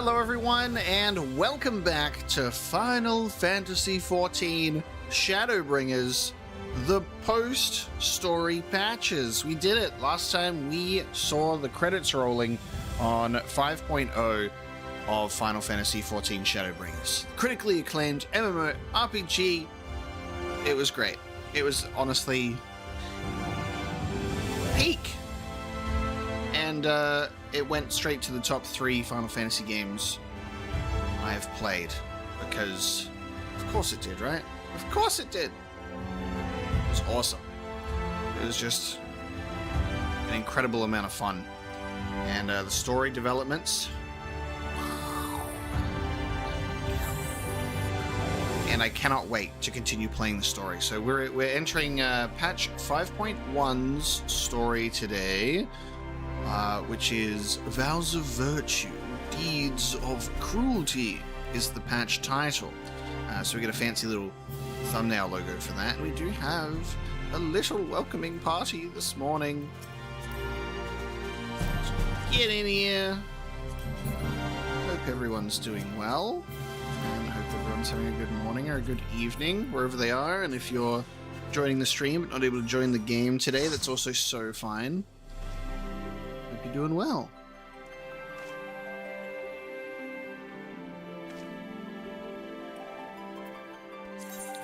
Hello everyone, and welcome back to Final Fantasy XIV Shadowbringers, the post-story patches. We did it! Last time we saw the credits rolling on 5.0 of Final Fantasy XIV Shadowbringers. Critically acclaimed MMO RPG. It was great. It was honestly peak. And it went straight to the top 3 Final Fantasy games I have played, because of course it did, right? Of course it did! It was awesome. It was just an incredible amount of fun. And the story developments. And I cannot wait to continue playing the story. So we're entering patch 5.1's story today. Which is Vows of Virtue, Deeds of Cruelty is the patch title. So we get a fancy little thumbnail logo for that. We do have a little welcoming party this morning. So get in here. Hope everyone's doing well. And hope everyone's having a good morning or a good evening, wherever they are. And if you're joining the stream but not able to join the game today, that's also so fine. You're doing well.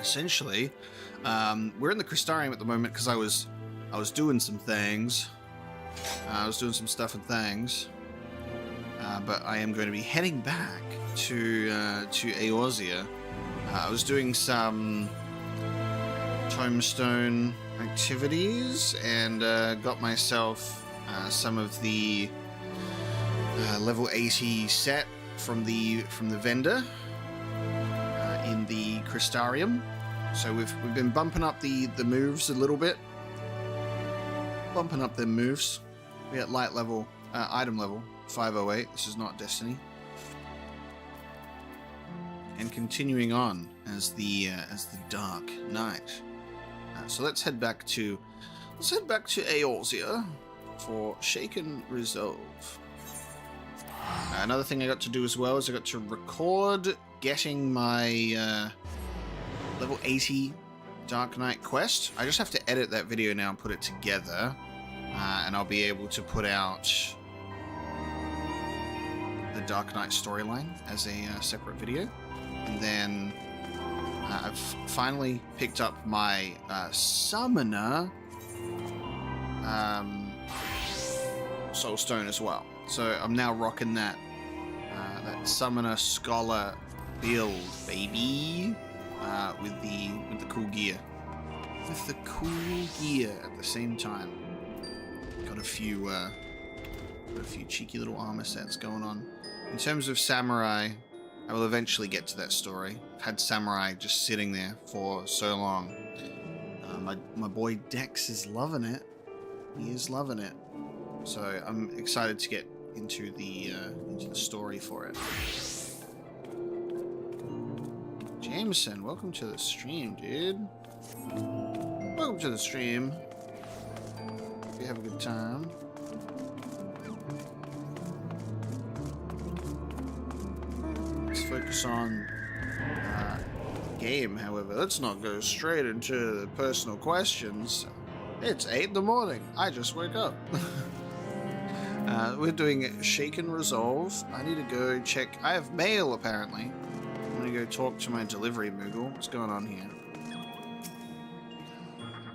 Essentially, we're in the crystarium at the moment because I was doing some things. I was doing some stuff and things, but I am going to be heading back to Aria. I was doing some tombstone activities and got myself some of the level 80 set from the vendor in the crystarium. So we've been bumping up the moves a little bit, bumping up the moves. We at light level, item level 508. This is not Destiny, and continuing on as the Dark Knight. So let's head back to Aria for Shaken Resolve. Another thing I got to do as well is I got to record getting my level 80 Dark Knight quest. I just have to edit that video now and put it together, and I'll be able to put out the Dark Knight storyline as a separate video. And then I've finally picked up my summoner Soulstone as well, so I'm now rocking that Summoner Scholar build, baby, with the cool gear, at the same time. Got a few cheeky little armor sets going on. In terms of samurai, I will eventually get to that story. I've had samurai just sitting there for so long. My boy Dex is loving it. He is loving it. So I'm excited to get into the story for it. Jameson, welcome to the stream, dude. Welcome to the stream. Hope you have a good time. Let's focus on game, however. Let's not go straight into the personal questions. It's 8 in the morning. I just woke up. We're doing Shaken Resolve. I need to go check. I have mail, apparently. I'm going to go talk to my delivery Moogle. What's going on here?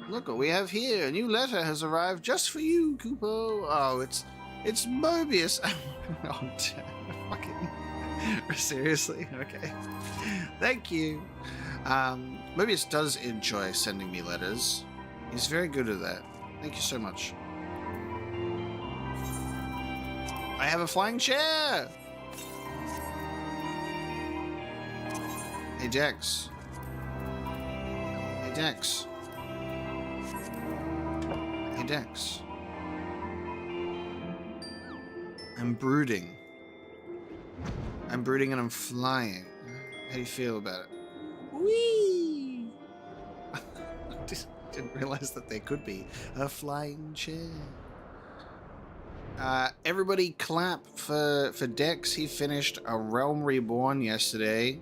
Look what we have here. A new letter has arrived just for you, Kupo. Oh, it's Mobius. Oh, fucking... Seriously? Okay. Thank you. Mobius does enjoy sending me letters. He's very good at that. Thank you so much. I have a flying chair! Hey, Dex. Hey, Dex. Hey, Dex. I'm brooding. I'm brooding and I'm flying. How do you feel about it? Whee! Didn't realize that there could be a flying chair. Everybody clap for Dex. He finished A Realm Reborn yesterday.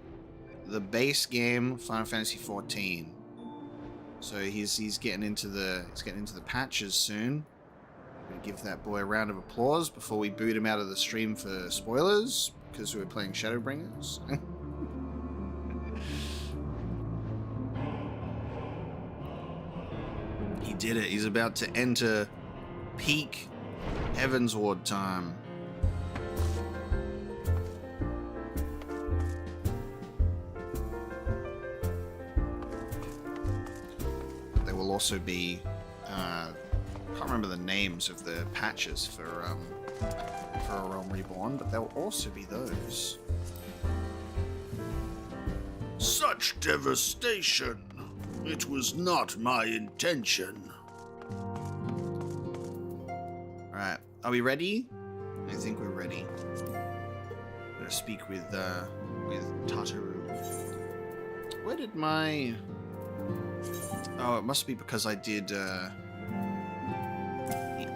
The base game, Final Fantasy XIV. So he's getting into the patches soon. Gonna give that boy a round of applause before we boot him out of the stream for spoilers because we were playing Shadowbringers. He did it. He's about to enter peak Heavensward time. There will also be I can't remember the names of the patches for A Realm Reborn, but there will also be those. Such devastation! It was not my intention. Alright, are we ready? I think we're ready. I'm gonna speak with Tataru. Where did my... Oh, it must be because I did the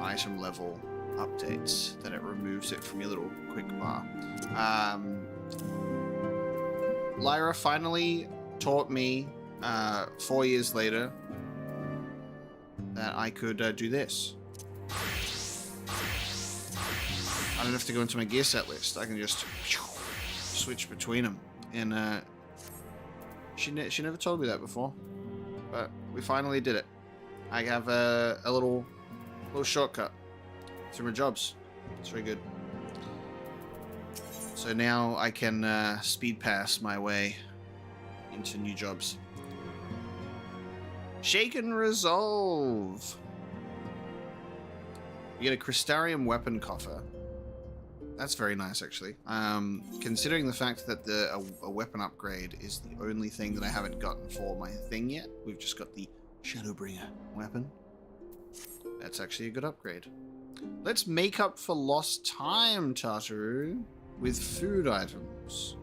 item level updates that it removes it from your little quick bar. Lyra finally taught me 4 years later that I could do this. I don't have to go into my gear set list. I can just switch between them. And she never told me that before, but we finally did it. I have a little shortcut through my jobs. It's very good. So now I can speed pass my way into new jobs. Shaken Resolve. You get a crystarium weapon coffer. That's very nice, actually. Considering the fact that a weapon upgrade is the only thing that I haven't gotten for my thing yet, we've just got the Shadowbringer weapon. That's actually a good upgrade. Let's make up for lost time, Tataru, with food items.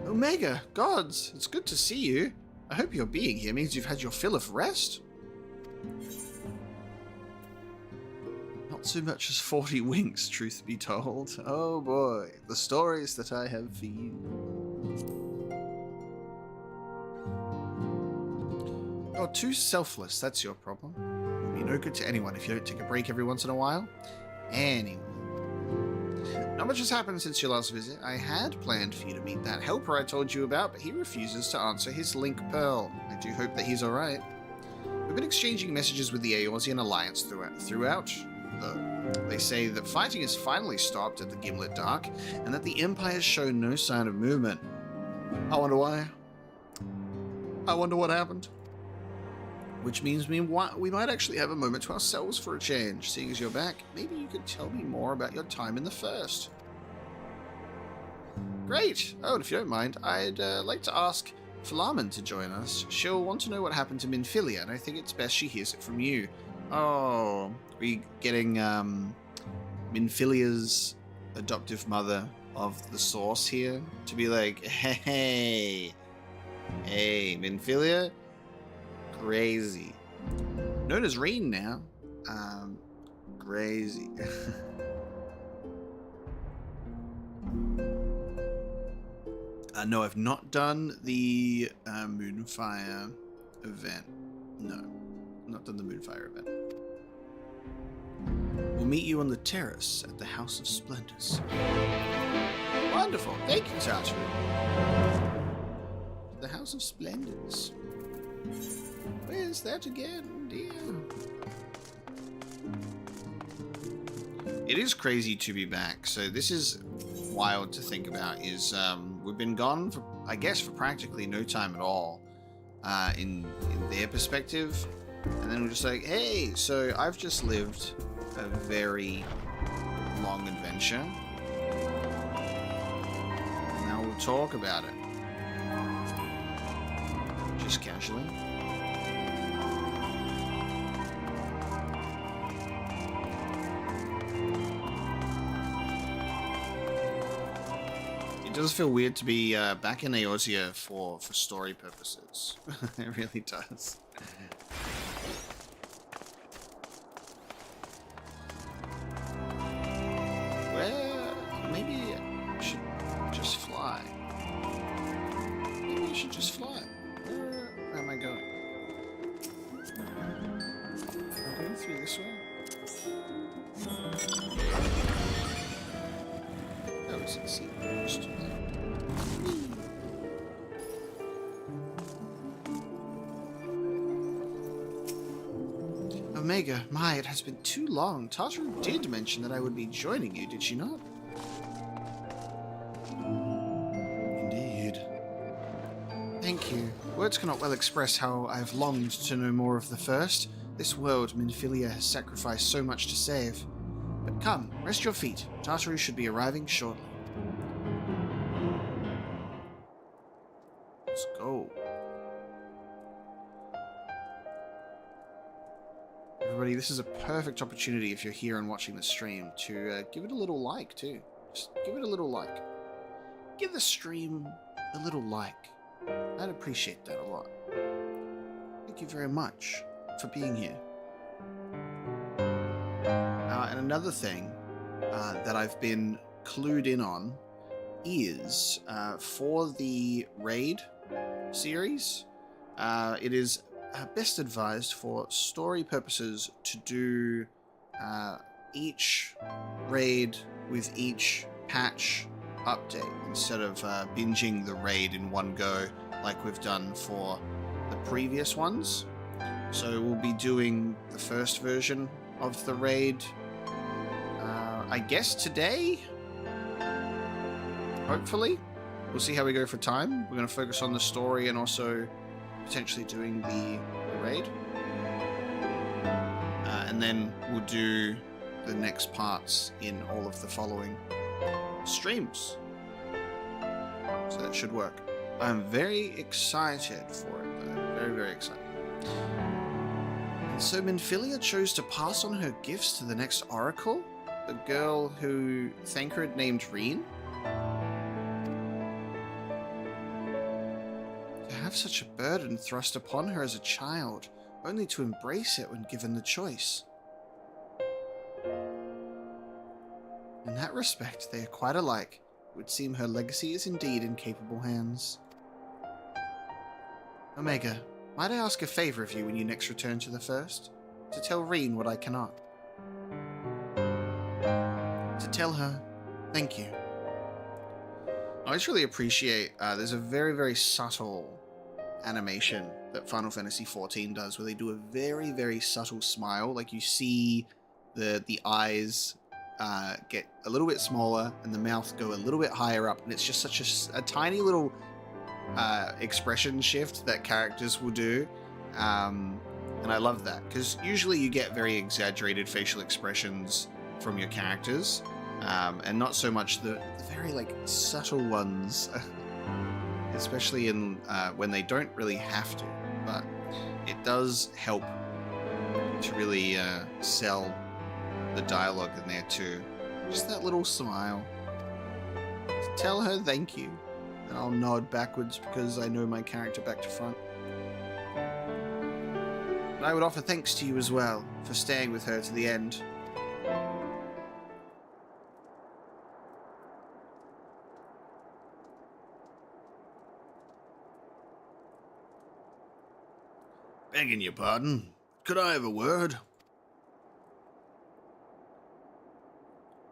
Omega, gods, it's good to see you. I hope your being here means you've had your fill of rest. Not so much as 40 winks, truth be told. Oh boy, the stories that I have for you. You're too selfless, that's your problem. You'll be no good to anyone if you don't take a break every once in a while. Anyway. Not much has happened since your last visit. I had planned for you to meet that helper I told you about, but he refuses to answer his link pearl. I do hope that he's alright. We've been exchanging messages with the Eorzean Alliance throughout, though. They say that fighting has finally stopped at the Gimlet Dark, and that the Empire has shown no sign of movement. I wonder why. I wonder what happened. Which means we might actually have a moment to ourselves for a change. Seeing as you're back, maybe you could tell me more about your time in the First. Great! Oh, and if you don't mind, I'd like to ask Philarmen to join us. She'll want to know what happened to Minfilia, and I think it's best she hears it from you. Oh, are we getting Minfilia's adoptive mother of the source here to be like, hey, Minfilia? Crazy. Known as Reen now. Crazy. No, I've not done the Moonfire event. No, not done the Moonfire event. We'll meet you on the terrace at the House of Splendors. Wonderful. Thank you, Tataru. The House of Splendors. Where's that again, dear? It is crazy to be back. So this is wild to think about. Is we've been gone for, I guess, for practically no time at all, in their perspective, and then we're just like, hey, so I've just lived a very long adventure. And now we'll talk about it, just casually. It does feel weird to be back in Eorzea for story purposes. It really does. this way? That was easy. Just do that. Omega, my, it has been too long. Tartaru did mention that I would be joining you, did she not? Indeed. Thank you. Words cannot well express how I have longed to know more of the First. This world Minfilia has sacrificed so much to save. But come, rest your feet. Tartaru should be arriving shortly. Let's go. Everybody, this is a perfect opportunity if you're here and watching the stream to give it a little like too. Just give it a little like. Give the stream a little like. I'd appreciate that a lot. Thank you very much for being here. And another thing that I've been clued in on is for the raid series, it is best advised for story purposes to do each raid with each patch update instead of binging the raid in one go like we've done for the previous ones. So we'll be doing the first version of the raid, I guess today? Hopefully. We'll see how we go for time. We're going to focus on the story and also potentially doing the raid. And then we'll do the next parts in all of the following streams. So that should work. I'm very excited for it, though. Very, very excited. And so Minfilia chose to pass on her gifts to the next oracle? The girl who Thancred named Reen? To have such a burden thrust upon her as a child, only to embrace it when given the choice. In that respect, they are quite alike. It would seem her legacy is indeed in capable hands. Omega, might I ask a favor of you when you next return to the First? To tell Reen what I cannot. To tell her, thank you. I just really appreciate, there's a very, very subtle animation that Final Fantasy XIV does, where they do a very, very subtle smile. Like you see the eyes get a little bit smaller and the mouth go a little bit higher up, and it's just such a tiny little expression shift that characters will do. And I love that, because usually you get very exaggerated facial expressions from your characters, and not so much the very like subtle ones, especially in when they don't really have to, but it does help to really sell the dialogue in there too. Just that little smile. Tell her thank you, and I'll nod backwards because I know my character back to front. But I would offer thanks to you as well for staying with her to the end. Begging your pardon, could I have a word?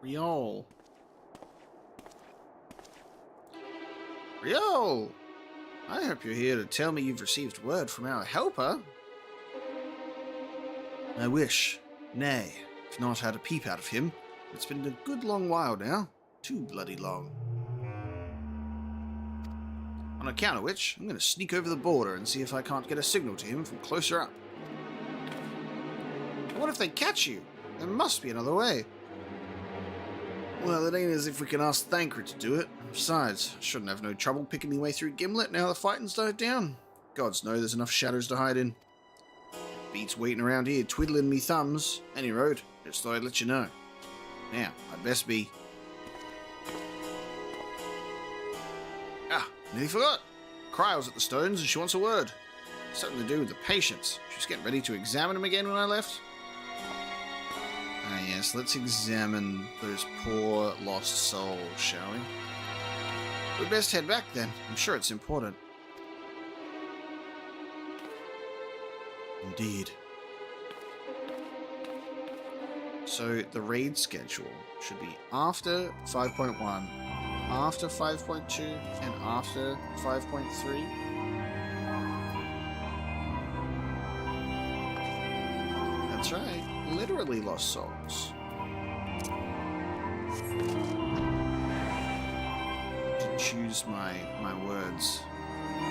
Riol. Riol! I hope you're here to tell me you've received word from our helper. I wish. Nay, if not had a peep out of him. It's been a good long while now. Too bloody long. On account of which, I'm going to sneak over the border and see if I can't get a signal to him from closer up. What if they catch you? There must be another way. Well, it ain't as if we can ask Thancred to do it. Besides, I shouldn't have no trouble picking my way through Gimlet now the fighting's died down. Gods know there's enough shadows to hide in. Beats waiting around here twiddling me thumbs. Any road, just thought I'd let you know. Now, I'd best be... Nearly forgot. Cryle's at the stones and she wants a word. Something to do with the patients. She was getting ready to examine them again when I left. Ah yes, let's examine those poor lost souls, shall we? We'd best head back then. I'm sure it's important. Indeed. So the raid schedule should be after 5.1, after 5.2, and after 5.3. That's right, literally lost souls. To choose my words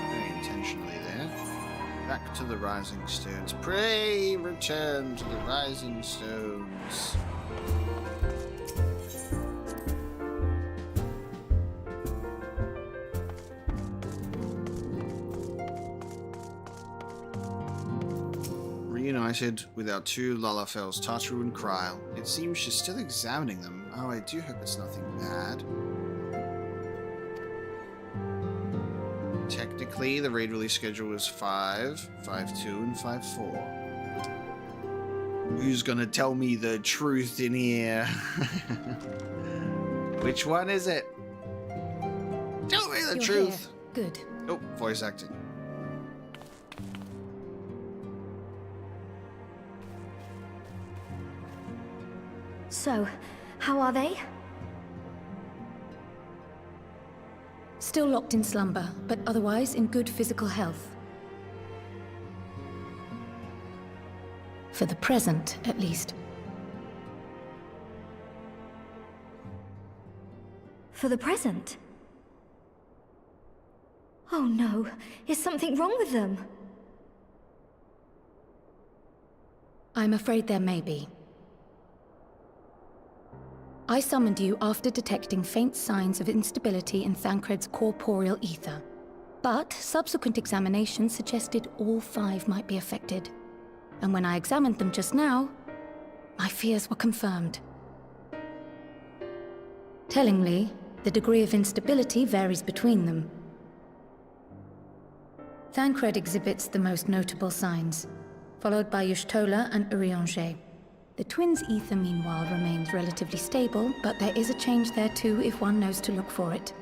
very intentionally there. Back to the Rising Stones. Pray, return to the Rising Stones. Reunited with our two Lullafels, Tartaru and Kryl. It seems she's still examining them. Oh, I do hope it's nothing bad. Technically, the raid release schedule was 5, 5.2, and 5.4. Who's gonna tell me the truth in here? Which one is it? Tell me the You're truth! Here. Good. Oh, voice acting. So, how are they? Still locked in slumber, but otherwise in good physical health. For the present, at least. For the present? Oh no, is something wrong with them? I'm afraid there may be. I summoned you after detecting faint signs of instability in Thancred's corporeal ether. But subsequent examination suggested all 5 might be affected. And when I examined them just now, my fears were confirmed. Tellingly, the degree of instability varies between them. Thancred exhibits the most notable signs, followed by Y'shtola and Urianger. The twins' ether, meanwhile, remains relatively stable, but there is a change there too if one knows to look for it.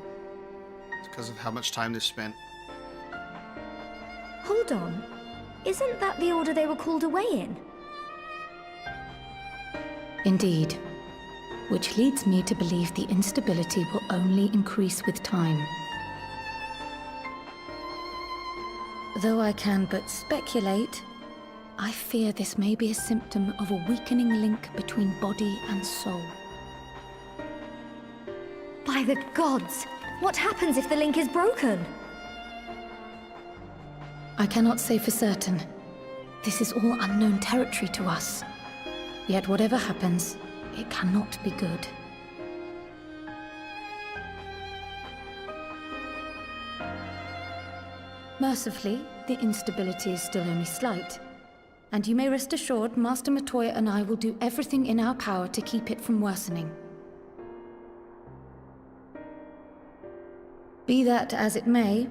It's because of how much time they've spent. Hold on. Isn't that the order they were called away in? Indeed. Which leads me to believe the instability will only increase with time. Though I can but speculate, I fear this may be a symptom of a weakening link between body and soul. By the gods! What happens if the link is broken? I cannot say for certain. This is all unknown territory to us. Yet whatever happens, it cannot be good. Mercifully, the instability is still only slight. And you may rest assured Master Matoya and I will do everything in our power to keep it from worsening. Be that as it may,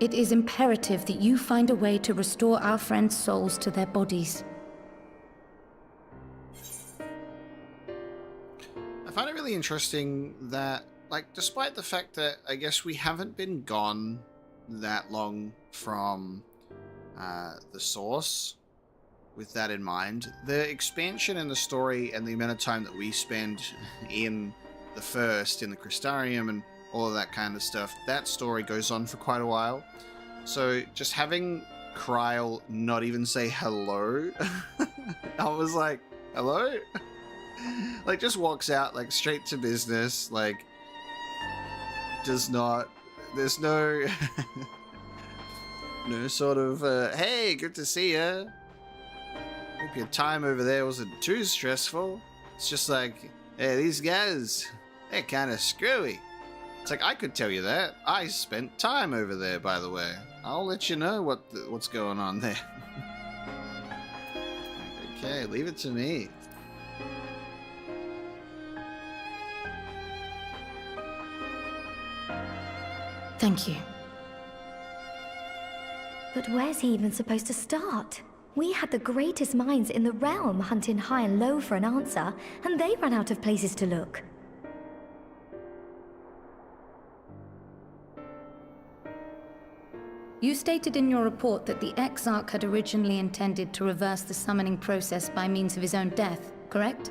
it is imperative that you find a way to restore our friends' souls to their bodies. I find it really interesting that, like, despite the fact that I guess we haven't been gone that long from the source, with that in mind, the expansion in the story and the amount of time that we spend in the first, in the crystarium and all of that kind of stuff, that story goes on for quite a while. So just having Kryl not even say hello, I was like, hello? Like, just walks out, like, straight to business, like, does not, there's no, no sort of, hey, good to see ya. Hope your time over there wasn't too stressful. It's just like, hey, these guys, they're kind of screwy. It's like, I could tell you that. I spent time over there, by the way. I'll let you know what's going on there. Okay, leave it to me. Thank you. But where's he even supposed to start? We had the greatest minds in the realm hunting high and low for an answer, and they ran out of places to look. You stated in your report that the exarch had originally intended to reverse the summoning process by means of his own death, correct?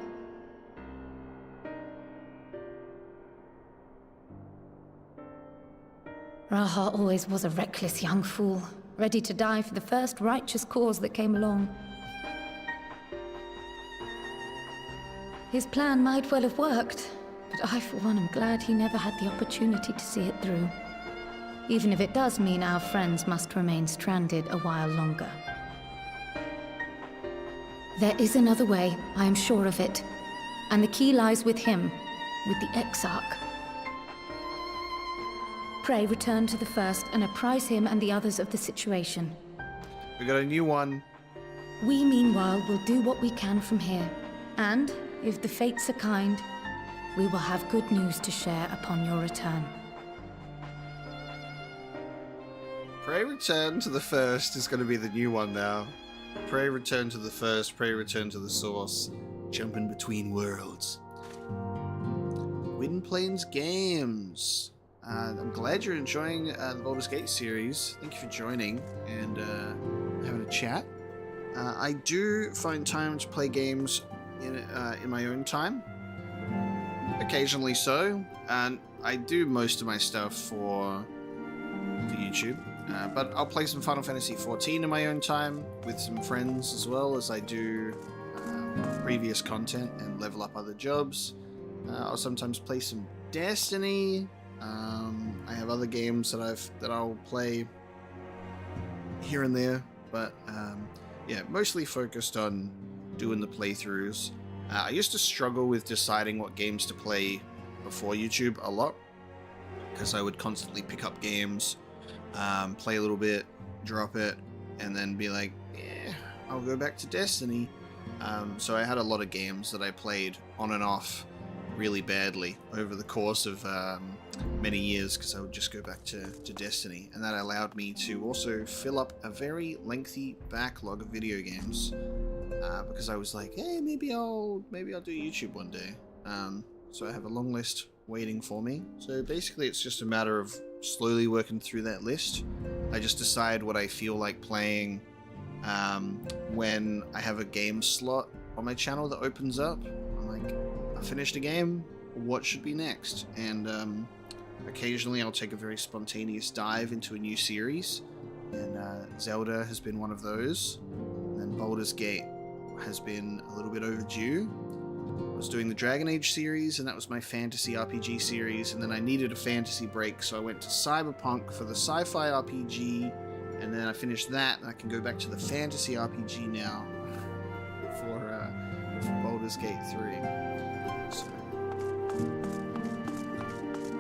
Raha always was a reckless young fool, ready to die for the first righteous cause that came along. His plan might well have worked, but I for one am glad he never had the opportunity to see it through. Even if it does mean our friends must remain stranded a while longer. There is another way, I am sure of it. And the key lies with him, with the exarch. Pray return to the first and apprise him and the others of the situation. We got a new one. We, meanwhile, will do what we can from here. And, if the fates are kind, we will have good news to share upon your return. Pray return to the first is going to be the new one now. Pray return to the first, pray return to the source. Jumping between worlds. Wind Plains Games. I'm glad you're enjoying the Baldur's Gate series. Thank you for joining and having a chat. I do find time to play games in my own time. Occasionally so. And I do most of my stuff for YouTube. But I'll play some Final Fantasy XIV in my own time with some friends as well as I do previous content and level up other jobs. I'll sometimes play some Destiny. I have other games that I'll play here and there, but yeah, mostly focused on doing the playthroughs. I used to struggle with deciding what games to play before YouTube a lot because I would constantly pick up games, play a little bit, drop it, and then be like, yeah, I'll go back to Destiny. So I had a lot of games that I played on and off really badly over the course of many years because I would just go back to Destiny, and that allowed me to also fill up a very lengthy backlog of video games because I was like, hey, maybe I'll do YouTube one day. So I have a long list waiting for me. So basically it's just a matter of slowly working through that list. I just decide what I feel like playing when I have a game slot on my channel that opens up. I'm like, I finished a game, what should be next? And occasionally I'll take a very spontaneous dive into a new series, and Zelda has been one of those, and then Baldur's Gate has been a little bit overdue. I was doing the Dragon Age series, and that was my fantasy RPG series, and then I needed a fantasy break, so I went to Cyberpunk for the sci-fi RPG, and then I finished that, and I can go back to the fantasy RPG now for Baldur's Gate 3.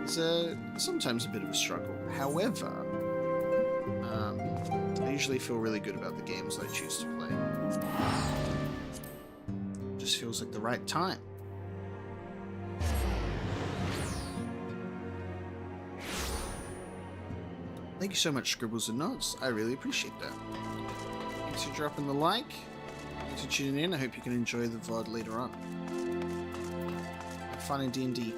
So it's sometimes a bit of a struggle. However, I usually feel really good about the games I choose to play. It just feels like the right time. Thank you so much, Scribbles and Nods. I really appreciate that. Thanks for dropping the like. Thanks for tuning in. I hope you can enjoy the VOD later on. Have fun in D&D.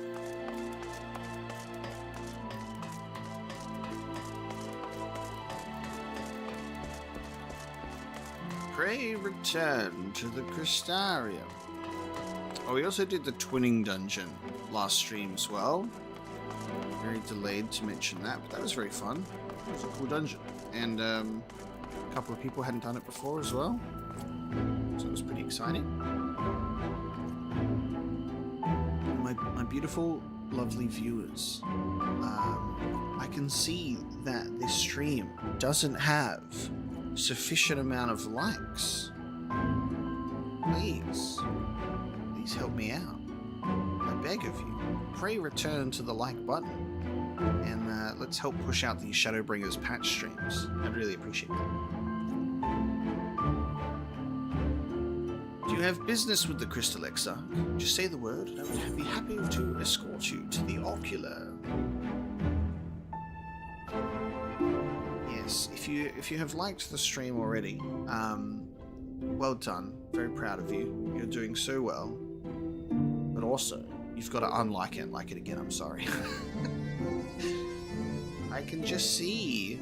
Pray return to the crystarium. Oh, we also did the twinning dungeon last stream as well. Very delayed to mention that, but that was very fun. It was a cool dungeon, and a couple of people hadn't done it before as well, so it was pretty exciting. My beautiful, lovely viewers, I can see that this stream doesn't have sufficient amount of likes. Please help me out. I beg of you, pray return to the like button, and let's help push out these Shadowbringers patch streams. I'd really appreciate that. Do you have business with the Crystal Exarch? Just say the word, and I would be happy to escort you to the Ocular. Yes, if you have liked the stream already, well done. Very proud of you. You're doing so well. But also, you've got to unlike it and like it again. I'm sorry. I can just see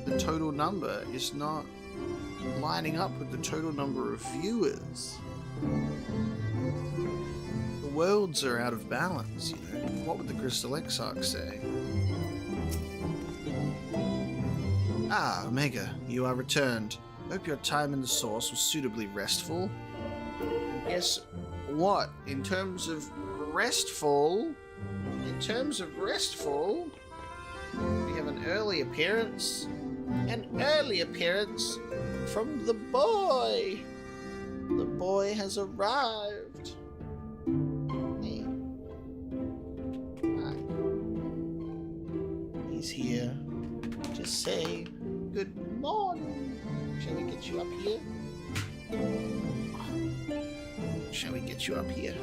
the total number is not lining up with the total number of viewers. The worlds are out of balance, you know. What would the Crystal Exarch say? Ah, Omega, you are returned. Hope your time in the source was suitably restful. And guess what? In terms of restful, we have an early appearance. An early appearance from the boy. The boy has arrived. Hey. Hi. He's here. Just say good morning. Shall we get you up here? Shall we get you up here?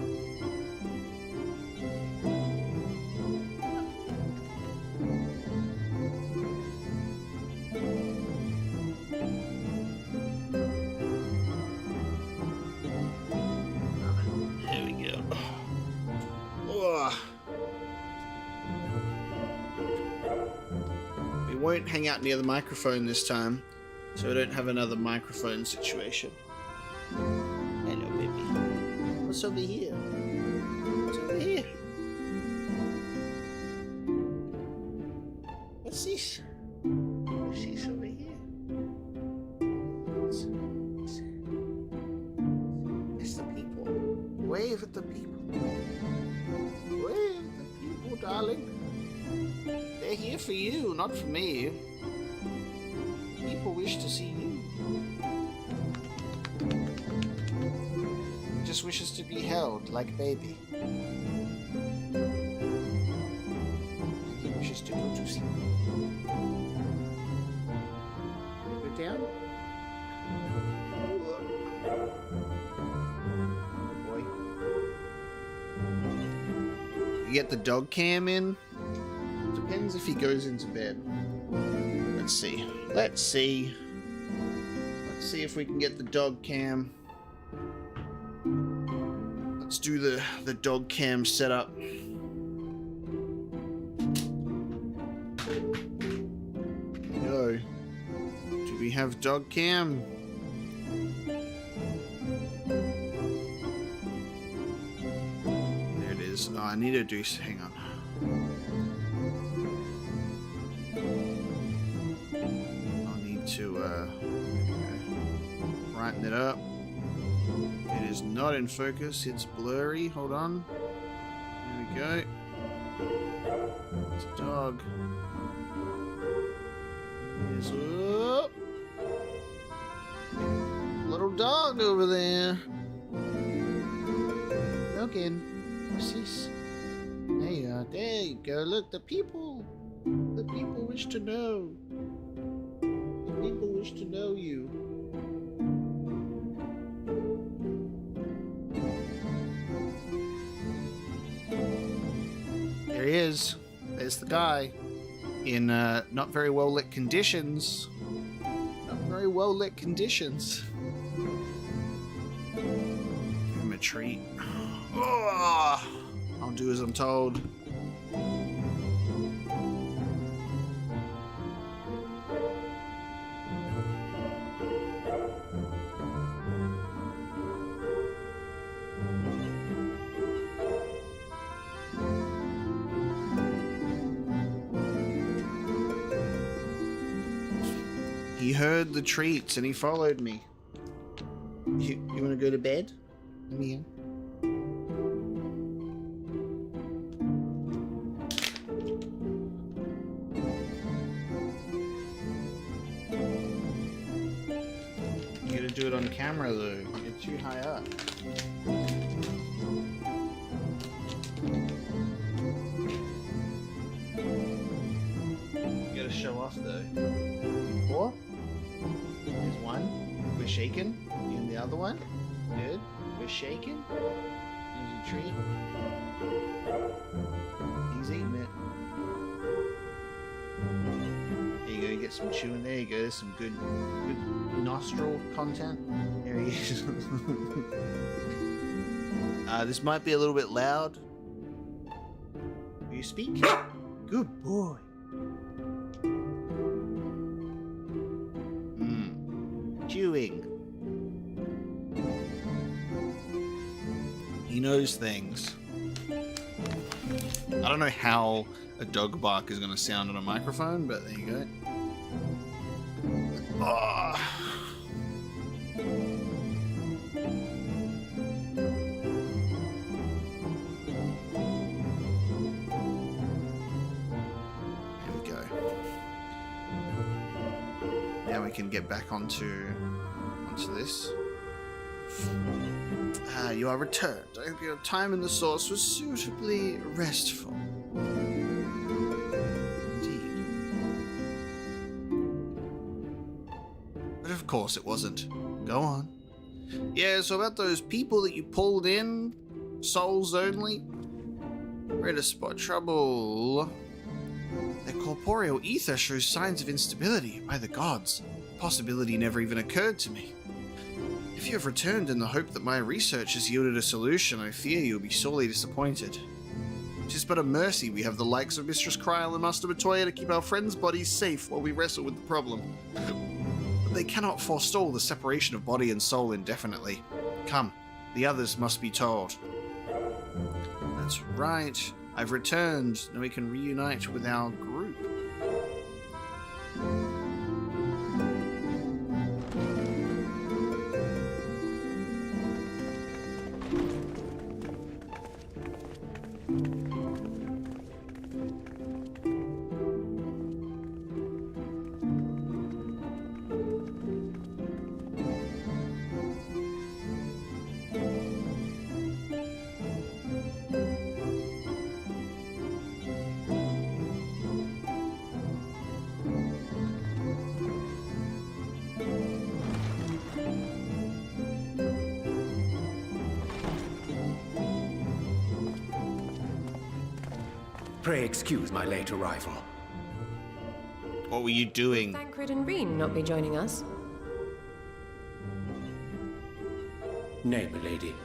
There we go. Oh. We won't hang out near the microphone this time, so I don't have another microphone situation. Hello, baby. What's over here? What's over here? What's this? What's this over here? It's the people. Wave at the people. Wave at the people, darling. They're here for you, not for me. People wish to see you. He just wishes to be held like baby. He wishes to go to sleep. Go down. Good boy. You get the dog cam in? Depends if he goes into bed. Let's see. Let's see if we can get the dog cam. Let's do the dog cam setup. Go. Do we have dog cam? There it is. Oh, I need to do. Hang on. To brighten it up. It is not in focus, it's blurry. Hold on. There we go. It's a dog. Here's up. Little dog over there. Looking. What's this? There you are. There you go. Look, the people. The people wish to know. People wish to know you. There he is. There's the guy. In not very well lit conditions. Not very well lit conditions. Give him a treat. Oh, I'll do as I'm told. He heard the treats and he followed me. You want to go to bed? Let me in. You gotta do it on camera though. You're too high up. You gotta show off though. 4. There's 1. We're shaking. And the other one. Good. We're shaking. There's a treat. He's eating it. There you go. You get some chewing. There you go. There's some good nostril content. There he is. This might be a little bit loud. Will you speak? Good boy. Chewing. He knows things. I don't know how a dog bark is going to sound on a microphone, but there you go. Oh. Here we go. Now we can get back onto this. You are returned. I hope your time in the source was suitably restful. Indeed. But of course it wasn't. Go on. Yeah, so about those people that you pulled in, souls only, ready to spot trouble. Their corporeal ether shows signs of instability by the gods. Possibility never even occurred to me. If you have returned in the hope that my research has yielded a solution, I fear you will be sorely disappointed. 'Tis but a mercy we have the likes of Mistress Kryl and Master Matoya to keep our friends' bodies safe while we wrestle with the problem. But they cannot forestall the separation of body and soul indefinitely. Come, the others must be told. That's right, I've returned, and we can reunite with our group. Pray excuse my late arrival. What were you doing? Thancred and Reen not be joining us? Nay, milady.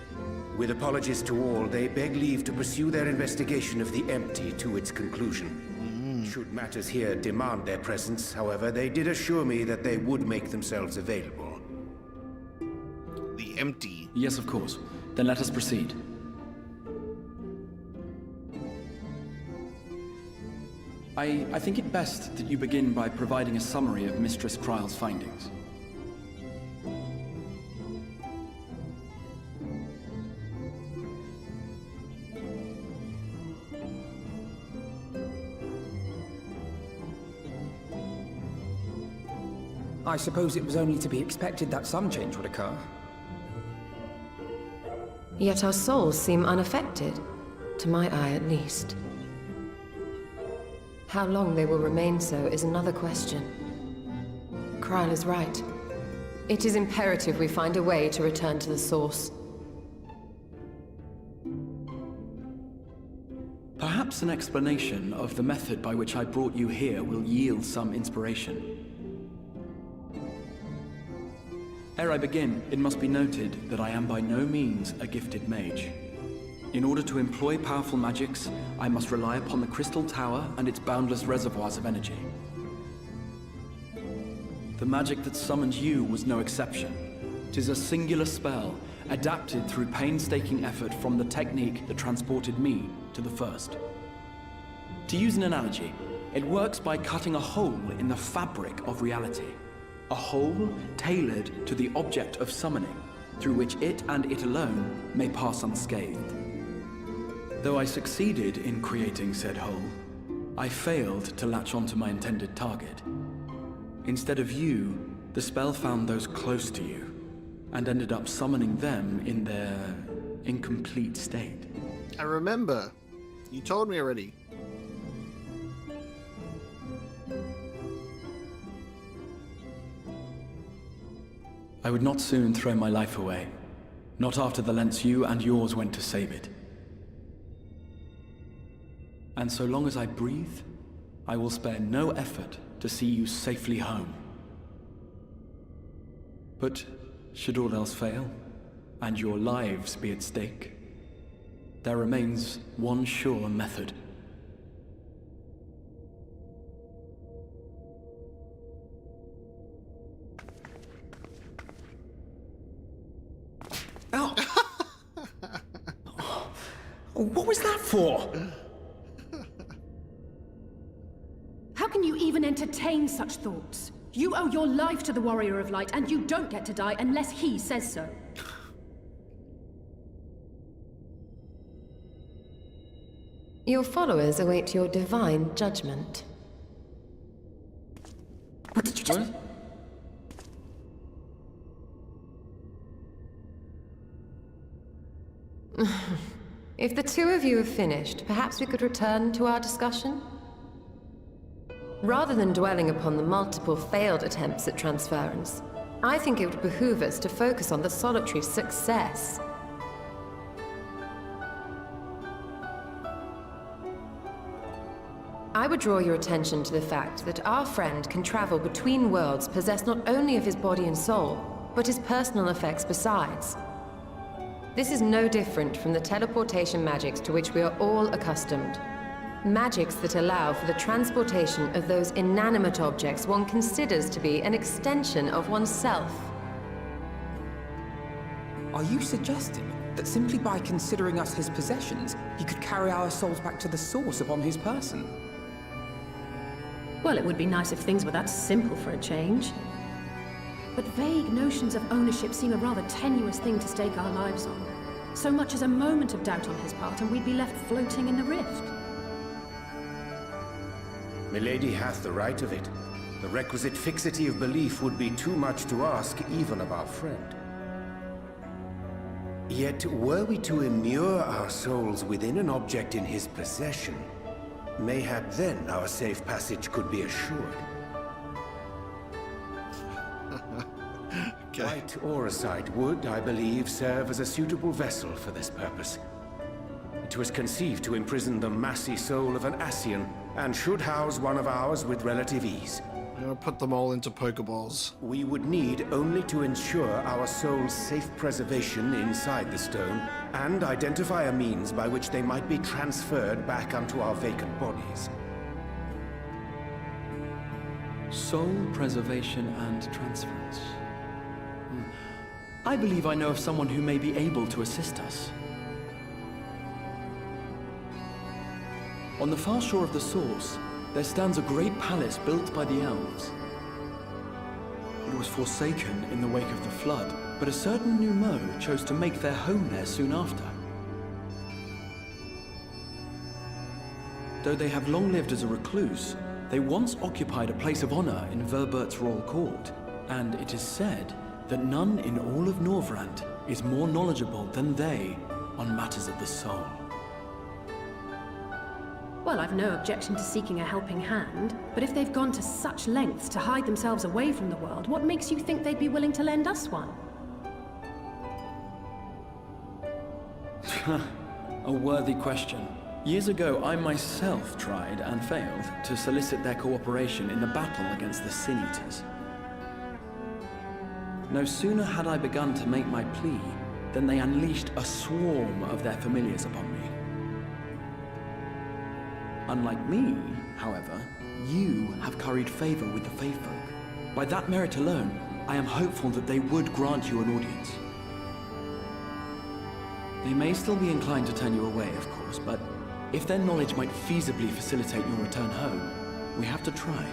With apologies to all, they beg leave to pursue their investigation of the empty to its conclusion. Should matters here demand their presence, however, they did assure me that they would make themselves available. The empty. Yes, of course. Then let us proceed. I think it best that you begin by providing a summary of Mistress Kryl's findings. I suppose it was only to be expected that some change would occur. Yet our souls seem unaffected, to my eye at least. How long they will remain so is another question. Kryl is right. It is imperative we find a way to return to the source. Perhaps an explanation of the method by which I brought you here will yield some inspiration. Ere I begin, it must be noted that I am by no means a gifted mage. In order to employ powerful magics, I must rely upon the Crystal Tower and its boundless reservoirs of energy. The magic that summoned you was no exception. 'Tis a singular spell, adapted through painstaking effort from the technique that transported me to the first. To use an analogy, it works by cutting a hole in the fabric of reality. A hole tailored to the object of summoning, through which it and it alone may pass unscathed. Though I succeeded in creating said hole, I failed to latch onto my intended target. Instead of you, the spell found those close to you, and ended up summoning them in their incomplete state. I remember. You told me already. I would not soon throw my life away, not after the lengths you and yours went to save it. And so long as I breathe, I will spare no effort to see you safely home. But should all else fail, and your lives be at stake, there remains one sure method. Oh. What was that for? How can you even entertain such thoughts? You owe your life to the Warrior of Light, and you don't get to die unless he says so. Your followers await your divine judgment. What did you just... If the two of you have finished, perhaps we could return to our discussion? Rather than dwelling upon the multiple failed attempts at transference, I think it would behoove us to focus on the solitary success. I would draw your attention to the fact that our friend can travel between worlds possessed not only of his body and soul, but his personal effects besides. This is no different from the teleportation magics to which we are all accustomed. Magics that allow for the transportation of those inanimate objects one considers to be an extension of oneself. Are you suggesting that simply by considering us his possessions, he could carry our souls back to the source upon his person? Well, it would be nice if things were that simple for a change. But vague notions of ownership seem a rather tenuous thing to stake our lives on. So much as a moment of doubt on his part, and we'd be left floating in the rift. Milady hath the right of it. The requisite fixity of belief would be too much to ask even of our friend. Yet, were we to immure our souls within an object in his possession, mayhap then our safe passage could be assured. Okay. White auracite would, I believe, serve as a suitable vessel for this purpose. It was conceived to imprison the massy soul of an Ascian, and should house one of ours with relative ease. I'm gonna put them all into Pokeballs. We would need only to ensure our soul's safe preservation inside the stone, and identify a means by which they might be transferred back onto our vacant bodies. Soul preservation and transference. I believe I know of someone who may be able to assist us. On the far shore of the source, there stands a great palace built by the elves. It was forsaken in the wake of the flood, but a certain Yulmore chose to make their home there soon after. Though they have long lived as a recluse, they once occupied a place of honor in Verbert's royal court, and it is said that none in all of Norvrand is more knowledgeable than they on matters of the soul. Well, I've no objection to seeking a helping hand, but if they've gone to such lengths to hide themselves away from the world, what makes you think they'd be willing to lend us one? A worthy question. Years ago, I myself tried and failed to solicit their cooperation in the battle against the Sin Eaters. No sooner had I begun to make my plea than they unleashed a swarm of their familiars upon me. Unlike me, however, you have curried favor with the Fae folk. By that merit alone, I am hopeful that they would grant you an audience. They may still be inclined to turn you away, of course, but if their knowledge might feasibly facilitate your return home, we have to try.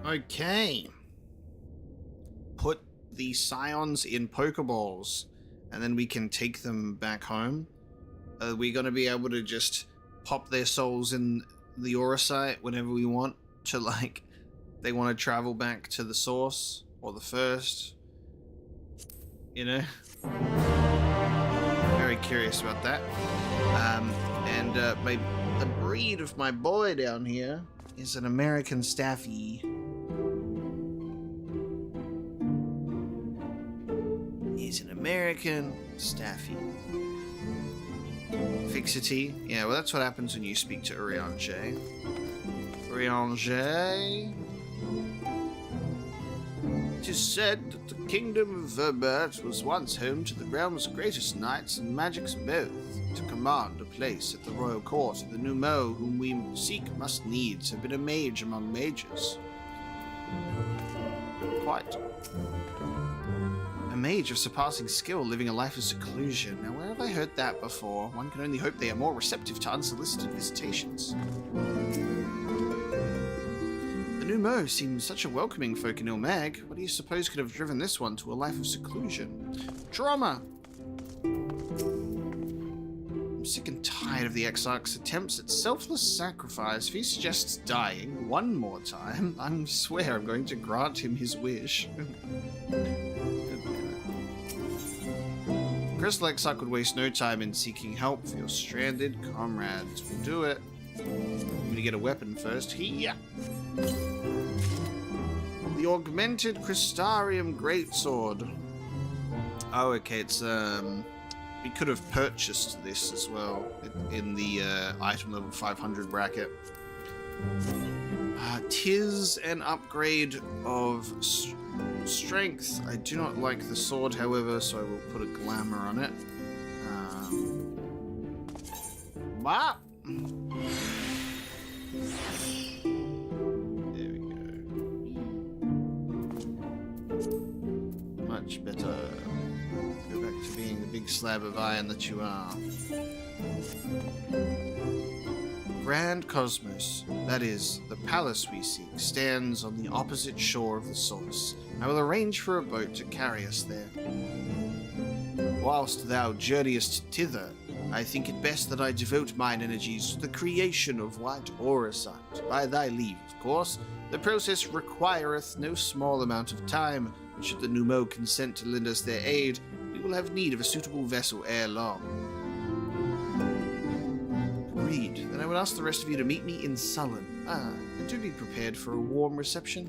Okay. Put the scions in Pokeballs, and then we can take them back home. Are we going to be able to just pop their souls in the auracite whenever we want to, like, they want to travel back to the source or the first? You know? Very curious about that. The breed of my boy down here is an American Staffy. He's an American Staffy. Fixity. Yeah, well, that's what happens when you speak to Urianger. Urianger. It is said that the kingdom of Verbert was once home to the realm's greatest knights and magics both. To command a place at the royal court, the Yulmore whom we seek must needs have been a mage among mages. Quite. A mage of surpassing skill, living a life of seclusion. Now, where have I heard that before? One can only hope they are more receptive to unsolicited visitations. The new Mo seems such a welcoming folk in Ilmag. What do you suppose could have driven this one to a life of seclusion? Trauma! I'm sick and tired of the Exarch's attempts at selfless sacrifice. If he suggests dying one more time, I swear I'm going to grant him his wish. Crystal Exarch would waste no time in seeking help for your stranded comrades. We'll do it. I'm gonna get a weapon first. Here. The augmented crystarium greatsword. Oh, okay. It's we could have purchased this as well in the item level 500 bracket. Tis an upgrade of strength. I do not like the sword, however, so I will put a glamour on it. There we go. Much better. Go back to being the big slab of iron that you are. Grand Cosmos, that is, the palace we seek, stands on the opposite shore of the source. I will arrange for a boat to carry us there. Whilst thou journeyest thither, I think it best that I devote mine energies to the creation of white auracite. By thy leave, of course. The process requireth no small amount of time, and should the Numo consent to lend us their aid, we will have need of a suitable vessel ere long. Agreed. Then I would ask the rest of you to meet me in Sullen. And do be prepared for a warm reception.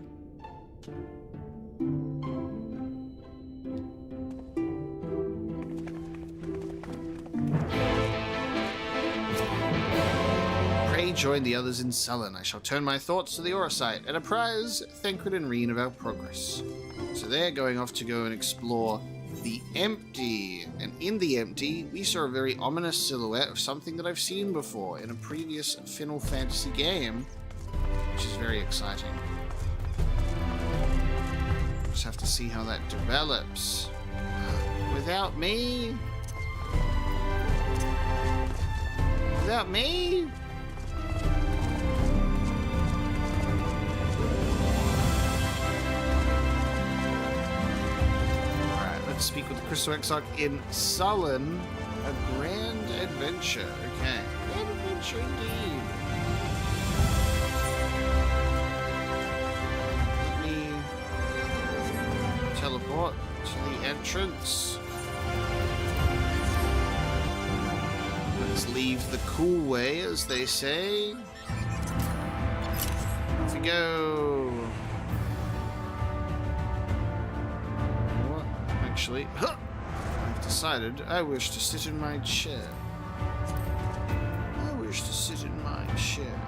Pray join the others in Sullen. I shall turn my thoughts to the auracite and apprise Thancred and Reen of our progress. So they're going off to go and explore the Empty. And in the Empty, we saw a very ominous silhouette of something that I've seen before in a previous Final Fantasy game, which is very exciting. Just have to see how that develops. Without me? Without me? Speak with the Crystal Exarch in Sullen. A grand adventure. Okay. Grand adventure indeed. Let me teleport to the entrance. Let's leave the cool way, as they say. Off we go. Actually, I've decided I wish to sit in my chair. I wish to sit in my chair.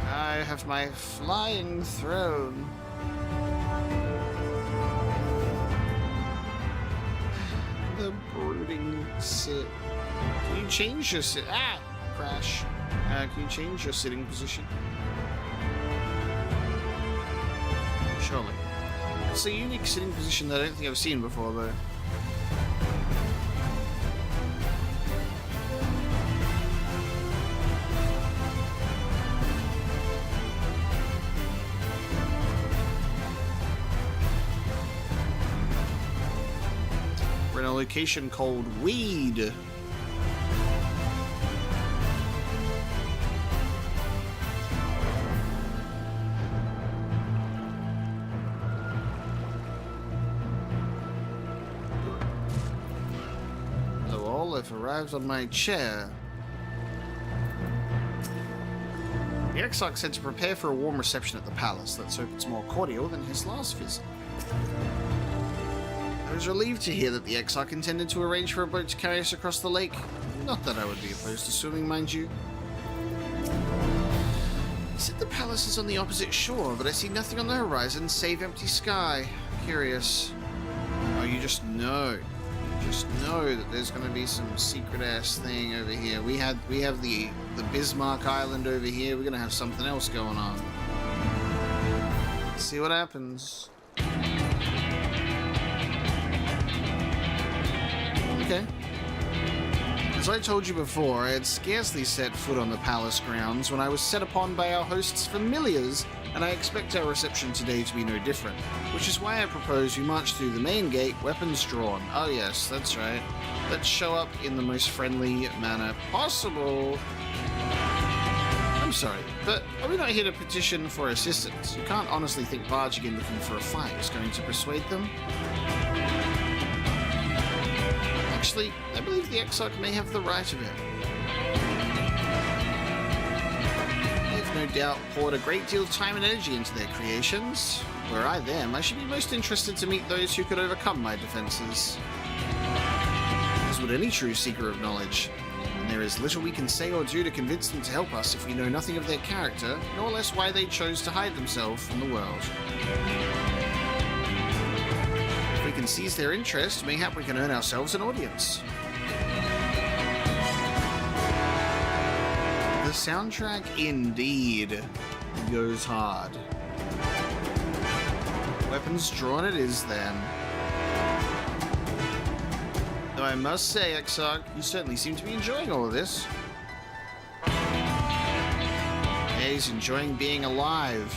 I have my flying throne. The brooding sit. Can you change your sit? Ah! Crash. Can you change your sitting position? Surely. It's a unique sitting position that I don't think I've seen before, though. We're in a location called Weed. Arrived on my chair. The Exarch said to prepare for a warm reception at the palace. Let's hope it's more cordial than his last visit. I was relieved to hear that the Exarch intended to arrange for a boat to carry us across the lake. Not that I would be opposed to swimming, mind you. He said the palace is on the opposite shore, but I see nothing on the horizon save empty sky. Curious. Oh, you just know. Just know that there's going to be some secret ass thing over here. We have the Bismarck Island over here. We're going to have something else going on. Let's see what happens. Okay. As I told you before, I had scarcely set foot on the palace grounds when I was set upon by our host's familiars, and I expect our reception today to be no different, which is why I propose we march through the main gate, weapons drawn. Oh yes, that's right. Let's show up in the most friendly manner possible. I'm sorry, but are we not here to petition for assistance? You can't honestly think barging in looking for a fight is going to persuade them. Actually, I believe the exarch may have the right of it. They've no doubt poured a great deal of time and energy into their creations. Were I them, I should be most interested to meet those who could overcome my defenses. As would any true seeker of knowledge, and there is little we can say or do to convince them to help us if we know nothing of their character, nor less why they chose to hide themselves from the world. If we can seize their interest, mayhap we can earn ourselves an audience. The soundtrack indeed goes hard. Weapons drawn it is then. Though I must say, Exarch, you certainly seem to be enjoying all of this. Yeah, he's enjoying being alive.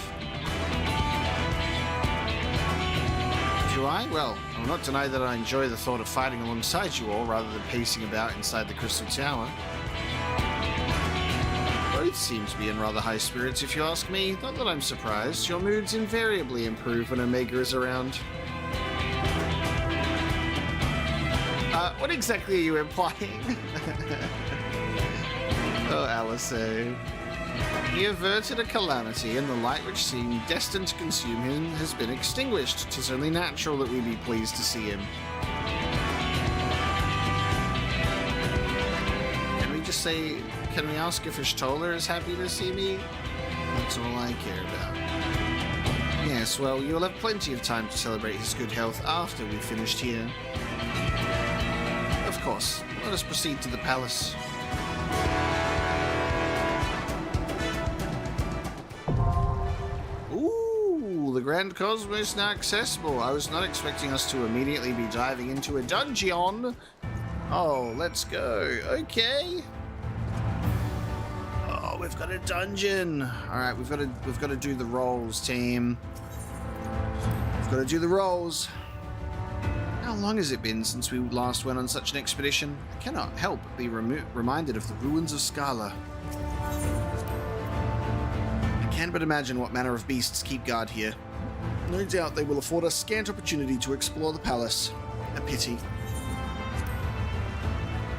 Do I? Well, I'll not deny that I enjoy the thought of fighting alongside you all rather than pacing about inside the Crystal Tower. Both seem to be in rather high spirits, if you ask me. Not that I'm surprised. Your moods invariably improve when Omega is around. What exactly are you implying? Oh, Alice. He averted a calamity, and the light which seemed destined to consume him has been extinguished. 'Tis only natural that we be pleased to see him. Can we just say, can we ask if Ishtola is happy to see me? That's all I care about. Yes, well, you'll have plenty of time to celebrate his good health after we've finished here. Of course, let us proceed to the palace. Ooh, the Grand Cosmos now accessible. I was not expecting us to immediately be diving into a dungeon. Oh, let's go. Okay. Oh, we've got a dungeon. All right, we've got to do the rolls, team. We've got to do the rolls. How long has it been since we last went on such an expedition? I cannot help but be reminded of the ruins of Scala. I can but imagine what manner of beasts keep guard here. No doubt they will afford us scant opportunity to explore the palace. A pity.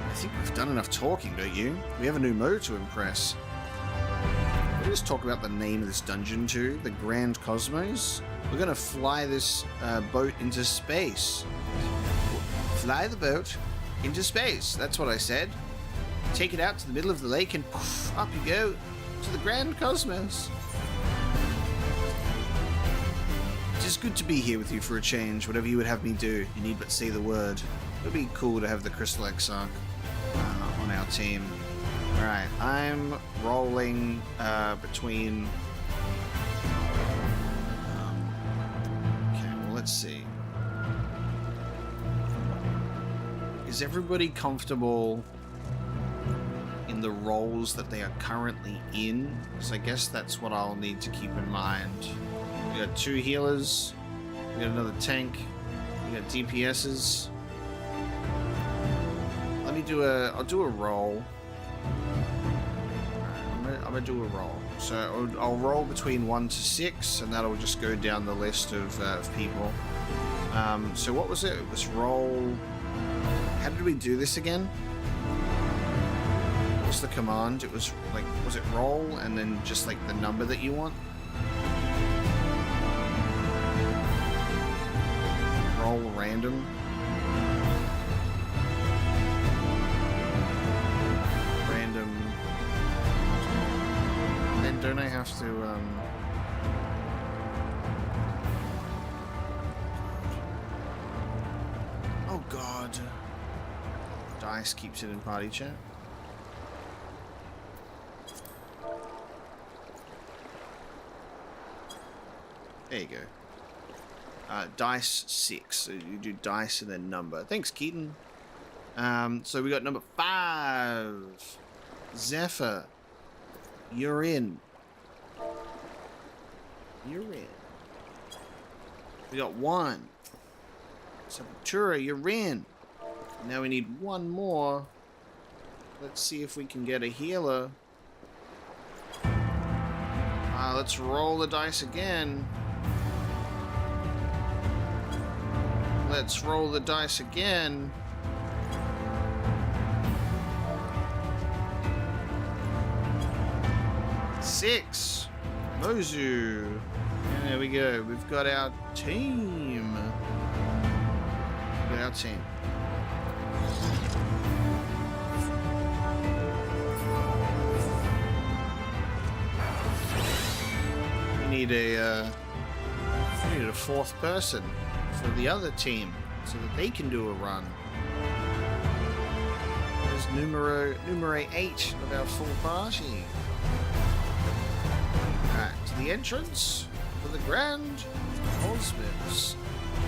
I think we've done enough talking, don't you? We have a new mode to impress. Can we just talk about the name of this dungeon too? The Grand Cosmos? We're going to fly this boat into space. Fly the boat into space. That's what I said. Take it out to the middle of the lake and poof, up you go to the Grand Cosmos. It is good to be here with you for a change. Whatever you would have me do, you need but say the word. It would be cool to have the Crystal Exarch on our team. Alright, I'm rolling between... okay, well, let's see. Is everybody comfortable in the roles that they are currently in? Because I guess that's what I'll need to keep in mind. We got 2 healers, we got another tank, we got DPSs. Let me do I'll do a roll. I'm gonna do a roll. So I'll roll between 1 to 6, and that'll just go down the list of people. So what was it? It was roll... How did we do this again? What was the command? It was like, was it roll and then just like the number that you want? Roll random. Random. Then don't I have to, Oh god. Dice keeps it in party chat. There you go. Dice 6. So you do dice and then number. Thanks, Keaton. So we got number 5. Zephyr. You're in. You're in. We got 1. Sepultura, you're in. Now we need 1 more. Let's see if we can get a healer. Let's roll the dice again. Let's roll the dice again. Six. Mozu. And there we go. We've got our team. We've got our team. We need a 4th person for the other team so that they can do a run. There's numero 8 of our full party. Alright, to the entrance for the Grand Cosmos.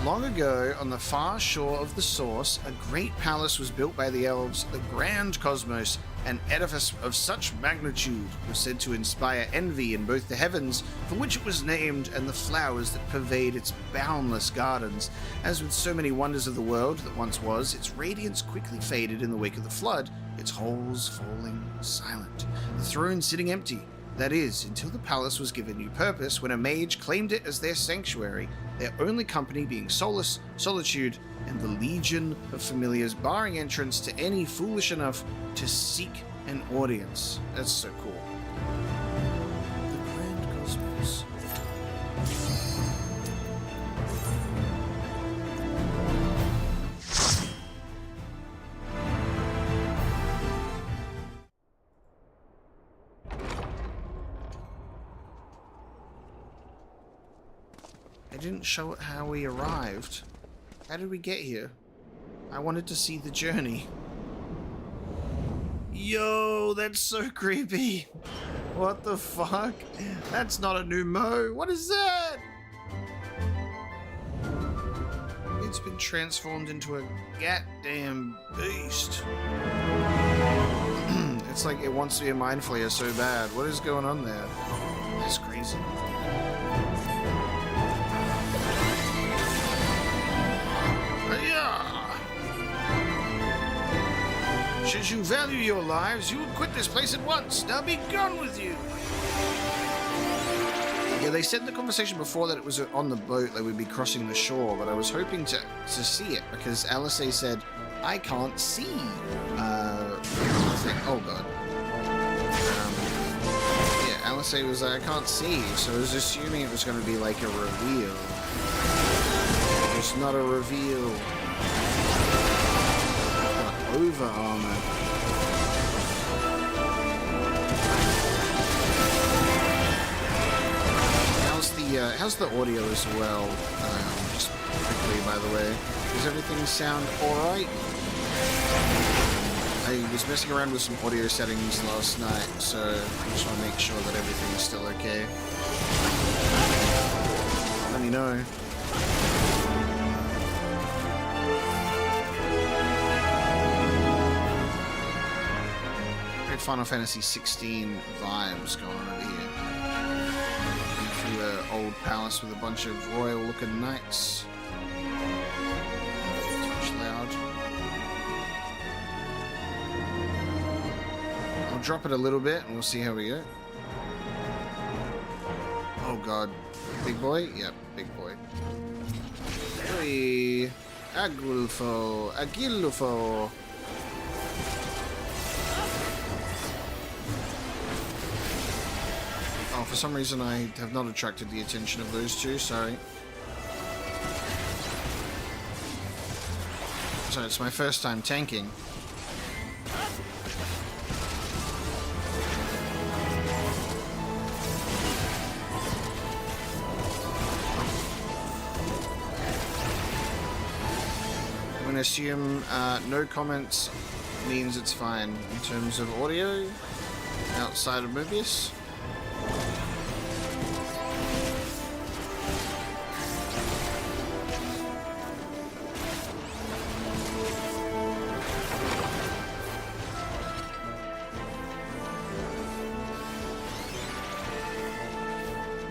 Long ago, on the far shore of the Source, a great palace was built by the elves, the Grand Cosmos. An edifice of such magnitude was said to inspire envy in both the heavens, for which it was named, and the flowers that pervade its boundless gardens. As with so many wonders of the world that once was, its radiance quickly faded in the wake of the flood, its halls falling silent, the throne sitting empty. That is, until the palace was given new purpose when a mage claimed it as their sanctuary, their only company being solace, solitude, and the legion of familiars barring entrance to any foolish enough to seek an audience. That's so cool. The Grand Cosmos. They didn't show how we arrived. How did we get here? I wanted to see the journey. Yo, that's so creepy. What the fuck? That's not a new Mo. What is that? It's been transformed into a goddamn beast. It's like it wants to be a mind flayer so bad. What is going on there? That's crazy. Should you value your lives, you would quit this place at once. Now be gone with you. Yeah, they said in the conversation before that it was on the boat that we'd be crossing the shore, but I was hoping to see it because Alice said, I can't see. Oh god. Yeah, Alice was like, I can't see, so I was assuming it was going to be like a reveal. It's not a reveal. Over armor. How's the audio as well? Just quickly, by the way, does everything sound all right? I was messing around with some audio settings last night, so I just want to make sure that everything is still okay. Let me know. Final Fantasy 16 vibes going on over here. Through an old palace with a bunch of royal-looking knights. Too loud. I'll drop it a little bit and we'll see how we go. Oh god. Big boy? Yep, big boy. Hey! Agulfo! Agilufo! Oh, for some reason I have not attracted the attention of those two, sorry. So it's my first time tanking. I'm going to assume no comments means it's fine in terms of audio outside of Mobius.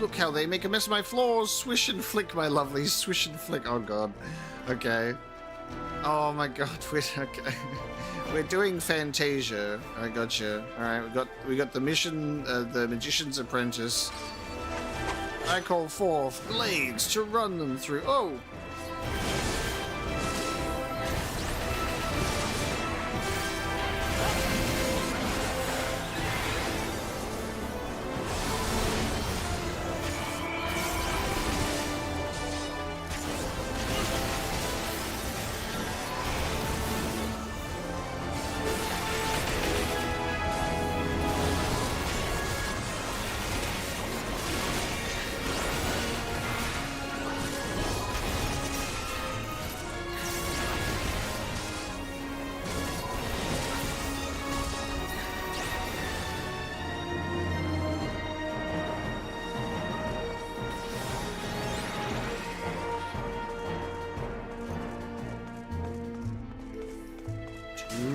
Look how they make a mess of my floors. Swish and flick, my lovelies. Swish and flick. Oh god. Okay. Oh my god. Okay. We're doing Fantasia. I gotcha. All right. We got the mission. The Magician's Apprentice. I call forth blades to run them through. Oh.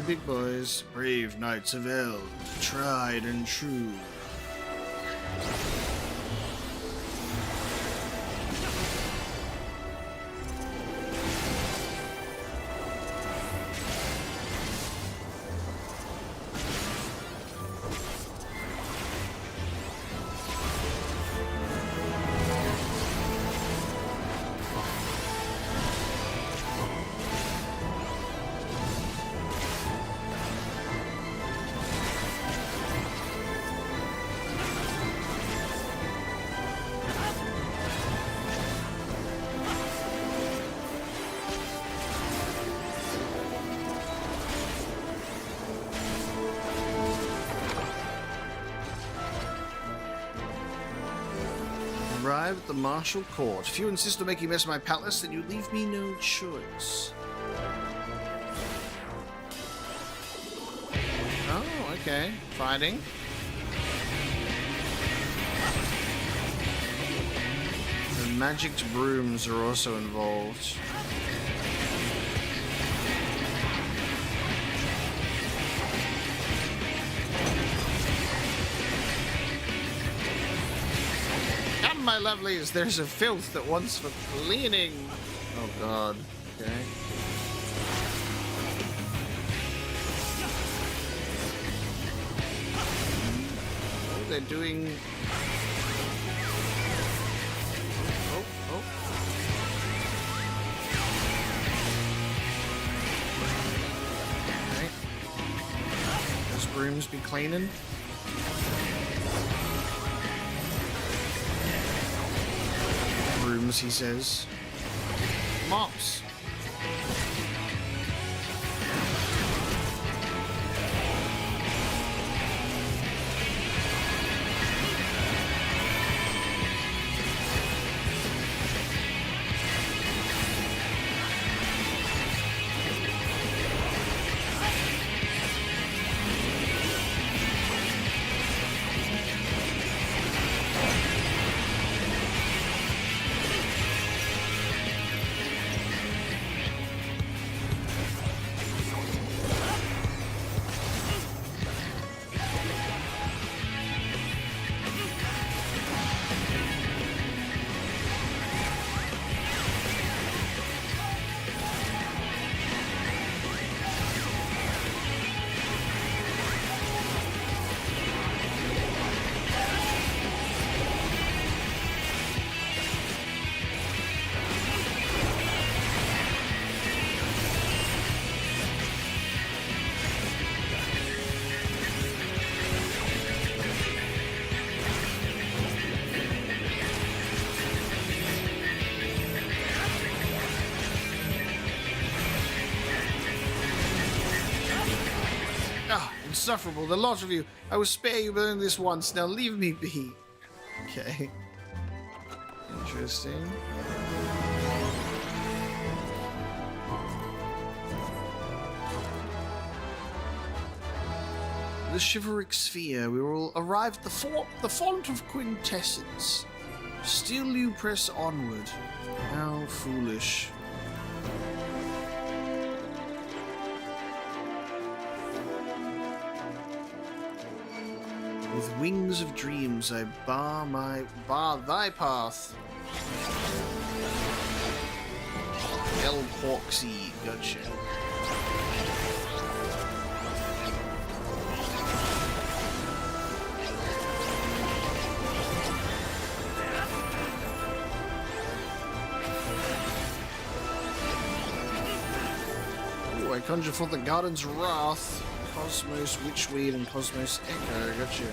Big boys, brave knights of Eld, tried and true. Arrive at the martial court. If you insist on making a mess of my palace, then you leave me no choice. Oh, okay. Fighting. The magicked brooms are also involved. My lovelies, there's a filth that wants for cleaning. Oh god. Okay. Oh, they're doing. Oh. Okay. Those brooms be cleaning. Rooms, he says. Mops. Insufferable, the lot of you. I will spare you but only this once. Now leave me be. Okay. Interesting. the chivalric sphere, we will arrive at the font of quintessence. Still you press onward. How foolish. With wings of dreams, I bar thy path. El Hawksy, gotcha. Ooh, I conjure forth the Garden's Wrath. Cosmos Witchweed and Cosmos Echo, gotcha.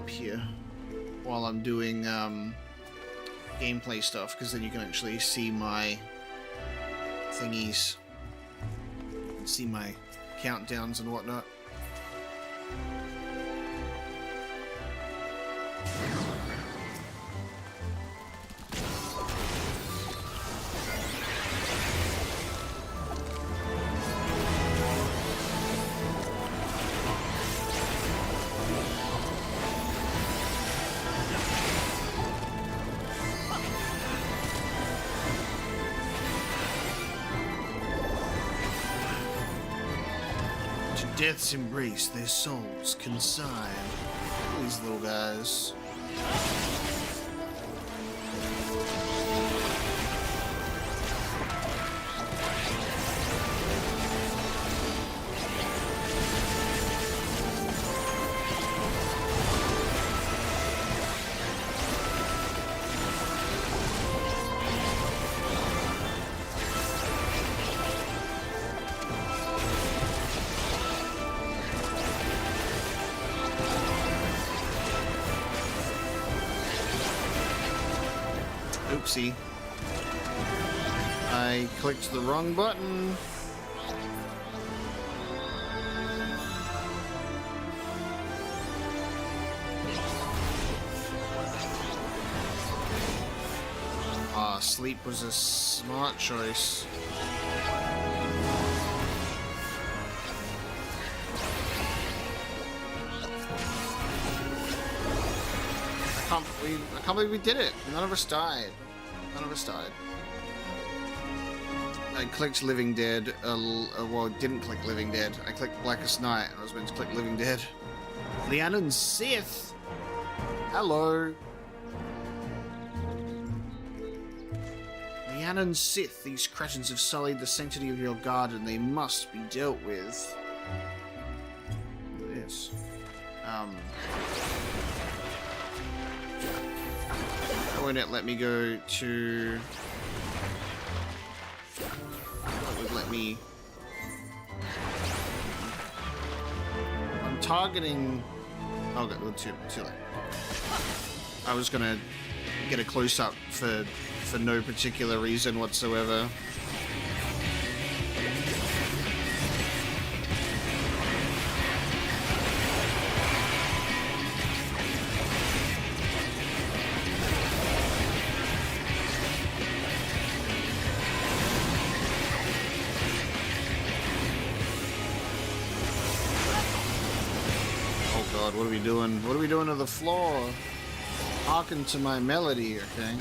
Here while I'm doing gameplay stuff, because then you can actually see my thingies and see my countdowns and whatnot. Death's embrace, their souls consign. These little guys. Oopsie. I clicked the wrong button. Ah, sleep was a smart choice. I can't believe we did it. None of us died. None of us died. I clicked Living Dead. Well, didn't click Living Dead. I clicked Blackest Night. I was meant to click Living Dead. Rhiannon Sith! Hello! Rhiannon Sith, these cretins have sullied the sanctity of your garden. They must be dealt with. Yes. Won't it let me go to... It would let me... I'm targeting... Oh, God, too late. I was gonna get a close-up for no particular reason whatsoever. What are we doing? What are we doing to the floor? Hearken to my melody, okay?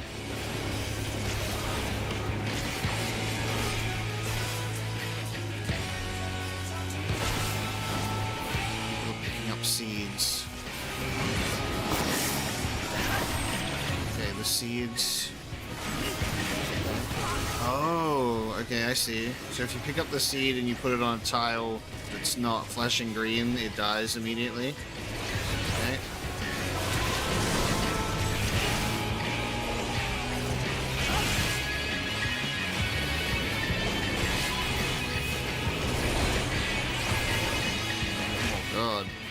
We're picking up seeds. Okay, the seeds. Oh, okay, I see. So if you pick up the seed and you put it on a tile that's not flashing green, it dies immediately.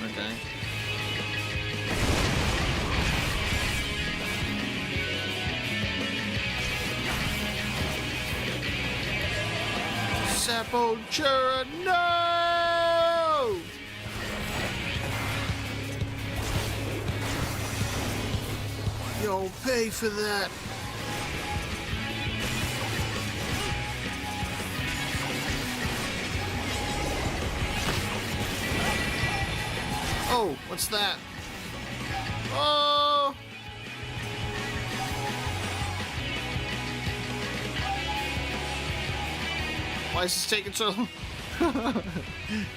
god. Okay. Sepultura, no! You'll pay for that. Oh, what's that? Oh! Why is this taking so long? God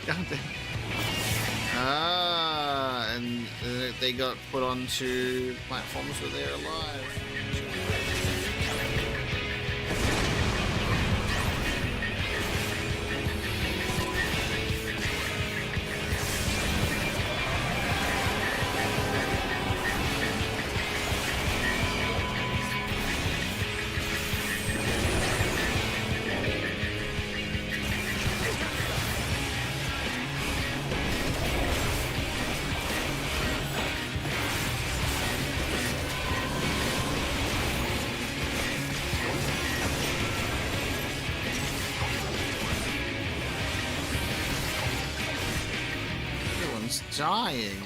damn. Ah, and they got put onto platforms where they're alive. Dying.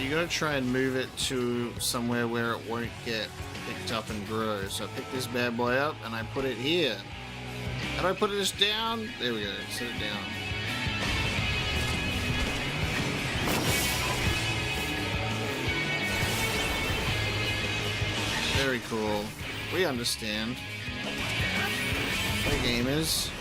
Gotta try and move it to somewhere where it won't get picked up and grow. So I pick this bad boy up and I put it here. How do I put this down? There we go, set it down. Very cool. We understand. Play gamers.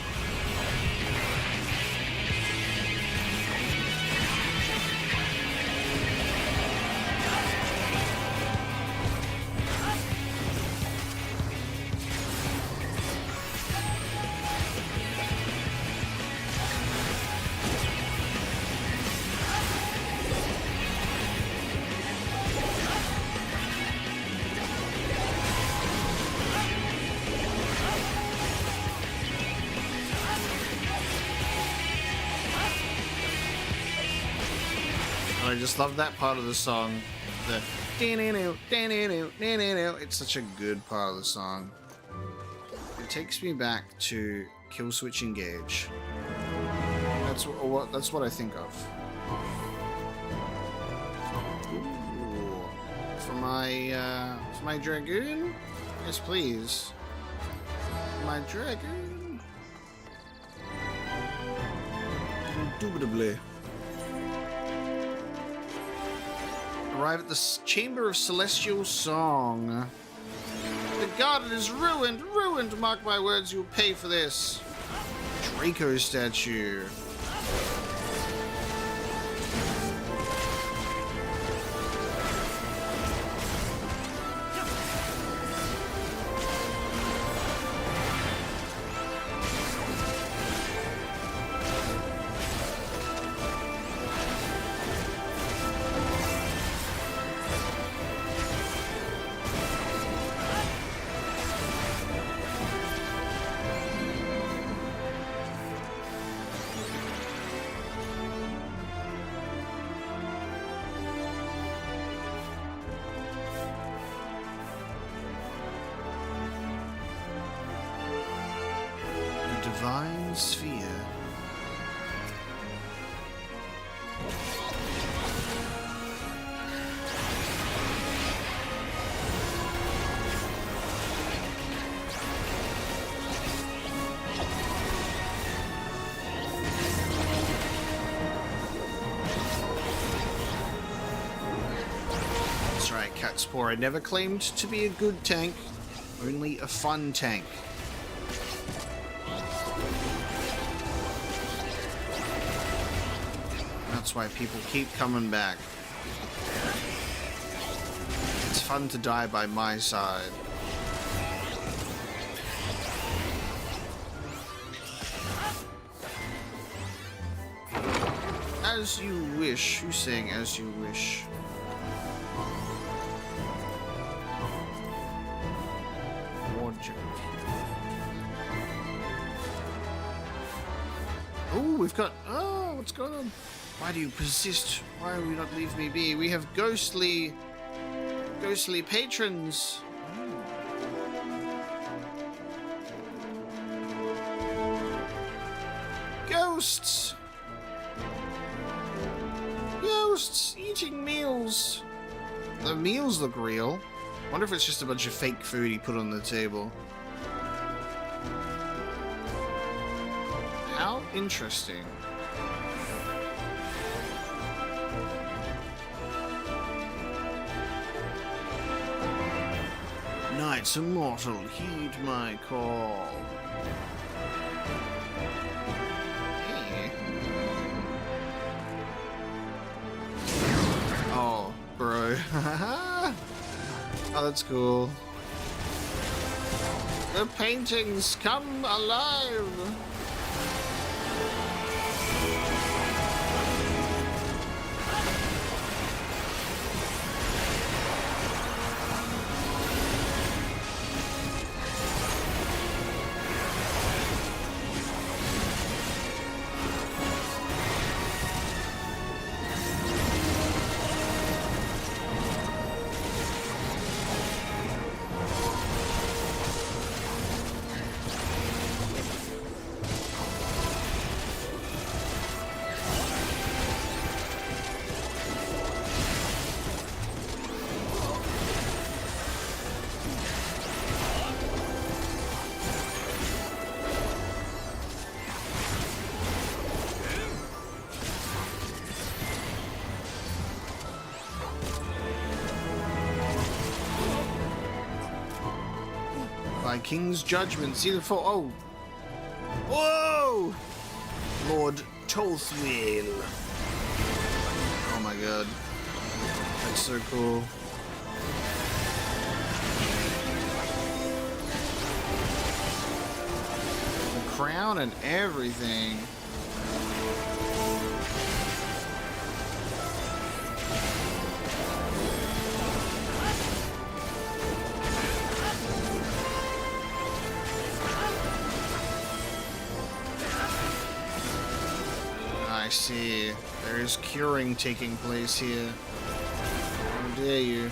I just love that part of the song. It's such a good part of the song. It takes me back to Kill Switch Engage. That's what I think of. Ooh. For my dragoon? Yes, please. My dragoon. Indubitably. Arrive at the Chamber of Celestial Song. The garden is ruined! Ruined! Mark my words, you'll pay for this. Draco statue. Divine Sphere. That's right, Catspore. I never claimed to be a good tank, only a fun tank. That's why people keep coming back. It's fun to die by my side. As you wish. Who's saying as you wish? Oh, we've got... Oh, what's going on? Why do you persist? Why will you not leave me be? We have ghostly patrons. Ghosts! Ghosts eating meals. The meals look real. Wonder if it's just a bunch of fake food he put on the table. How interesting. Knights immortal, heed my call. Hey. Oh, bro. Oh, that's cool. The paintings come alive. By King's judgment, see the fall. Oh, whoa! Lord Tolthwil. Oh my god, that's so cool. The crown and everything. I see. There is curing taking place here. How dare you?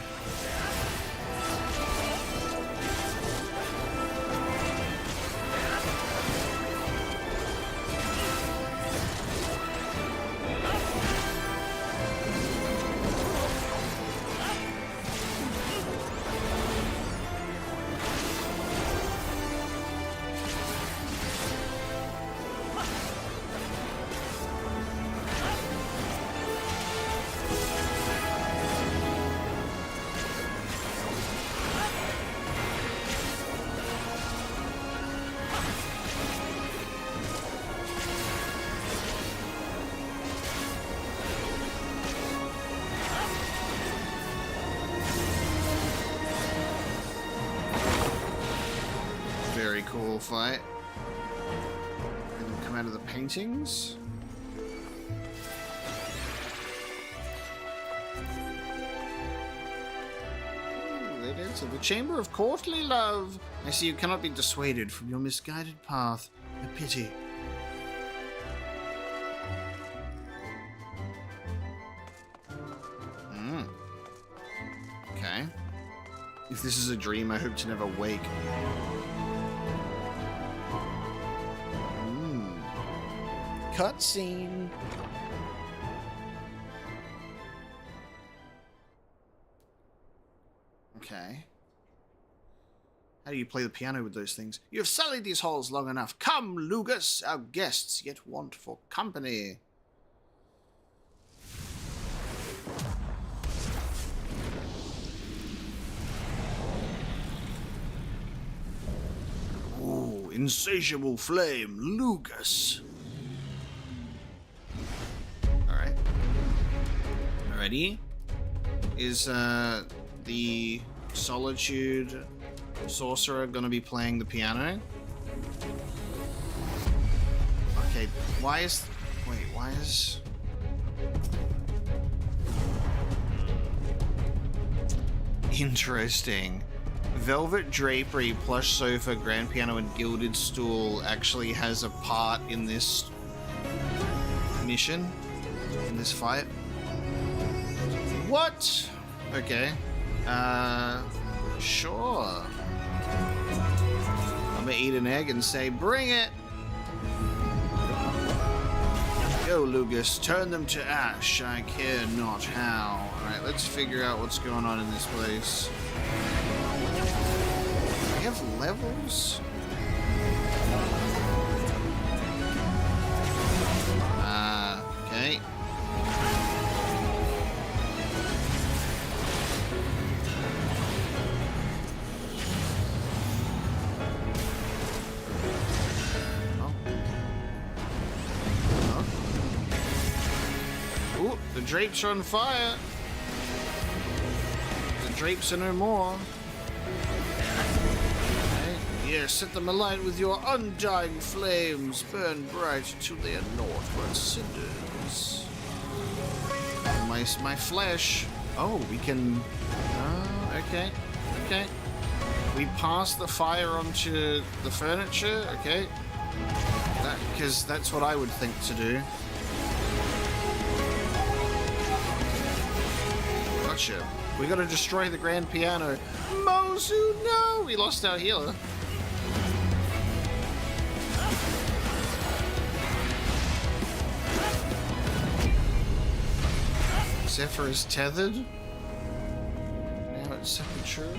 Very cool fight. And then come out of the paintings. Ooh, they enter the Chamber of Courtly Love. I see you cannot be dissuaded from your misguided path. A pity. Okay. If this is a dream, I hope to never wake. Cutscene. Okay. How do you play the piano with those things? You have sullied these halls long enough. Come, Lugus, our guests yet want for company. Ooh, insatiable flame, Lugus. Alright. Alrighty. Is the Solitude Sorcerer gonna be playing the piano? Okay, why is... Interesting. Velvet drapery, plush sofa, grand piano, and gilded stool actually has a part in this mission, in this fight. What? Okay. Sure. I'm gonna eat an egg and say, bring it! Go, Lugus, turn them to ash. I care not how. Alright, let's figure out what's going on in this place. We have levels? Okay. Ooh, the drapes are on fire. The drapes are no more. Yes, set them alight with your undying flames. Burn bright till they are naught but cinders. My flesh. Oh, we can... Oh, okay. Okay. We pass the fire onto the furniture. Okay. Because that's what I would think to do. Gotcha. We gotta destroy the grand piano. Mozu, no! We lost our healer. Zephyr is tethered. Now it's sepulture.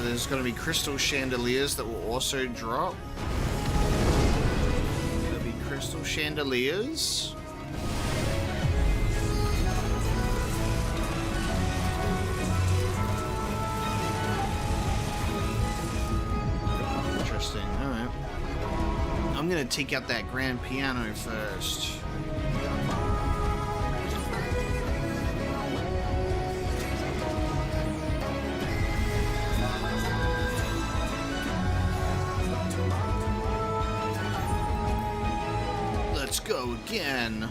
There's going to be crystal chandeliers that will also drop. There'll be crystal chandeliers. Interesting. Alright. I'm going to take out that grand piano first. Go again.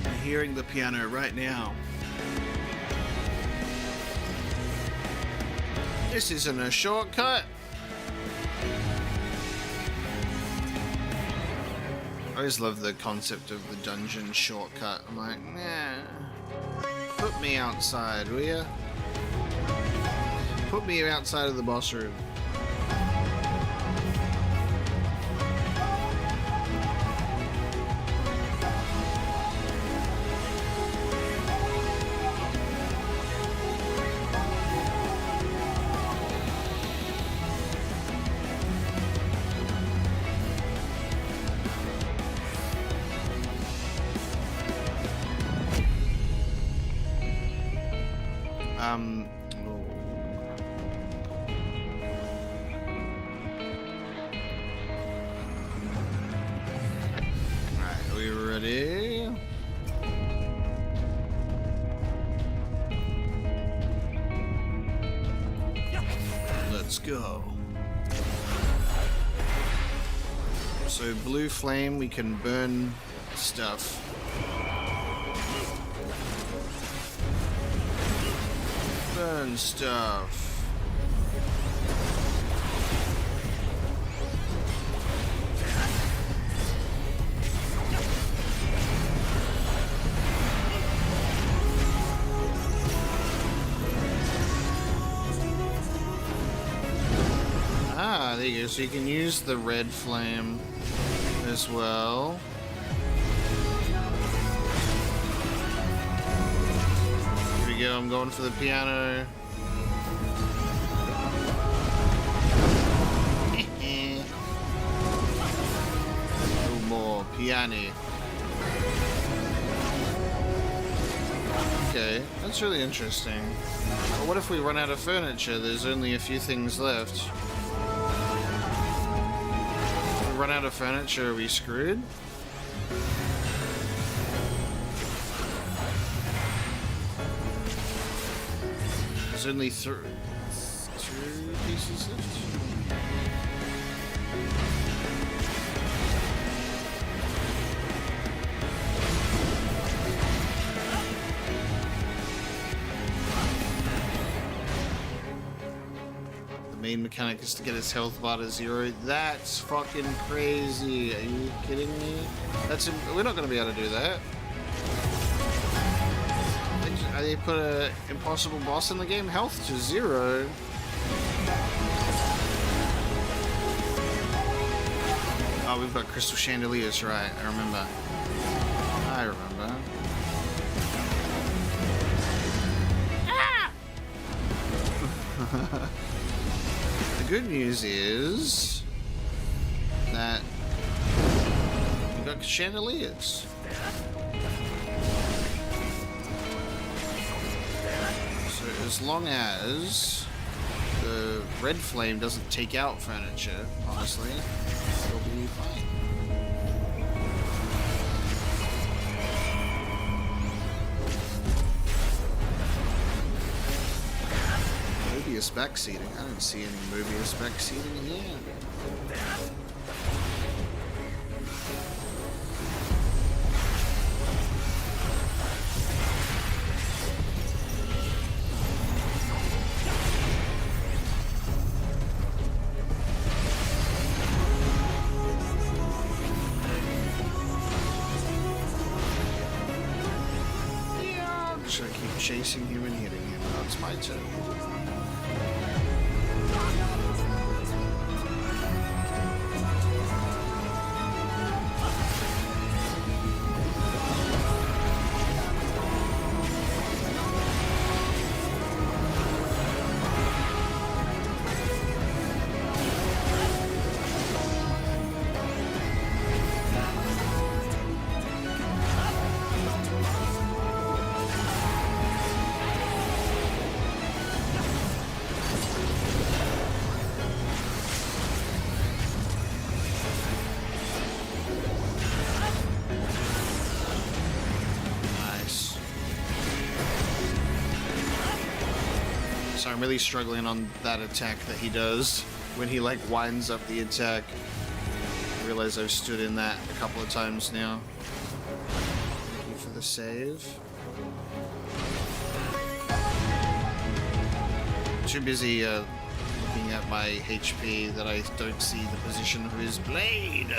I'm hearing the piano right now. This isn't a shortcut. I always love the concept of the dungeon shortcut. I'm like, nah. Put me outside, will ya? Put me outside of the boss room. Go. So blue flame, we can burn stuff. Burn stuff. there you go. So you can use the red flame as well. Here we go. I'm going for the piano. More piano. Okay, that's really interesting. But what if we run out of furniture? There's only a few things left. If we run out of furniture, are we screwed? There's only two pieces left. Main mechanic is to get his health bar to 0. That's fucking crazy. Are you kidding me? We're not going to be able to do that. They put an impossible boss in the game. Health to 0. Oh, we've got crystal chandeliers, right? I remember. The good news is that we've got chandeliers. So as long as the red flame doesn't take out furniture, honestly, it'll be fine. Mobius backseating. I don't see any Mobius backseating here. Yeah, I'm just gonna keep chasing him and hitting him. Now it's my turn. So I'm really struggling on that attack that he does when he like winds up the attack. I realize I've stood in that a couple of times now. Thank you for the save. Too busy looking at my HP that I don't see the position of his blade.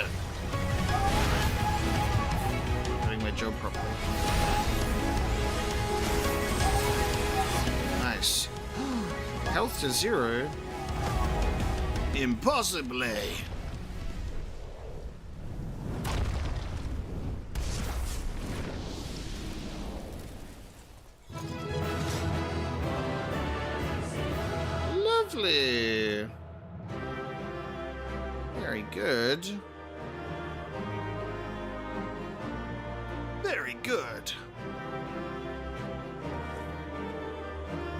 Doing my job properly. Nice. Health to 0. Impossibly. Lovely. Very good. Very good.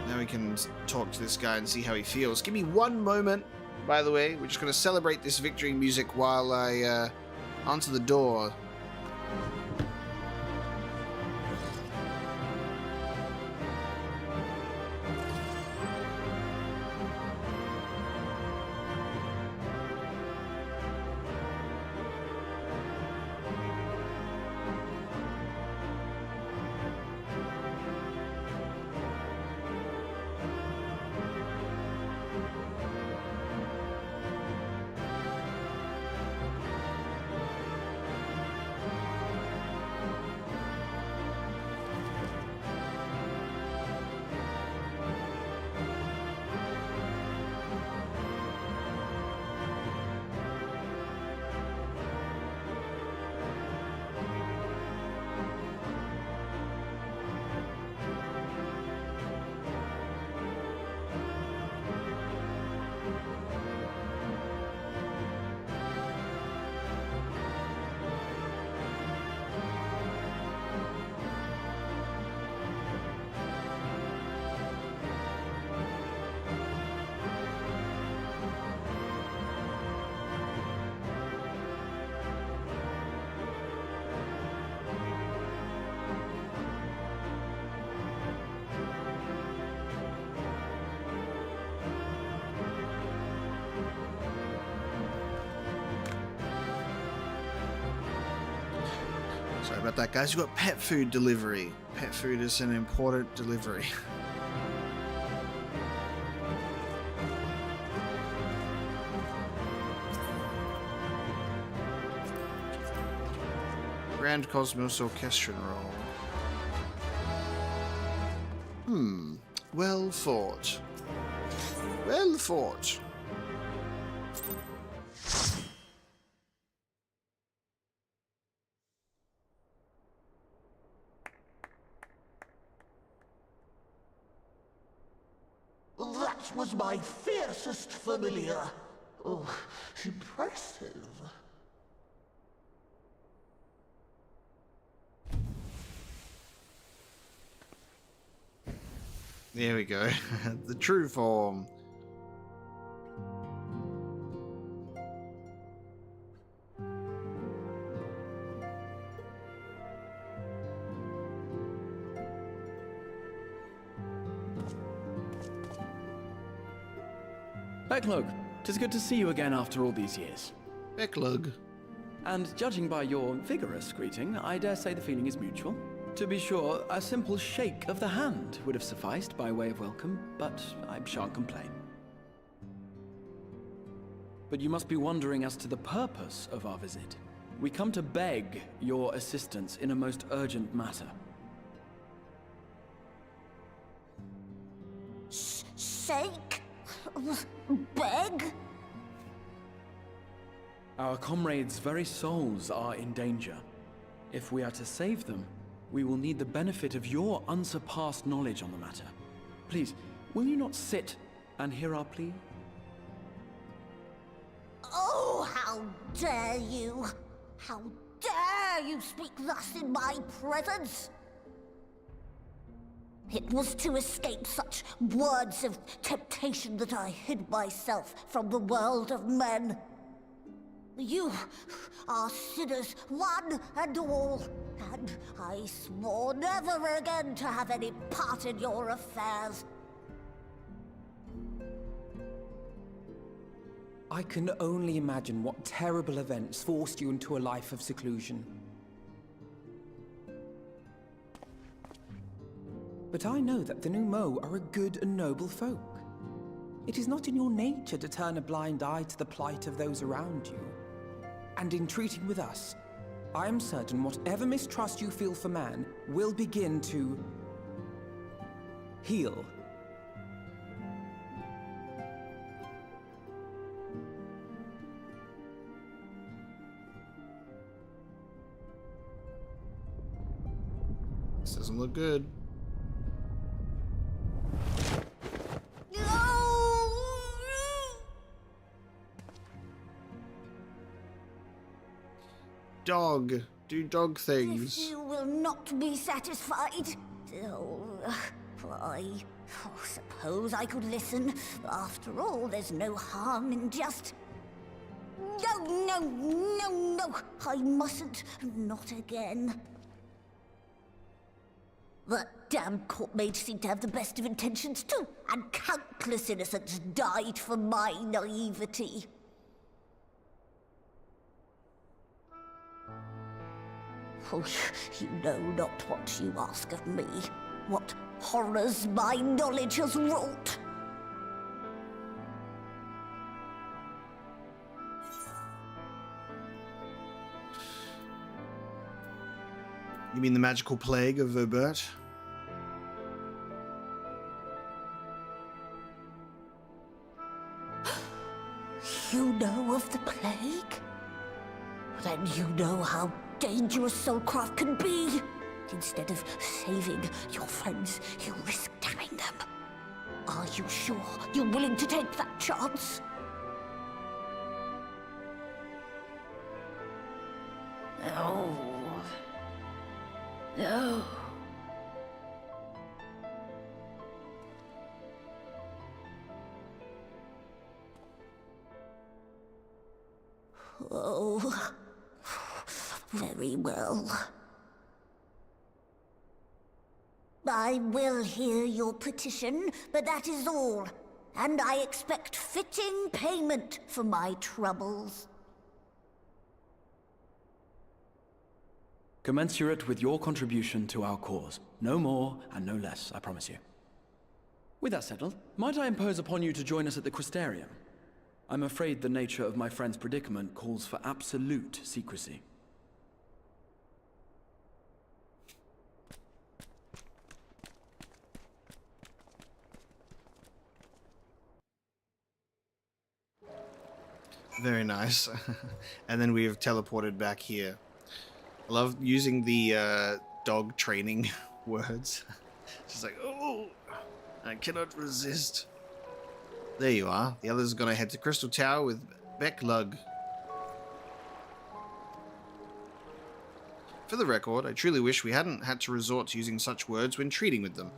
Now we can talk to this guy and see how he feels. Give me one moment, by the way. We're just going to celebrate this victory music while I answer the door. Sorry about that, guys. We've got pet food delivery. Pet food is an important delivery. Grand Cosmos Orchestral Roll. Well fought. Well fought. That was my fiercest familiar. Oh, impressive. There we go. The true form. Becklug, 'tis good to see you again after all these years. Becklug. And judging by your vigorous greeting, I dare say the feeling is mutual. To be sure, a simple shake of the hand would have sufficed by way of welcome, but I shan't complain. But you must be wondering as to the purpose of our visit. We come to beg your assistance in a most urgent matter. Shake? Beg? Our comrades' very souls are in danger. If we are to save them, we will need the benefit of your unsurpassed knowledge on the matter. Please, will you not sit and hear our plea? Oh, how dare you! How dare you speak thus in my presence! It was to escape such words of temptation that I hid myself from the world of men. You are sinners, one and all, and I swore never again to have any part in your affairs. I can only imagine what terrible events forced you into a life of seclusion. But I know that the Numo are a good and noble folk. It is not in your nature to turn a blind eye to the plight of those around you. And in treating with us, I am certain whatever mistrust you feel for man will begin to heal. This doesn't look good. Dog. Do dog things. If you will not be satisfied, I suppose I could listen. After all, there's no harm in just... No, I mustn't. Not again. That damn court mage seemed to have the best of intentions too, and countless innocents died for my naivety. Oh, you know not what you ask of me, what horrors my knowledge has wrought. You mean the magical plague of Verbert? You know of the plague? Then you know how dangerous soulcraft can be. Instead of saving your friends, you risk damning them. Are you sure you're willing to take that chance? No. No. Oh, very well. I will hear your petition, but that is all. And I expect fitting payment for my troubles. Commensurate with your contribution to our cause. No more and no less, I promise you. With that settled, might I impose upon you to join us at the crystarium? I'm afraid the nature of my friend's predicament calls for absolute secrecy. Very nice. And then we have teleported back here. I love using the dog training words. Just like, oh, I cannot resist. There you are. The others are going to head to Crystal Tower with Becklug. For the record, I truly wish we hadn't had to resort to using such words when treating with them.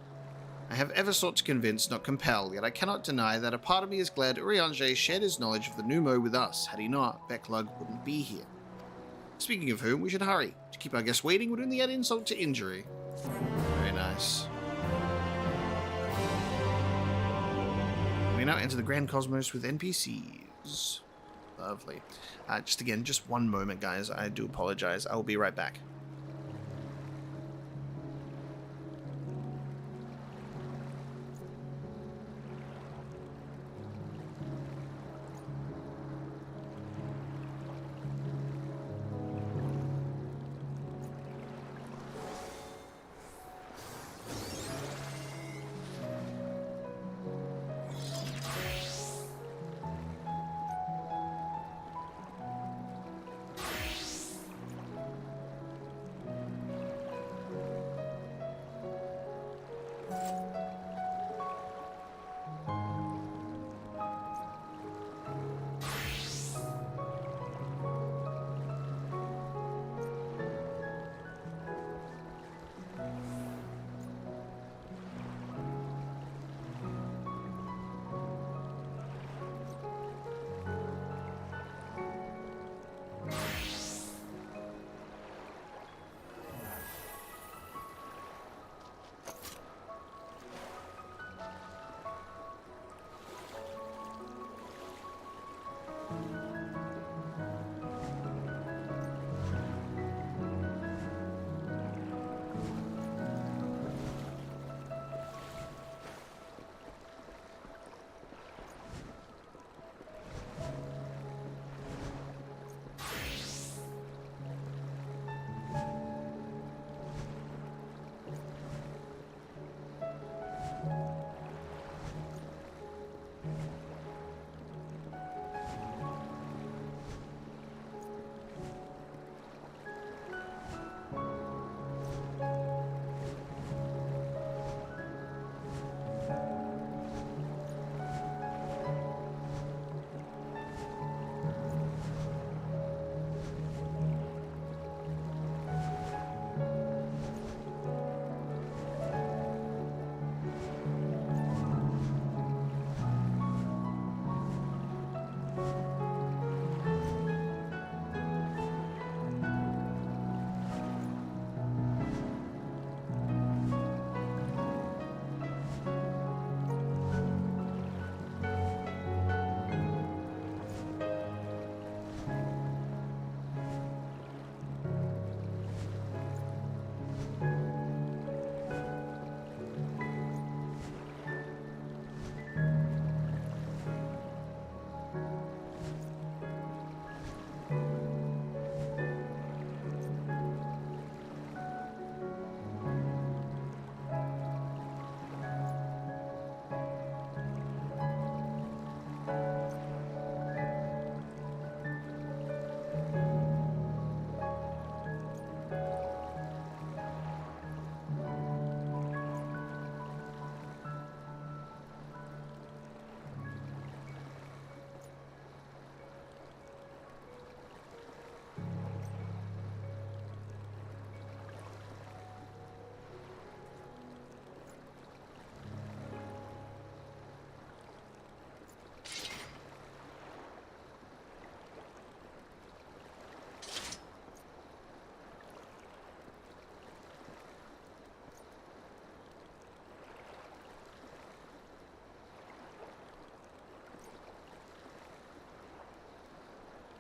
I have ever sought to convince, not compel, yet I cannot deny that a part of me is glad Urianger shared his knowledge of the Numo with us. Had he not, Becklug wouldn't be here. Speaking of whom, we should hurry. To keep our guests waiting would only add insult to injury. Very nice. We now enter the Grand Cosmos with NPCs. Lovely. Just one moment, guys. I do apologize. I will be right back.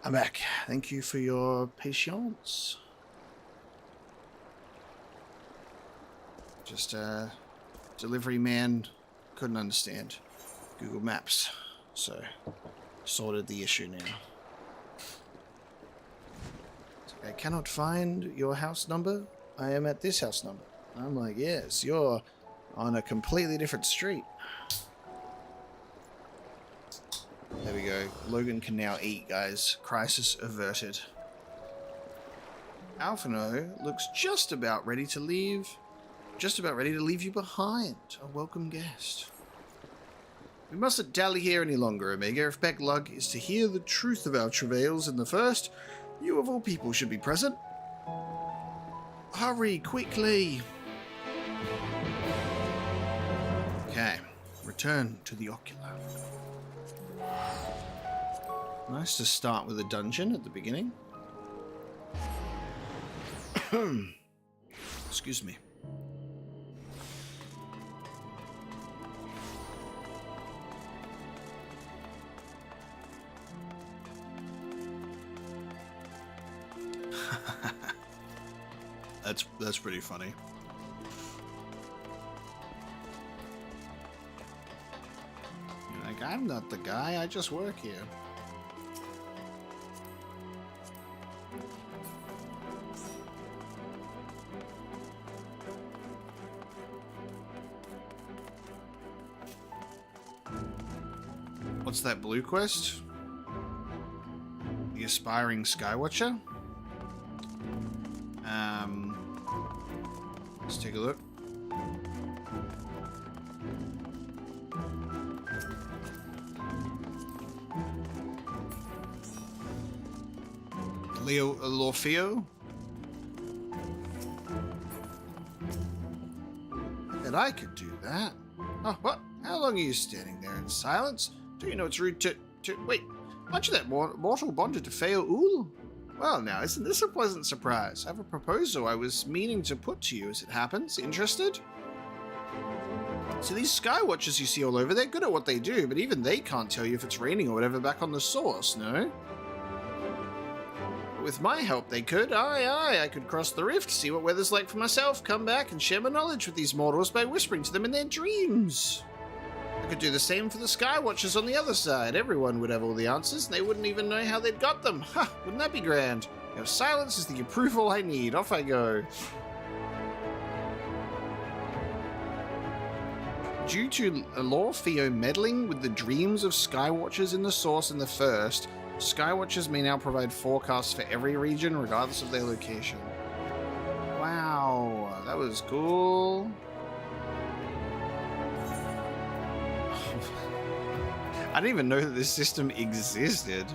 I'm back. Thank you for your patience. Just, delivery man couldn't understand Google Maps. So, sorted the issue now. I cannot find your house number. I am at this house number. I'm like, yes, you're on a completely different street. There we go. Logan can now eat, guys. Crisis averted. Alphino looks just about ready to leave. Just about ready to leave you behind. A welcome guest. We mustn't dally here any longer, Omega. If Beglug is to hear the truth of our travails in the first, you of all people should be present. Hurry, quickly! Okay, return to the ocular. Nice to start with a dungeon at the beginning. Excuse me. That's pretty funny. You're like, I'm not the guy, I just work here. What's that blue quest? The Aspiring Skywatcher? Let's take a look. Lorfeo? And I could do that. Oh, what? How long are you standing there in silence? Do you know it's rude to wait, aren't you that mortal bonded to Feo Ul? Well now, isn't this a pleasant surprise? I have a proposal I was meaning to put to you as it happens. Interested? So these skywatchers you see all over, they're good at what they do, but even they can't tell you if it's raining or whatever back on the source, no? With my help they could. Aye, I could cross the rift, see what weather's like for myself, come back and share my knowledge with these mortals by whispering to them in their dreams. I could do the same for the Skywatchers on the other side. Everyone would have all the answers, and they wouldn't even know how they'd got them. Ha! Wouldn't that be grand? Your silence is the approval I need. Off I go. Due to Lorfeo meddling with the dreams of Skywatchers in the source in the first, Skywatchers may now provide forecasts for every region, regardless of their location. Wow, that was cool. I didn't even know that this system existed.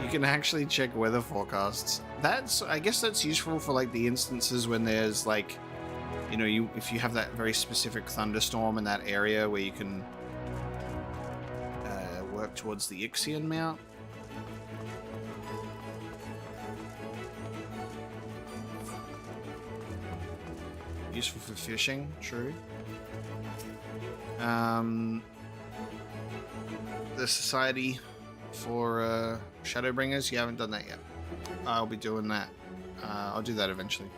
You can actually check weather forecasts. I guess that's useful for like the instances when there's like, you know, if you have that very specific thunderstorm in that area where you can work towards the Ixion Mount. Useful for fishing, true. The Society for Shadowbringers, you haven't done that yet. I'll be doing that. I'll do that eventually.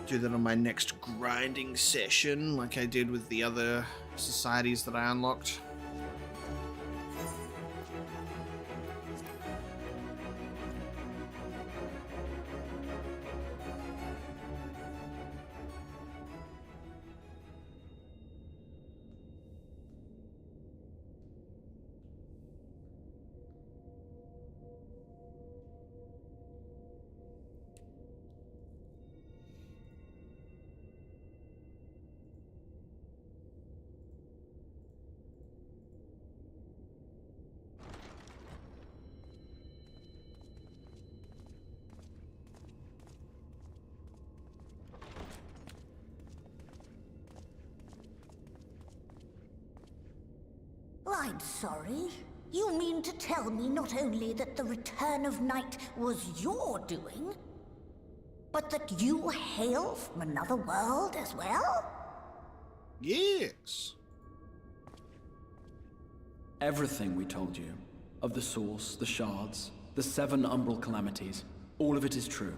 Do that on my next grinding session, like I did with the other societies that I unlocked. I'm sorry. You mean to tell me not only that the return of night was your doing, but that you hail from another world as well? Yes. Everything we told you, of the source, the shards, the 7 umbral calamities, all of it is true.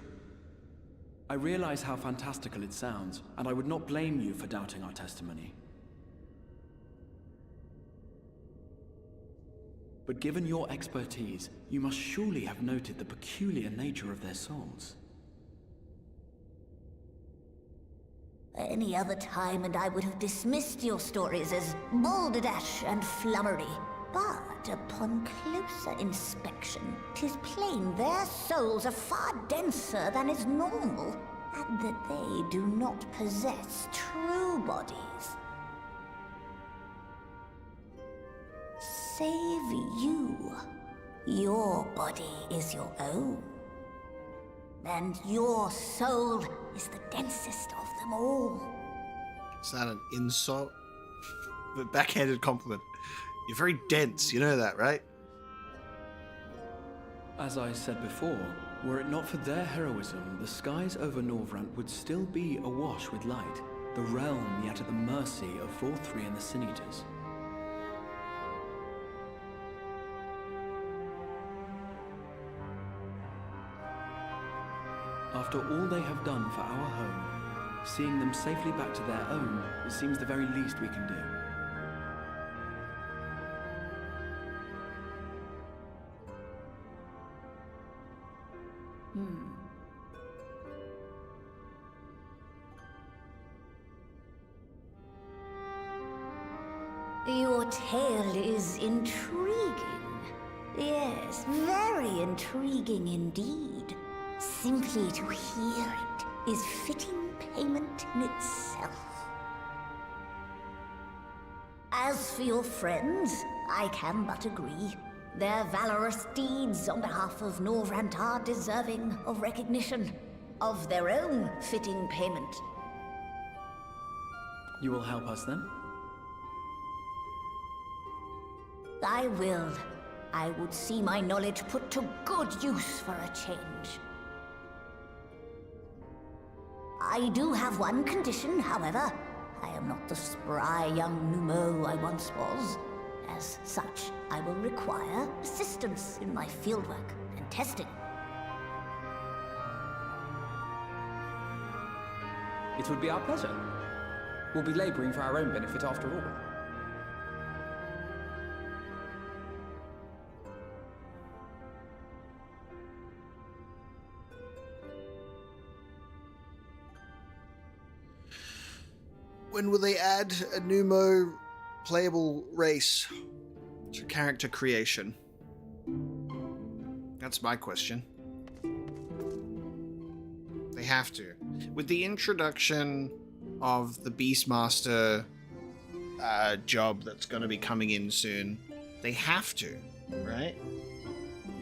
I realize how fantastical it sounds, and I would not blame you for doubting our testimony. But given your expertise, you must surely have noted the peculiar nature of their souls. Any other time and I would have dismissed your stories as balderdash and flummery. But upon closer inspection, 'tis plain their souls are far denser than is normal, and that they do not possess true bodies. Save you. Your body is your own. And your soul is the densest of them all. Is that an insult? A backhanded compliment. You're very dense, you know that, right? As I said before, were it not for their heroism, the skies over Norvrant would still be awash with light, the realm yet at the mercy of Vorthri and the Sin Eaters. After all they have done for our home, seeing them safely back to their own, it seems the very least we can do. Your tale is intriguing. Yes, very intriguing indeed. Simply to hear it is fitting payment in itself. As for your friends, I can but agree. Their valorous deeds on behalf of Norvrant are deserving of recognition, of their own fitting payment. You will help us then? I will. I would see my knowledge put to good use for a change. I do have one condition, however. I am not the spry young Numo I once was. As such, I will require assistance in my fieldwork and testing. It would be our pleasure. We'll be laboring for our own benefit after all. When will they add a Numo playable race to character creation? That's my question. They have to. With the introduction of the Beastmaster job that's going to be coming in soon, they have to, right?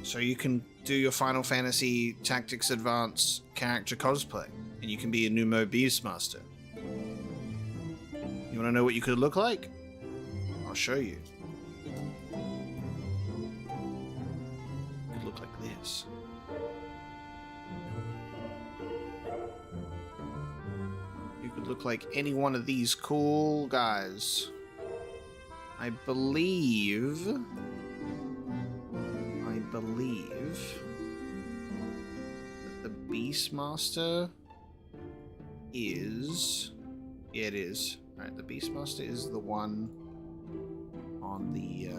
So you can do your Final Fantasy Tactics Advance character cosplay, and you can be a Numo Beastmaster. You want to know what you could look like? I'll show you. You could look like this. You could look like any one of these cool guys. I believe that the Beastmaster is... Yeah, it is. Alright, the Beastmaster is the one on the,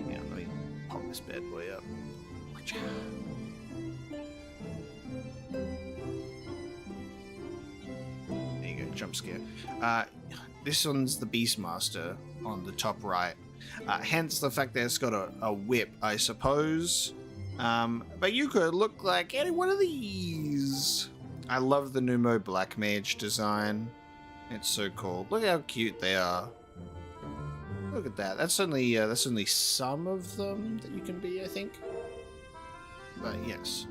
Yeah, let me pop this bad boy up. There you go, jump scare. This one's the Beastmaster on the top right. Hence the fact that it's got a whip, I suppose. But you could look like any one of these. I love the Numo Black Mage design. It's so cool. Look how cute they are. Look at that. That's only some of them that you can be, I think. But yes.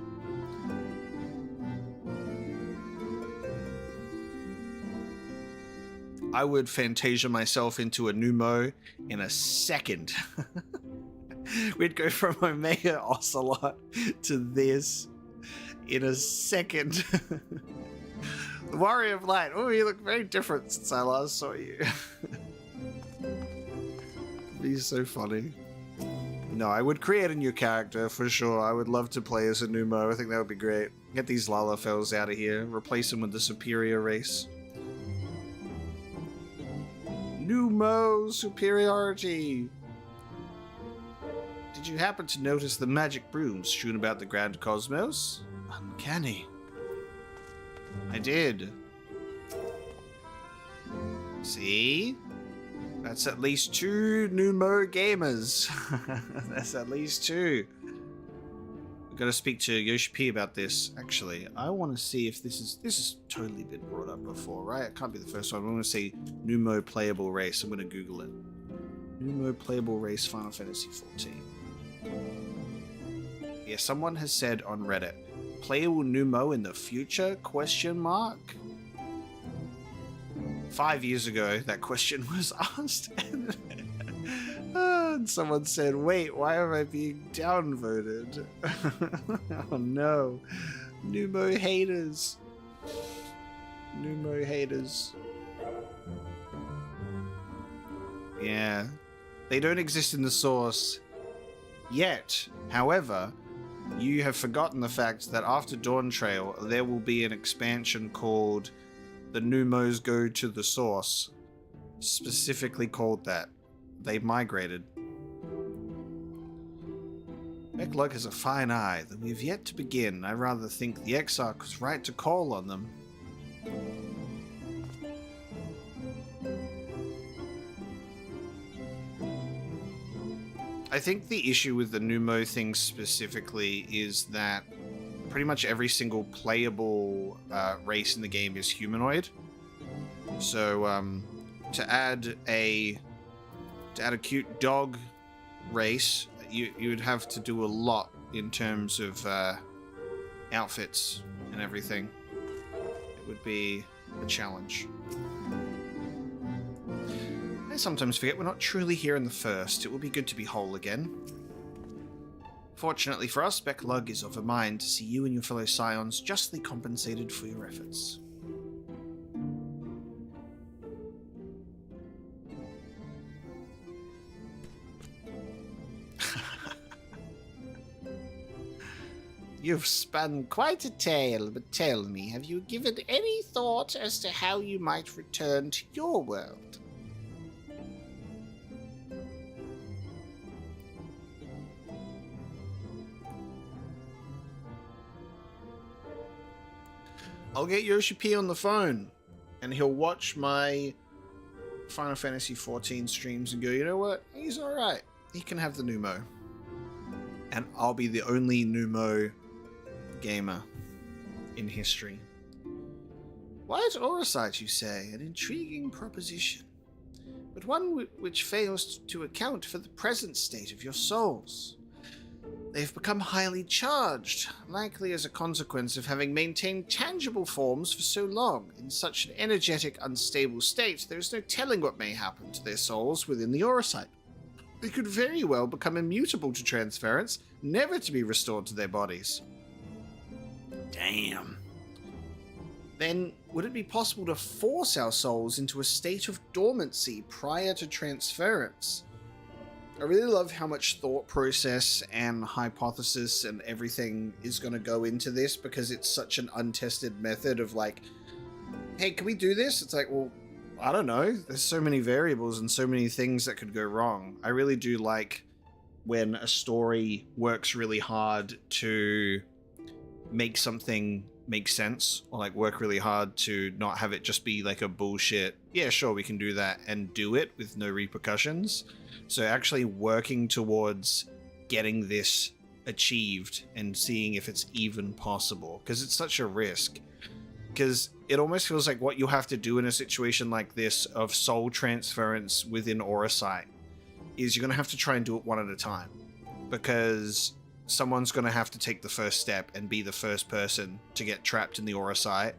I would Fantasia myself into a Numo in a second. We'd go from Omega Ocelot to this in a second. The Warrior of Light. Oh, you look very different since I last saw you. He's so funny. No, I would create a new character for sure. I would love to play as a Numo. I think that would be great. Get these Lalafels out of here. Replace them with the superior race. Pneumo superiority. Did you happen to notice the magic brooms strewn about the grand cosmos? Uncanny. I did. See? That's at least 2 Pneumo gamers. That's at least 2. We've got to speak to Yoshi P about this. Actually, I want to see if this has totally been brought up before, right? It can't be the first one. I want to see Pneumo playable race. I'm going to Google it. Pneumo playable race Final Fantasy 14. Yeah, someone has said on Reddit, playable Pneumo in the future? ? 5 years ago, that question was asked, and someone said, wait, why am I being downvoted? Oh no. Pneumo haters. Pneumo haters. Yeah. They don't exist in the source yet. However, you have forgotten the fact that after Dawn Trail, there will be an expansion called The Pneumos Go to the Source. Specifically called that. They migrated. Becklug has a fine eye, though we have yet to begin. I rather think the Exarch was right to call on them. I think the issue with the Pneumo thing specifically is that pretty much every single playable race in the game is humanoid. So to add a cute dog race, you would have to do a lot in terms of outfits and everything. It would be a challenge. I sometimes forget we're not truly here in the first. It will be good to be whole again. Fortunately for us, Becklug is of a mind to see you and your fellow scions justly compensated for your efforts. You've spun quite a tale, but tell me, have you given any thought as to how you might return to your world? I'll get Yoshi P on the phone, and he'll watch my Final Fantasy 14 streams and go, you know what? He's alright. He can have the Pneumo. And I'll be the only Pneumo gamer in history. White auracite, you say? An intriguing proposition, but one which fails to account for the present state of your souls. They've become highly charged, likely as a consequence of having maintained tangible forms for so long. In such an energetic, unstable state, there is no telling what may happen to their souls within the auracite. They could very well become immutable to transference, never to be restored to their bodies. Damn. Then, would it be possible to force our souls into a state of dormancy prior to transference? I really love how much thought process and hypothesis and everything is going to go into this, because it's such an untested method of like, hey, can we do this? It's like, well, I don't know. There's so many variables and so many things that could go wrong. I really do like when a story works really hard to make something make sense, or like work really hard to not have it just be like a bullshit, yeah, sure, we can do that, and do it with no repercussions. So actually working towards getting this achieved and seeing if it's even possible, because it's such a risk. Because it almost feels like what you have to do in a situation like this of soul transference within auracite is you're going to have to try and do it one at a time, because someone's going to have to take the first step and be the first person to get trapped in the auracite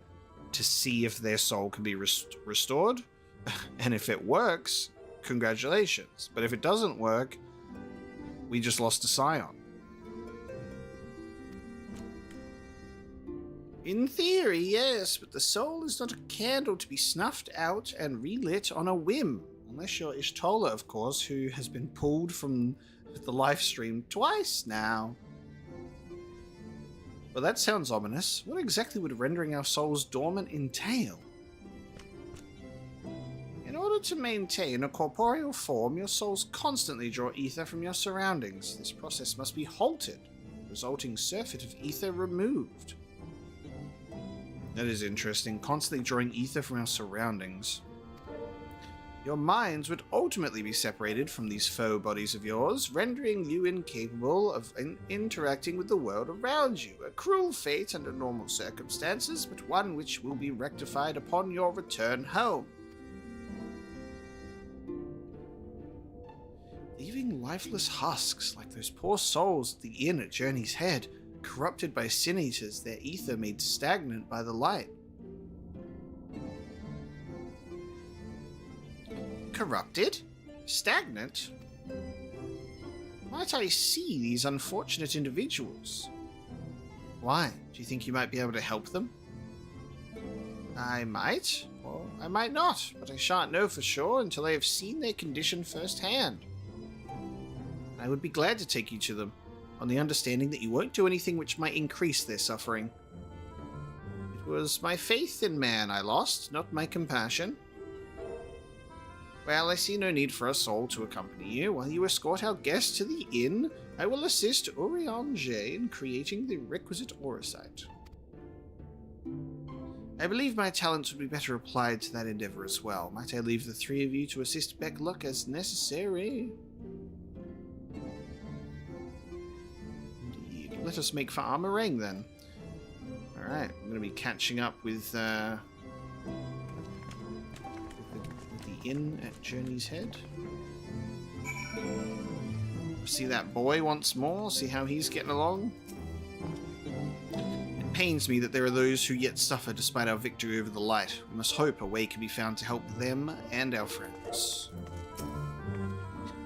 to see if their soul can be restored. And if it works, congratulations. But if it doesn't work, we just lost a scion. In theory, yes, but the soul is not a candle to be snuffed out and relit on a whim. Unless you're Ishtola, of course, who has been pulled from the live stream twice now. Well, that sounds ominous. What exactly would rendering our souls dormant entail? In order to maintain a corporeal form, your souls constantly draw ether from your surroundings. This process must be halted, resulting surfeit of ether removed. That is interesting. Constantly drawing ether from our surroundings. Your minds would ultimately be separated from these faux bodies of yours, rendering you incapable of interacting with the world around you. A cruel fate under normal circumstances, but one which will be rectified upon your return home. Leaving lifeless husks like those poor souls at the inn at Journey's Head, corrupted by sin eaters, their ether made stagnant by the light. Corrupted? Stagnant? Might I see these unfortunate individuals? Why? Do you think you might be able to help them? I might, or I might not, but I shan't know for sure until I have seen their condition firsthand. I would be glad to take you to them, on the understanding that you won't do anything which might increase their suffering. It was my faith in man I lost, not my compassion. Well, I see no need for a soul to accompany you. While you escort our guest to the inn, I will assist Aria in creating the requisite auracite. I believe my talents would be better applied to that endeavor as well. Might I leave the three of you to assist Beckluck as necessary? Indeed. Let us make for Armorang then. Alright, I'm going to be catching up with inn at Journey's Head. See that boy once more, see how he's getting along. It pains me that there are those who yet suffer despite our victory over the light. We must hope a way can be found to help them and our friends.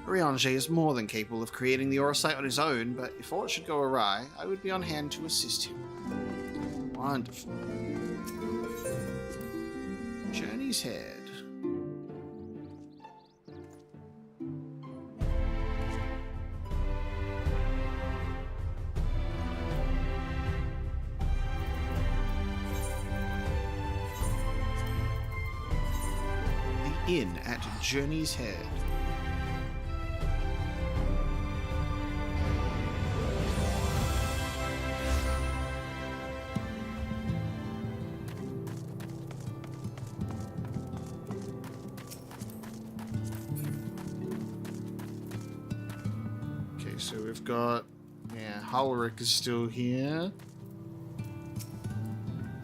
Oriange is more than capable of creating the auracite on his own, but if aught should go awry, I would be on hand to assist him. Wonderful. Journey's Head. Inn at Journey's Head. Okay, so we've got, Hulric is still here.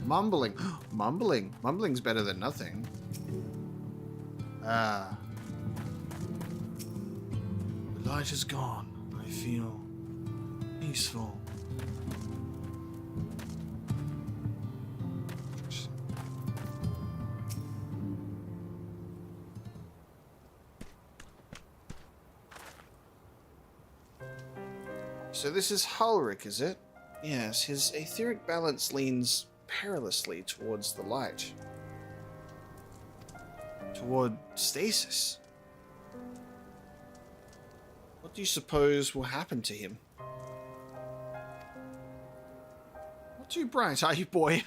Mumbling. Mumbling's better than nothing. The light is gone. I feel peaceful. So this is Hulric, is it? Yes, his etheric balance leans perilously towards the light. Toward stasis. What do you suppose will happen to him? Not too bright, are you, boy?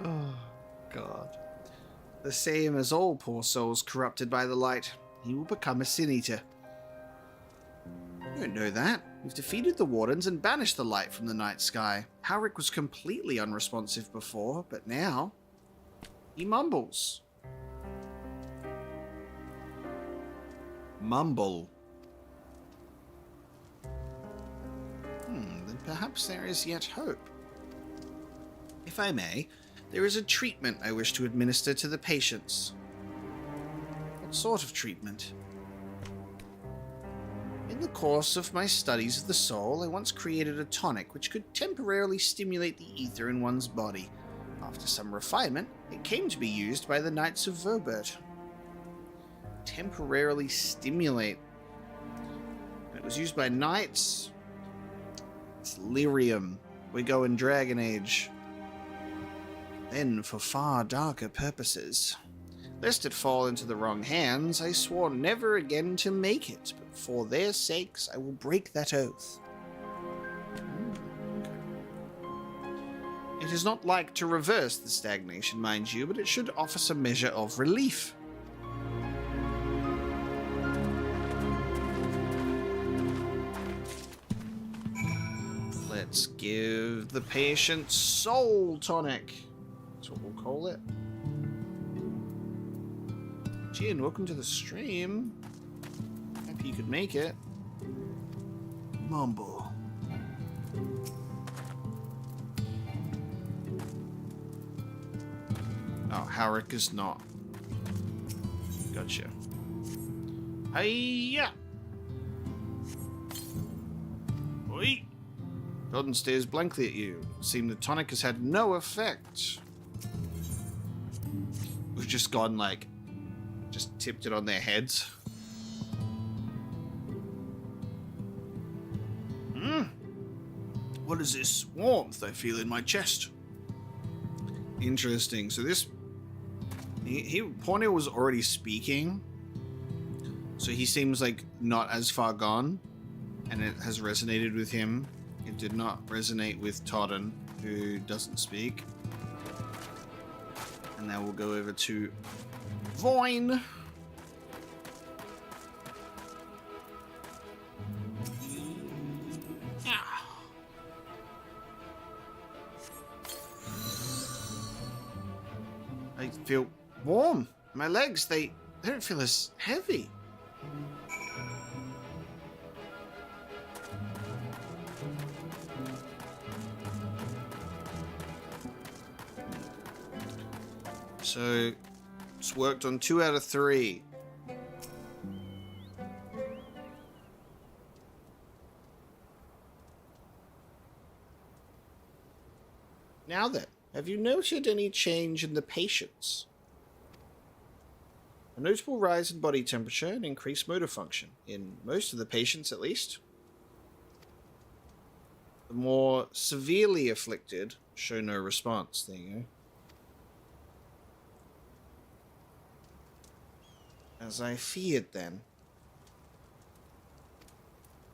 Oh, God. The same as all poor souls corrupted by the light. He will become a sin eater. You don't know that. We've defeated the Wardens and banished the light from the night sky. Hulric was completely unresponsive before, but now he mumbles. Mumble. Then perhaps there is yet hope. If I may, there is a treatment I wish to administer to the patients. What sort of treatment? In the course of my studies of the soul, I once created a tonic which could temporarily stimulate the ether in one's body. After some refinement, it came to be used by the Knights of Verbert. Temporarily stimulate. And it was used by knights. It's lyrium. We go in Dragon Age. Then, for far darker purposes. Lest it fall into the wrong hands, I swore never again to make it, but for their sakes I will break that oath. is not like to reverse the stagnation, mind you, but it should offer some measure of relief. Let's give the patient soul tonic. That's what we'll call it. Gian, welcome to the stream. Happy you could make it. Mumble. Oh, Howrick is not. Gotcha. Hiya! Oi! Jordan stares blankly at you. Seems the tonic has had no effect. We've just gone like... just tipped it on their heads. What is this warmth I feel in my chest? Interesting. So this... Pornell was already speaking. So he seems like not as far gone. And it has resonated with him. It did not resonate with Todden, who doesn't speak. And now we'll go over to Voin. I feel warm. My legs, they don't feel as heavy. So, it's worked on 2 out of 3. Now then, have you noted any change in the patients? A notable rise in body temperature and increased motor function, in most of the patients at least. The more severely afflicted show no response. There you go. As I feared then.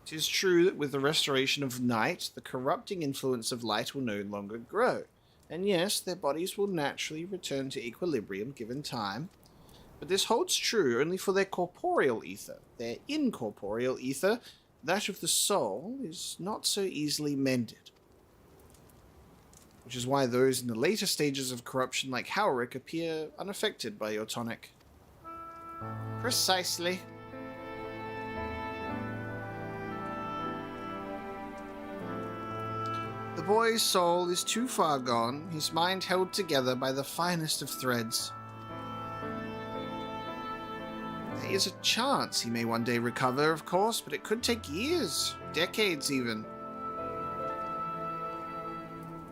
It is true that with the restoration of night, the corrupting influence of light will no longer grow. And yes, their bodies will naturally return to equilibrium given time. But this holds true only for their corporeal ether. Their incorporeal ether, that of the soul, is not so easily mended. Which is why those in the later stages of corruption like Howrick appear unaffected by your tonic. Precisely. The boy's soul is too far gone, his mind held together by the finest of threads. There is a chance he may one day recover, of course, but it could take years, decades even.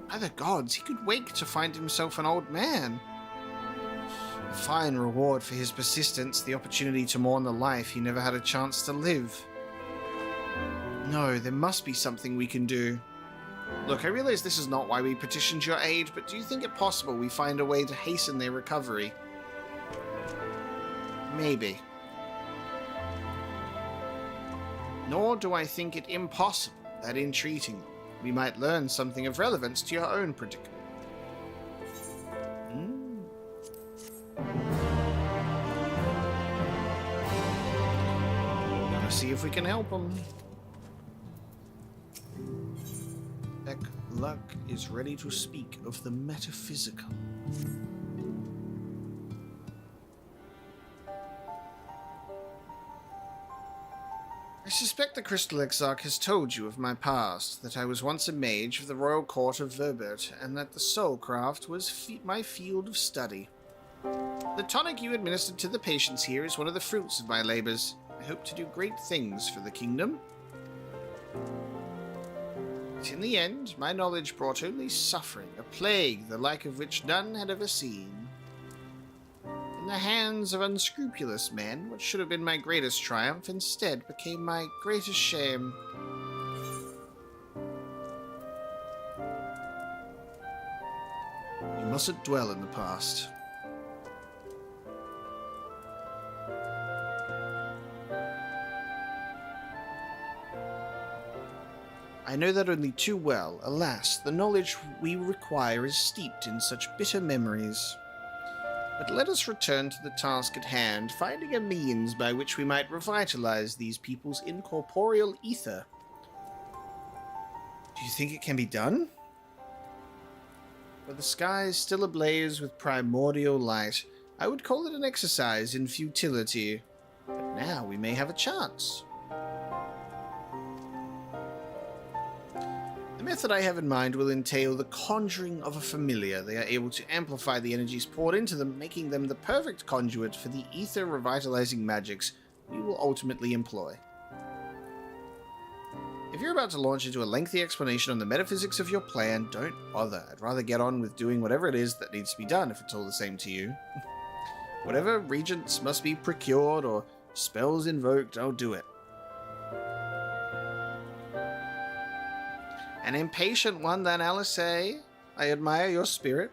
By the gods, he could wake to find himself an old man. A fine reward for his persistence, the opportunity to mourn the life he never had a chance to live. No, there must be something we can do. Look, I realize this is not why we petitioned your aid, but do you think it possible we find a way to hasten their recovery? Maybe. Nor do I think it impossible that in treating them, we might learn something of relevance to your own predicament. Gonna see if we can help them. Beck Luck is ready to speak of the metaphysical. I suspect the Crystal Exarch has told you of my past, that I was once a mage of the royal court of Verbert, and that the soulcraft was my field of study. The tonic you administered to the patients here is one of the fruits of my labors. I hope to do great things for the kingdom. But in the end, my knowledge brought only suffering, a plague the like of which none had ever seen. In the hands of unscrupulous men, what should have been my greatest triumph instead became my greatest shame. You mustn't dwell in the past. I know that only too well. Alas, the knowledge we require is steeped in such bitter memories. But let us return to the task at hand, finding a means by which we might revitalize these people's incorporeal ether. Do you think it can be done? With the skies still ablaze with primordial light, I would call it an exercise in futility. But now we may have a chance. The method I have in mind will entail the conjuring of a familiar. They are able to amplify the energies poured into them, making them the perfect conduit for the ether revitalizing magics we will ultimately employ. If you're about to launch into a lengthy explanation on the metaphysics of your plan, don't bother. I'd rather get on with doing whatever it is that needs to be done if it's all the same to you. Whatever regents must be procured or spells invoked, I'll do it. An impatient one, then, Alice. I admire your spirit.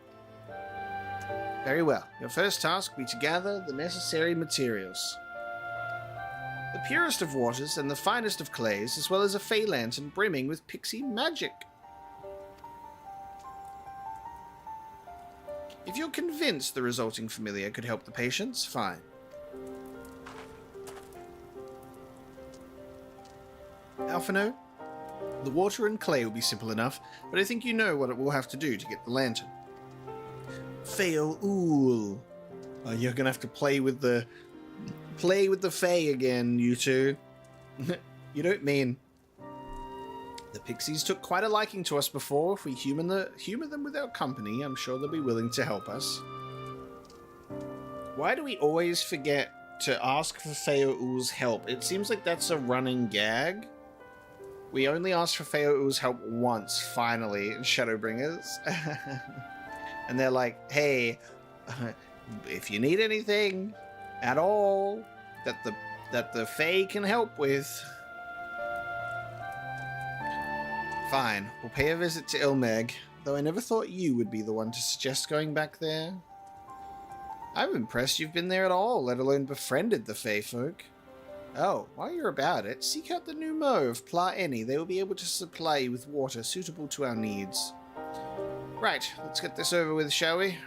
Very well. Your first task will be to gather the necessary materials. The purest of waters and the finest of clays, as well as a fey lantern brimming with pixie magic. If you're convinced the resulting familiar could help the patients, fine. Alphino? The water and clay will be simple enough, but I think you know what it will have to do to get the lantern. Fail-ool. Oh, you're gonna have to play with the Fae again, you two. You don't mean. The pixies took quite a liking to us before. If we humor them with our company, I'm sure they'll be willing to help us. Why do we always forget to ask for Fae-ool's help? It seems like that's a running gag. We only asked for Fae-ool's help once, finally, in Shadowbringers. And they're like, hey, if you need anything at all that the Fae can help with, fine, we'll pay a visit to Ilmeg, though I never thought you would be the one to suggest going back there. I'm impressed you've been there at all, let alone befriended the Fae folk. Oh, while you're about it, seek out the new Mo of Pla Eni. They will be able to supply you with water suitable to our needs. Right, let's get this over with, shall we?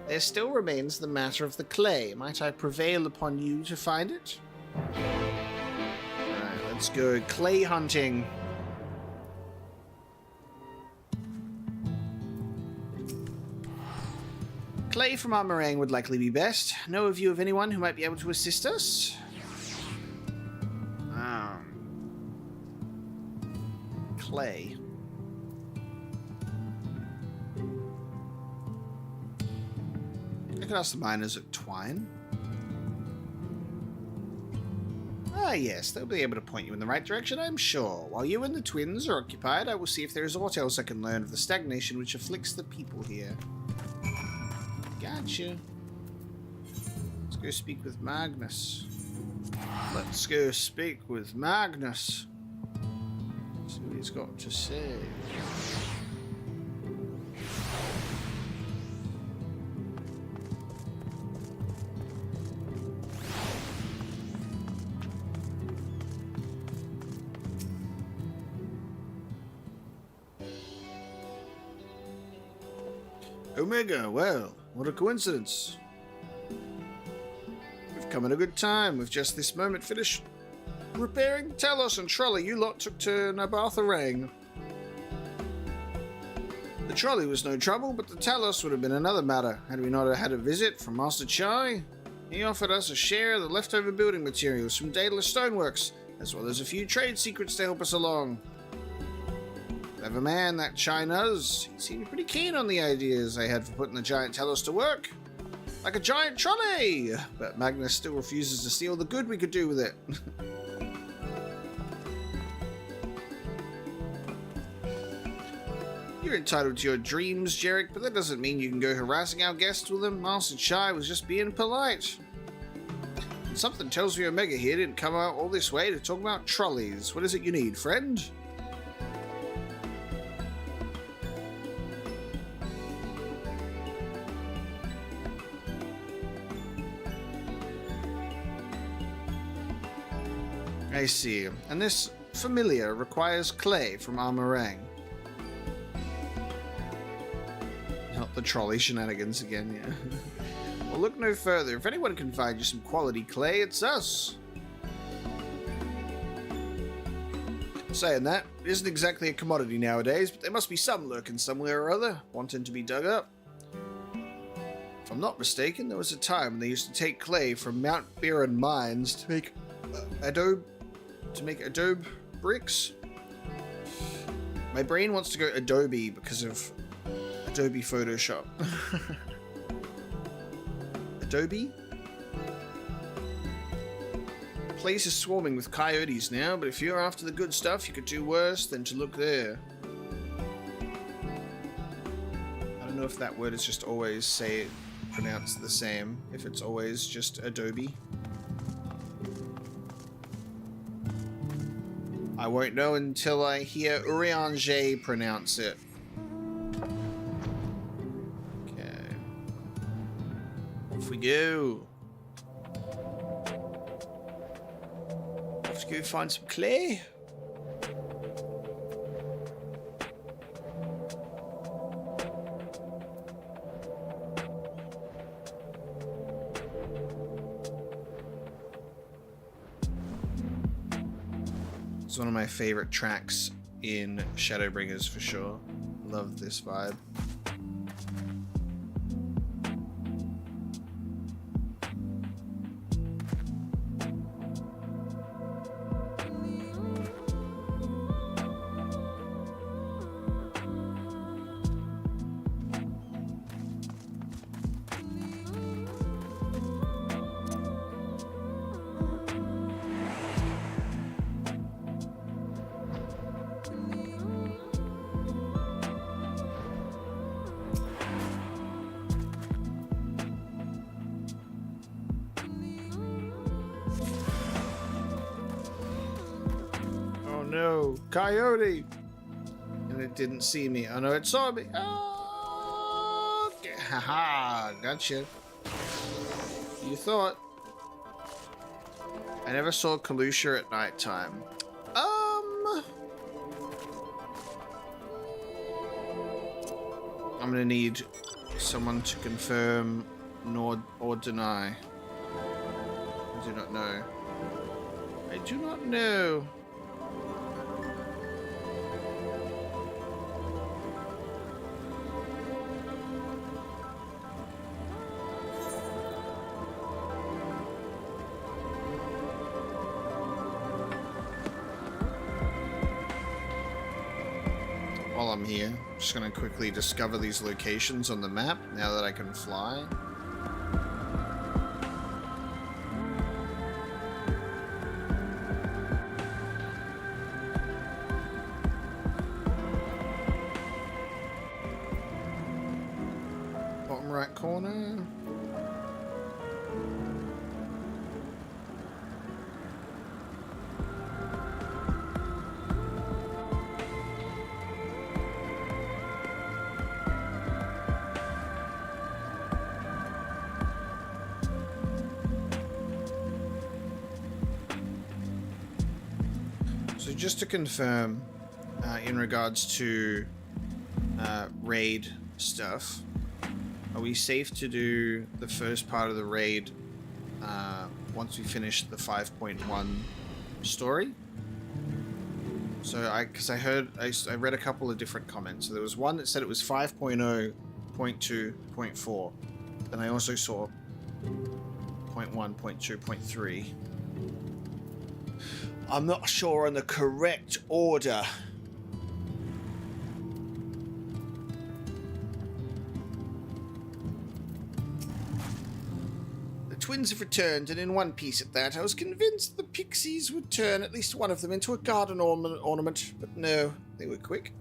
There still remains the matter of the clay. Might I prevail upon you to find it? Alright, let's go clay hunting. Clay from our meringue would likely be best. Know of you of anyone who might be able to assist us? Clay. I could ask the miners at Twine. Ah, yes, they'll be able to point you in the right direction, I'm sure. While you and the twins are occupied, I will see if there is aught else I can learn of the stagnation which afflicts the people here. Gotcha. Let's go speak with Magnus. Let's go speak with Magnus. See what he's got to say. Omega, well, what a coincidence. We've come at a good time. We've just this moment finished repairing Talos and trolley you lot took to Nabartharang. The trolley was no trouble, but the Talos would have been another matter had we not had a visit from Master Chai. He offered us a share of the leftover building materials from Daedalus Stoneworks, as well as a few trade secrets to help us along. Clever man, that Chai knows. He seemed pretty keen on the ideas I had for putting the giant Talos to work. Like a giant trolley! But Magnus still refuses to see all the good we could do with it. You're entitled to your dreams, Jarek, but that doesn't mean you can go harassing our guests with them. Master Chai was just being polite. And something tells me Omega here didn't come out all this way to talk about trolleys. What is it you need, friend? I see. And this familiar requires clay from Armorang. Not the trolley shenanigans again, yeah. Well, look no further. If anyone can find you some quality clay, it's us. Saying that, it isn't exactly a commodity nowadays, but there must be some lurking somewhere or other, wanting to be dug up. If I'm not mistaken, there was a time when they used to take clay from Mount Baron mines to make adobe bricks. My brain wants to go Adobe because of Adobe Photoshop. Adobe? The place is swarming with coyotes now, but if you're after the good stuff, you could do worse than to look there. I don't know if that word is just always pronounced the same, if it's always just Adobe. I won't know until I hear Urianger pronounce it. Okay. Off we go. Let's go find some clay. It's one of my favorite tracks in Shadowbringers for sure. Love this vibe. No, coyote! And it didn't see me. Oh no, it saw me. Oh, okay. Haha, gotcha. You thought. I never saw Kalusha at nighttime. I'm gonna need someone to confirm or deny. I do not know. I do not know. While I'm here, I'm just going to quickly discover these locations on the map now that I can fly. Bottom right corner. So just to confirm, in regards to raid stuff, are we safe to do the first part of the raid once we finish the 5.1 story? So because I read a couple of different comments. So there was one that said it was 5.0, 0.2, 0.4. Then I also saw 0.1, 0.2, 0.3. I'm not sure on the correct order. The twins have returned, and in one piece at that. I was convinced the pixies would turn at least one of them into a garden ornament, but no, they were quick.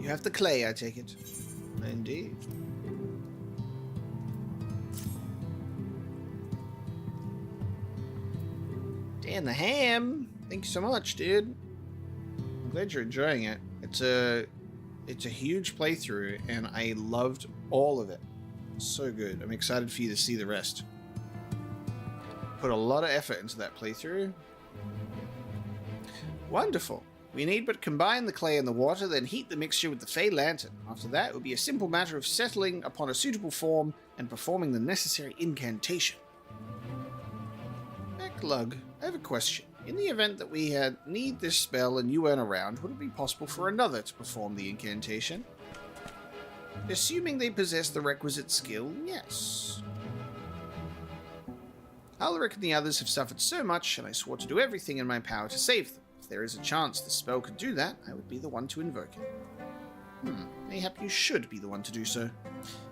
You have the clay, I take it. Indeed. Dan the ham, thank you so much, dude. I'm glad you're enjoying it. It's a huge playthrough, and I loved all of it. So good. I'm excited for you to see the rest. put a lot of effort into that playthrough. Wonderful. We need but combine the clay and the water, then heat the mixture with the Fey Lantern. After that, it will be a simple matter of settling upon a suitable form and performing the necessary incantation. Backlug, I have a question. In the event that we need this spell and you weren't around, would it be possible for another to perform the incantation? Assuming they possess the requisite skill, yes. Alaric and the others have suffered so much, and I swore to do everything in my power to save them. If there is a chance the spell could do that, I would be the one to invoke it. Mayhap you should be the one to do so.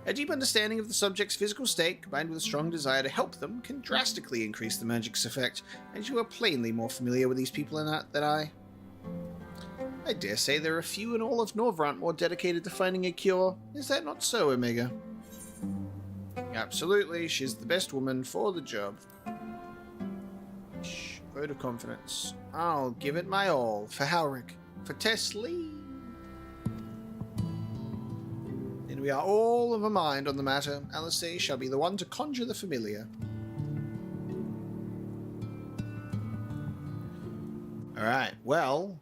A deep understanding of the subject's physical state, combined with a strong desire to help them, can drastically increase the magic's effect, and you are plainly more familiar with these people than I. I dare say there are few in all of Norvrant more dedicated to finding a cure. Is that not so, Omega? Absolutely, she's the best woman for the job. Shh, vote of confidence. I'll give it my all for Halric, for Teslee. And we are all of a mind on the matter. Alice shall be the one to conjure the familiar. Alright, well,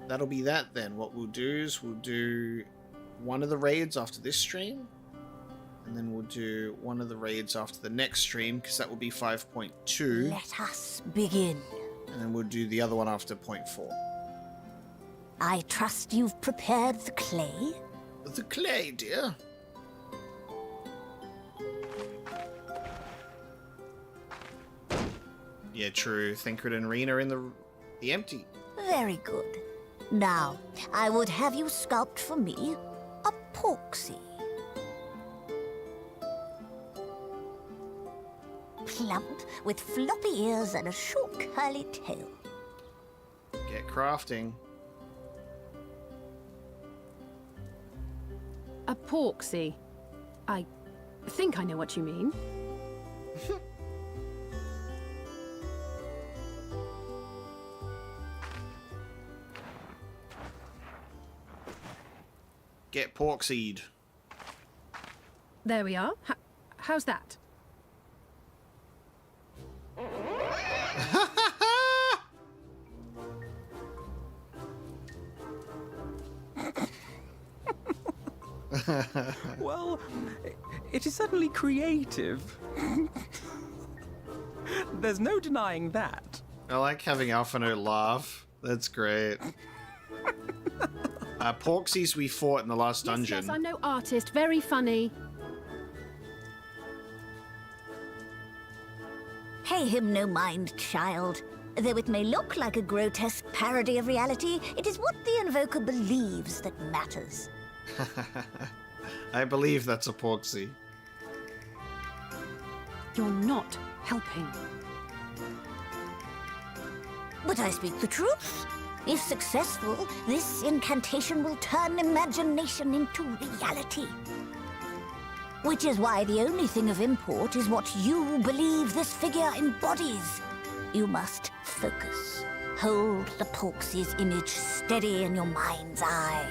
that'll be that then. What we'll do is we'll do one of the raids after this stream. And then we'll do one of the raids after the next stream, because that will be 5.2. Let us begin. And then we'll do the other one after 0.4. I trust you've prepared the clay? The clay, dear. Yeah, true. Thinkred and Reen are in the empty. Very good. Now, I would have you sculpt for me a porksy. Plump, with floppy ears and a short curly tail. Get crafting. A porksy. I think I know what you mean. Get porksied. There we are. How's that? Well, it is certainly creative. There's no denying that. I like having Alphino laugh. That's great. Porksies we fought in the last dungeon. Yes, I'm no artist. Very funny. Pay him no mind, child. Though it may look like a grotesque parody of reality, it is what the invoker believes that matters. I believe that's a porksy. You're not helping. But I speak the truth. If successful, this incantation will turn imagination into reality. Which is why the only thing of import is what you believe this figure embodies. You must focus. Hold the porksy's image steady in your mind's eye.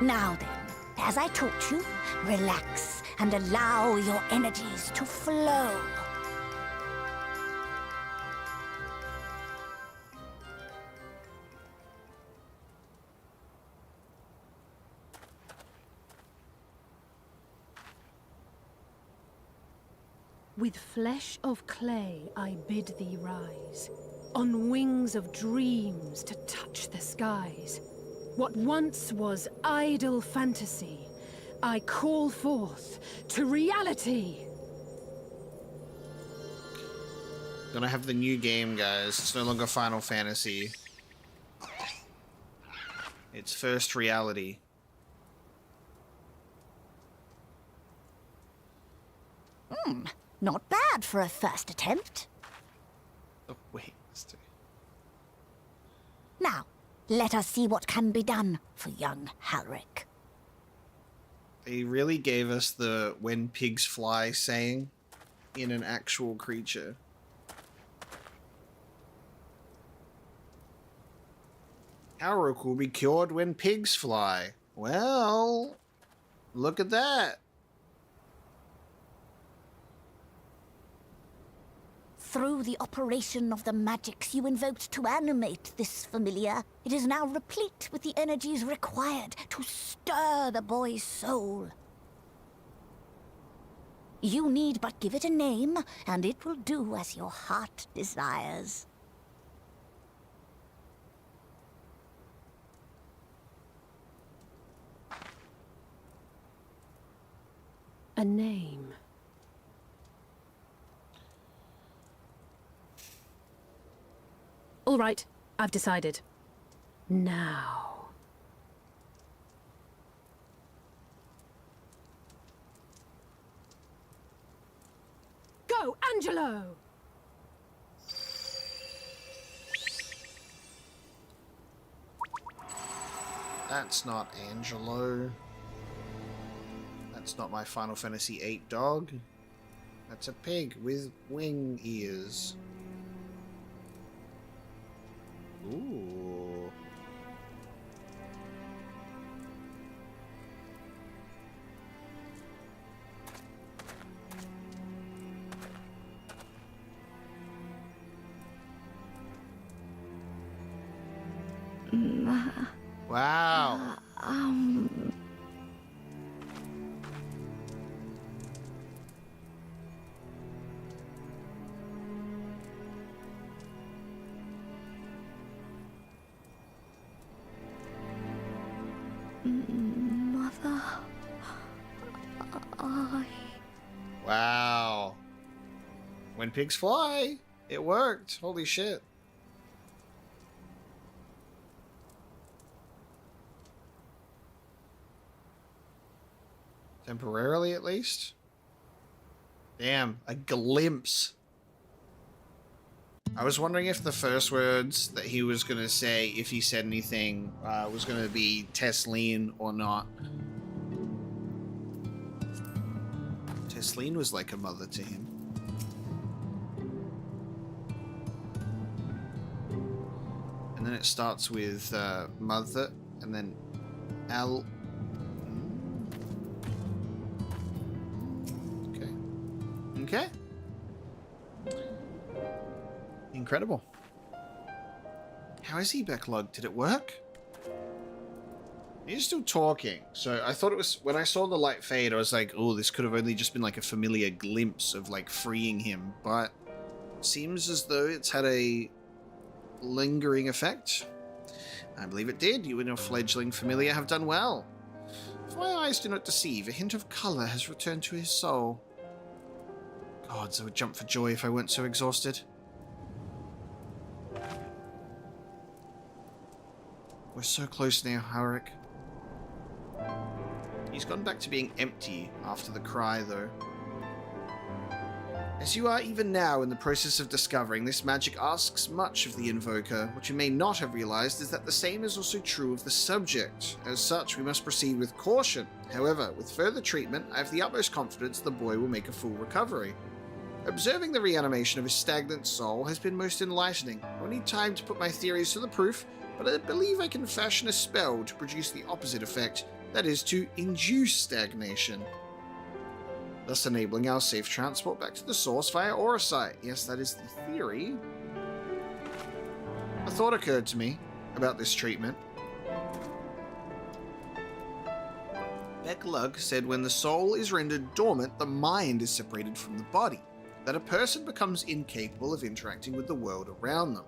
Now then, as I taught you, relax and allow your energies to flow. With flesh of clay I bid thee rise, on wings of dreams to touch the skies. What once was idle fantasy, I call forth to reality. Gonna have the new game, guys. It's no longer Final Fantasy. It's first reality. Not bad for a first attempt. Oh, wait. Now, let us see what can be done for young Halric. They really gave us the "when pigs fly" saying in an actual creature. Halric will be cured when pigs fly. Well, Look at that. Through the operation of the magics you invoked to animate this familiar, it is now replete with the energies required to stir the boy's soul. You need but give it a name, and it will do as your heart desires. A name. All right, I've decided. Now. Go, Angelo! That's not Angelo. That's not my Final Fantasy VIII dog. That's a pig with wing ears. Ooh. Wow. Mother... Wow. When pigs fly, it worked. Holy shit. Temporarily, at least. Damn, a glimpse. I was wondering if the first words that he was going to say, if he said anything, was going to be Tesleen or not. Tesleen was like a mother to him. And then it starts with mother, and then Al. Okay. Incredible. How is he backlogged? Did it work? He's still talking. So I thought it was, when I saw the light fade, I was like, oh, this could have only just been like a familiar glimpse of like freeing him. But it seems as though it's had a lingering effect. I believe it did. You and your fledgling familiar have done well. If my eyes do not deceive, a hint of color has returned to his soul. Gods, I would jump for joy if I weren't so exhausted. We're so close now, Harik. He's gone back to being empty after the cry, though. As you are even now in the process of discovering, this magic asks much of the invoker. What you may not have realized is that the same is also true of the subject. As such, we must proceed with caution. However, with further treatment, I have the utmost confidence the boy will make a full recovery. Observing the reanimation of his stagnant soul has been most enlightening. I will need time to put my theories to the proof, but I believe I can fashion a spell to produce the opposite effect, that is, to induce stagnation, thus enabling our safe transport back to the source via auracite. Yes, that is the theory. A thought occurred to me about this treatment. Becklug said when the soul is rendered dormant, the mind is separated from the body, that a person becomes incapable of interacting with the world around them.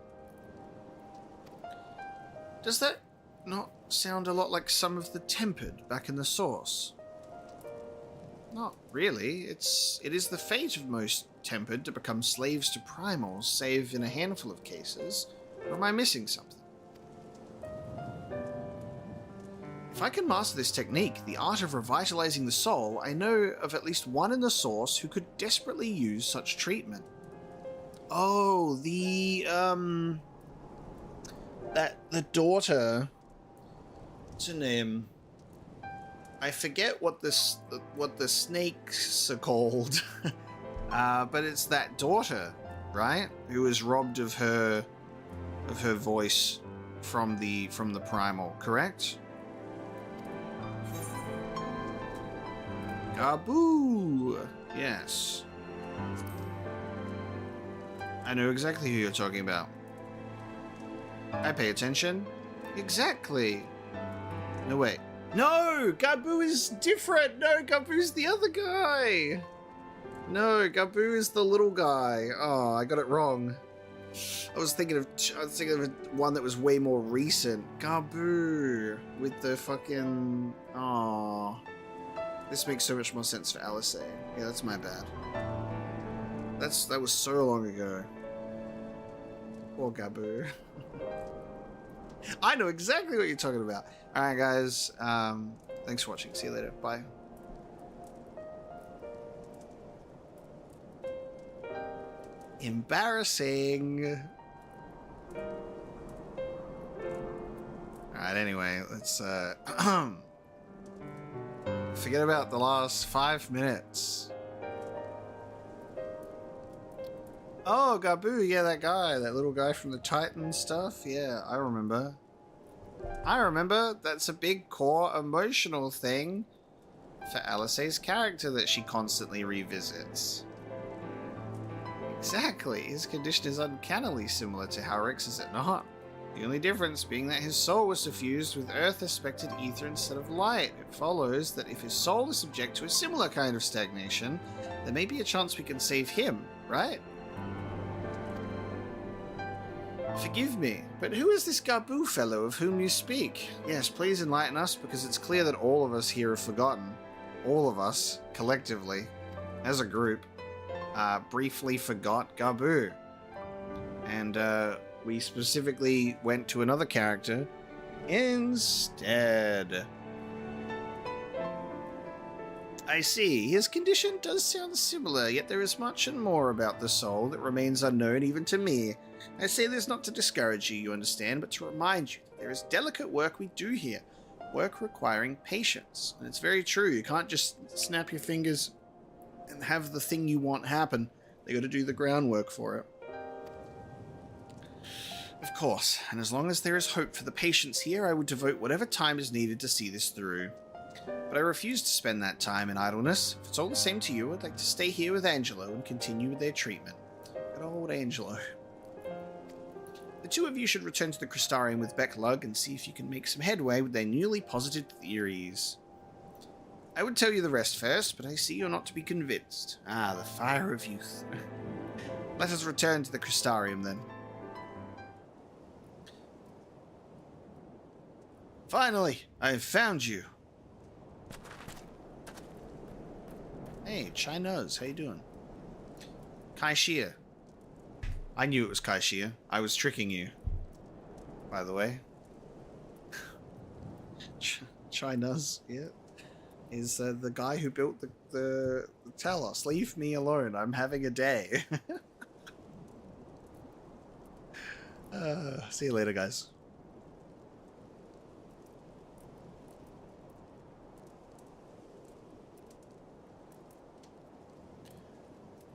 Does that not sound a lot like some of the tempered back in the source? Not really. It is the fate of most tempered to become slaves to primals, save in a handful of cases. Or am I missing something? If I can master this technique, the art of revitalizing the soul, I know of at least one in the source who could desperately use such treatment. Oh, the daughter. What's her name? I forget what the snakes are called, but it's that daughter, right? Who was robbed of her voice from the primal, correct? Gaboo! Yes. I know exactly who you're talking about. I pay attention. Exactly. No, wait. No! Gaboo is different! No, Gaboo's the other guy! No, Gaboo is the little guy. Oh, I got it wrong. I was thinking of one that was way more recent. Gaboo with the fucking... Oh. This makes so much more sense for Alisei. Yeah, that's my bad. That was so long ago. Poor Gaboo. I know exactly what you're talking about. Alright guys, thanks for watching. See you later. Bye. Embarrassing. Alright, anyway, let's forget about the last 5 minutes. Oh, Gaboo, yeah, that guy, that little guy from the Titan stuff. Yeah, I remember. That's a big core emotional thing for Alisei's character that she constantly revisits. Exactly, his condition is uncannily similar to Howrick's, is it not? The only difference being that his soul was suffused with earth-aspected ether instead of light. It follows that if his soul is subject to a similar kind of stagnation, there may be a chance we can save him, right? Forgive me, but who is this Gaboo fellow of whom you speak? Yes, please enlighten us, because it's clear that all of us here have forgotten. All of us, collectively, as a group, briefly forgot Gaboo. And, we specifically went to another character instead. I see. His condition does sound similar, yet there is much and more about the soul that remains unknown even to me. I say this not to discourage you, you understand, but to remind you that there is delicate work we do here. Work requiring patience. And it's very true. You can't just snap your fingers and have the thing you want happen. They got to do the groundwork for it. Of course, and as long as there is hope for the patients here, I would devote whatever time is needed to see this through. But I refuse to spend that time in idleness. If it's all the same to you, I'd like to stay here with Angelo and continue with their treatment. Good old Angelo. The two of you should return to the crystarium with Becklug and see if you can make some headway with their newly posited theories. I would tell you the rest first, but I see you're not to be convinced. Ah, the fire of youth. Let us return to the crystarium then. Finally, I have found you. Hey, Chinese, how you doing? Kaishia. I knew it was Kaishia. I was tricking you. By the way. Chinese, yeah. Is the guy who built the Talos. Leave me alone. I'm having a day. See you later, guys.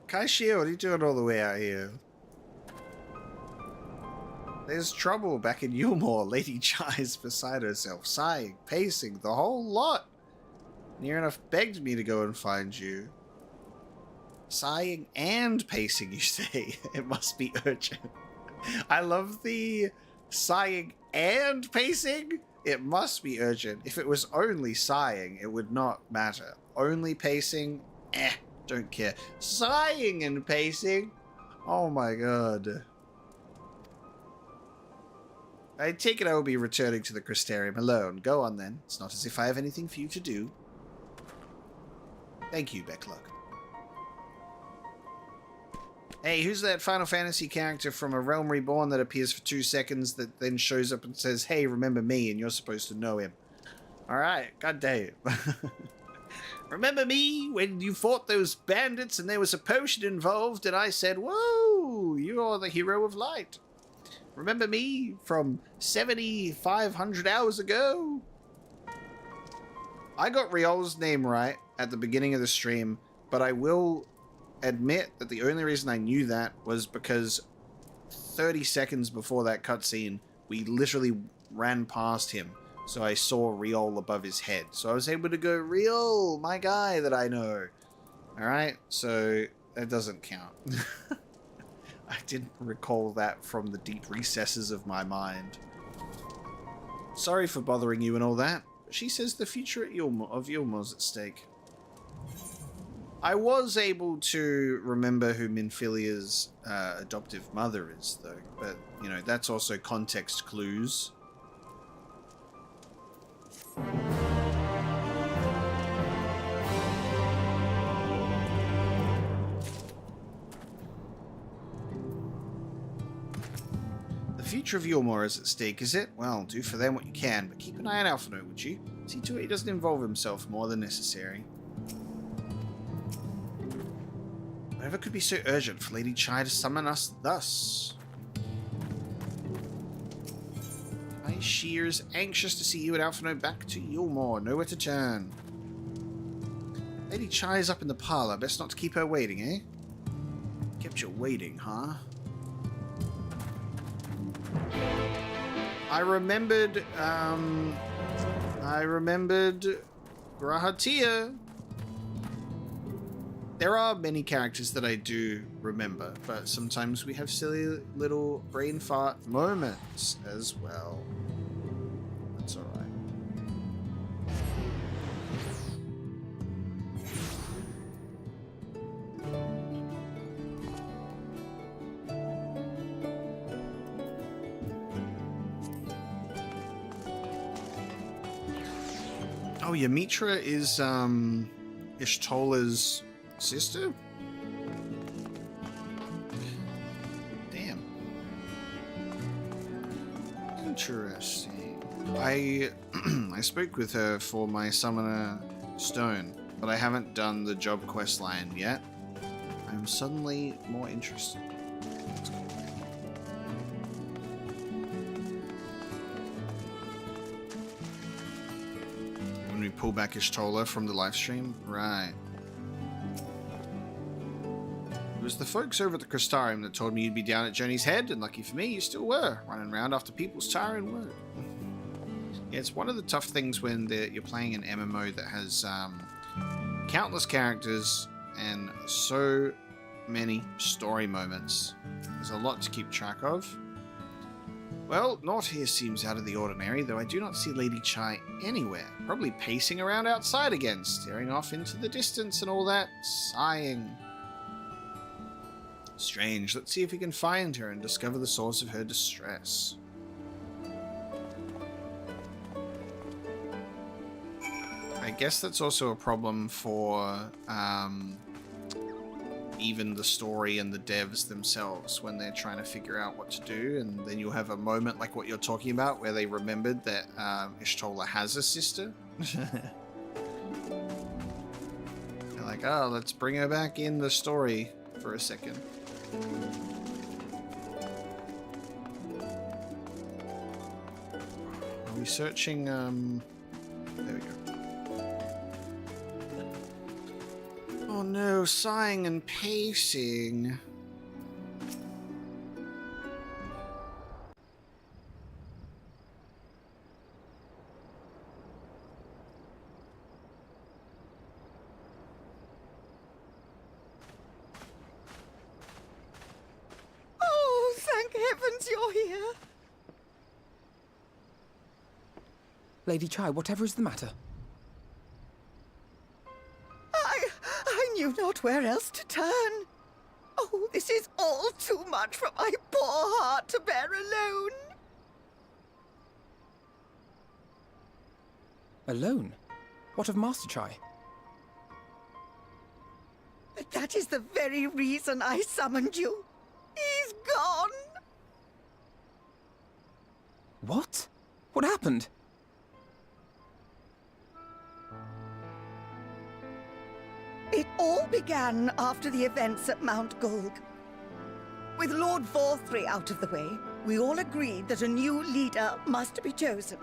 Kaishia, what are you doing all the way out here? There's trouble back in Yulmore. Lady Chai's beside herself, sighing, pacing, the whole lot. Near enough begged me to go and find you. Sighing and pacing, you say? It must be urgent. I love the sighing and pacing. It must be urgent. If it was only sighing, it would not matter. Only pacing, don't care. Sighing and pacing? Oh my god. I take it I will be returning to the crystarium alone. Go on then. It's not as if I have anything for you to do. Thank you, Becklug. Hey, who's that Final Fantasy character from A Realm Reborn that appears for 2 seconds that then shows up and says, hey, remember me, and you're supposed to know him? Alright, god damn. Remember me when you fought those bandits and there was a potion involved and I said, whoa, you're the hero of light. Remember me from 7,500 hours ago? I got Riol's name right at the beginning of the stream, but I will admit that the only reason I knew that was because 30 seconds before that cutscene, we literally ran past him So I saw Riol above his head. So I was able to go, Riol, my guy that I know. Alright, so that doesn't count. I didn't recall that from the deep recesses of my mind. Sorry for bothering you and all that. She says the future of Yulmore's at stake. I was able to remember who Minfilia's adoptive mother is, though. But, you know, that's also context clues. The future of Yulmore is at stake, is it? Well, do for them what you can, but keep an eye on Alphino, would you? See to it he doesn't involve himself more than necessary. Whatever could be so urgent for Lady Chai to summon us thus? My shears, anxious to see you and Alphino back to Yulmore. Nowhere to turn. Lady Chai is up in the parlor. Best not to keep her waiting, eh? Kept you waiting, huh? I remembered Grahatia. There are many characters that I do remember, but sometimes we have silly little brain fart moments as well. That's alright. Oh, Yamitra is Ishtola's sister? Damn. Interesting. I spoke with her for my Summoner Stone, but I haven't done the job quest line yet. I'm suddenly more interested. Let's go. When we pull back Ishtola from the live stream? Right. It was the folks over at the crystarium that told me you'd be down at Journey's Head, and lucky for me, you still were, running around after people's tiring word. Yeah, it's one of the tough things when you're playing an MMO that has countless characters and so many story moments. There's a lot to keep track of. Well, naught here seems out of the ordinary, though I do not see Lady Chai anywhere. Probably pacing around outside again, staring off into the distance and all that, sighing. Strange. Let's see if we can find her and discover the source of her distress. I guess that's also a problem for even the story and the devs themselves when they're trying to figure out what to do, and then you'll have a moment like what you're talking about where they remembered that Ishtola has a sister. They're like, oh, let's bring her back in the story for a second. Are we searching? There we go. Oh no, sighing and pacing. Lady Chai, whatever is the matter? I knew not where else to turn. Oh, this is all too much for my poor heart to bear alone. Alone? What of Master Chai? That is the very reason I summoned you. He's gone. What? What happened? It all began after the events at Mount Gulg. With Lord Vorthry out of the way, we all agreed that a new leader must be chosen.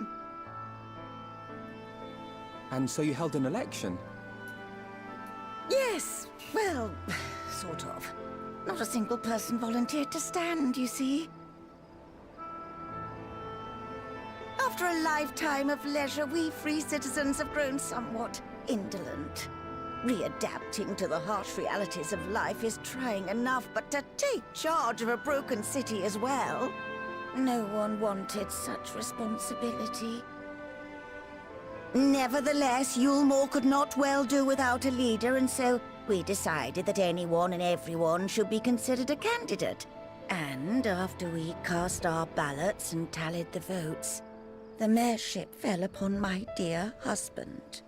And so you held an election? Yes, well, sort of. Not a single person volunteered to stand, you see. After After a lifetime of leisure, we free citizens have grown somewhat indolent. Readapting to the harsh realities of life is trying enough, but to take charge of a broken city as well? No one wanted such responsibility. Nevertheless, Yulmore could not well do without a leader, and so we decided that anyone and everyone should be considered a candidate. And after we cast our ballots and tallied the votes, the mayorship fell upon my dear husband.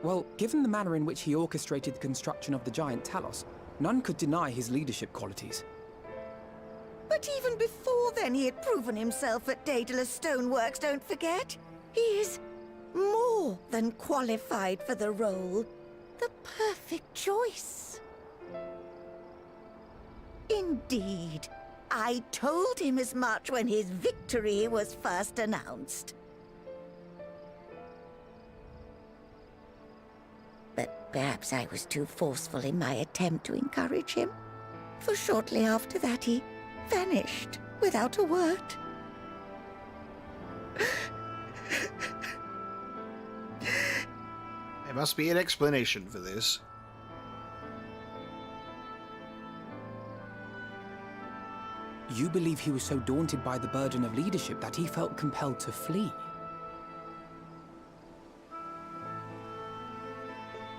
Well, given the manner in which he orchestrated the construction of the giant Talos, none could deny his leadership qualities. But even before then, he had proven himself at Daedalus Stoneworks, don't forget. He is more than qualified for the role. The perfect choice. Indeed. I told him as much when his victory was first announced. But perhaps I was too forceful in my attempt to encourage him. For shortly after that, he vanished without a word. There must be an explanation for this. You believe he was so daunted by the burden of leadership that he felt compelled to flee?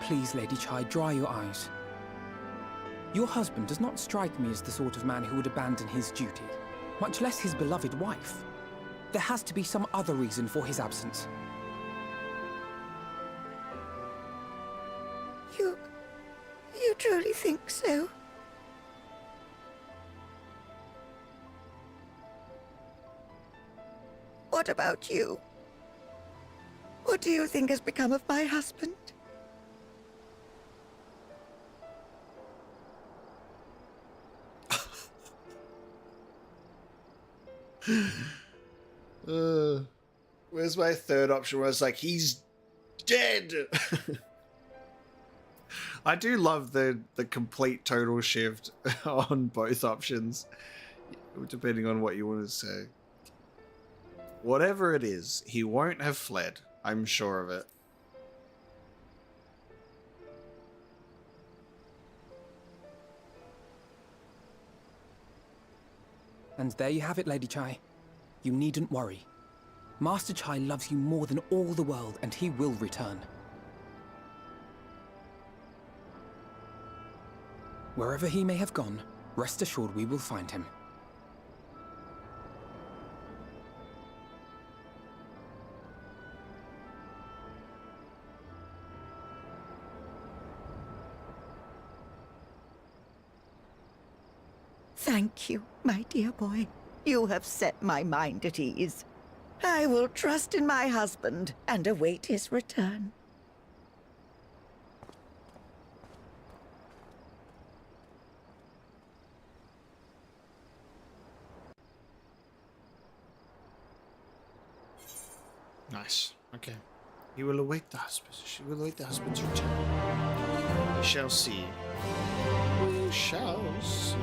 Please, Lady Chai, dry your eyes. Your husband does not strike me as the sort of man who would abandon his duty, much less his beloved wife. There has to be some other reason for his absence. You truly think so? What about you? What do you think has become of my husband? Where's my third option where it's like, he's dead? I do love the complete total shift on both options, depending on what you want to say. Whatever it is, he won't have fled. I'm sure of it. And there you have it, Lady Chai. You needn't worry. Master Chai loves you more than all the world, and he will return. Wherever he may have gone, rest assured we will find him. Thank you, my dear boy. You have set my mind at ease. I will trust in my husband and await his return. Nice. Okay. You will await the husband. She will await the husband's return. We shall see. We shall see.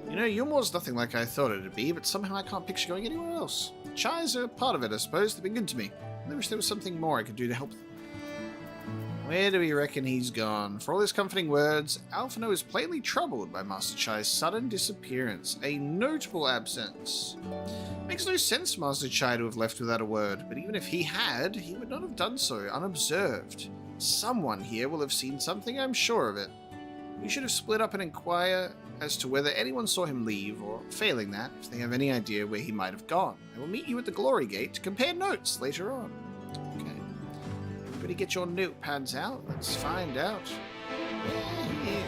You know, Yulmore's nothing like I thought it'd be, but somehow I can't picture going anywhere else. Chais are part of it, I suppose. They've been good to me. I wish there was something more I could do to help them. Where do we reckon he's gone? For all his comforting words, Alphino is plainly troubled by Master Chai's sudden disappearance. A notable absence. Makes no sense for Master Chai to have left without a word, but even if he had, he would not have done so unobserved. Someone here will have seen something, I'm sure of it. We should have split up and inquire as to whether anyone saw him leave, or failing that, if they have any idea where he might have gone. I will meet you at the Glory Gate to compare notes later on. Okay. Everybody get your notepads out. Let's find out where he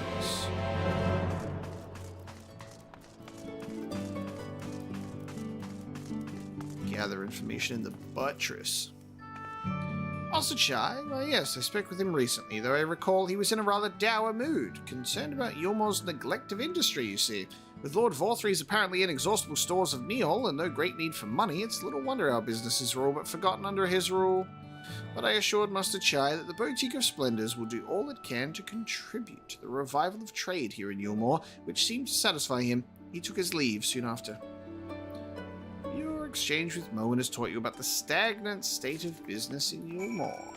is. Gather information in the buttress. Master Chai? Why yes, I spoke with him recently, though I recall he was in a rather dour mood, concerned about Yulmore's neglect of industry, you see. With Lord Vorthry's apparently inexhaustible stores of meal and no great need for money, it's little wonder our businesses are all but forgotten under his rule. but I assured Master Chai that the Boutique of Splendors will do all it can to contribute to the revival of trade here in Yulmore, which seemed to satisfy him. He took his leave soon after. Your exchange with Moen has taught you about the stagnant state of business in Yulmore.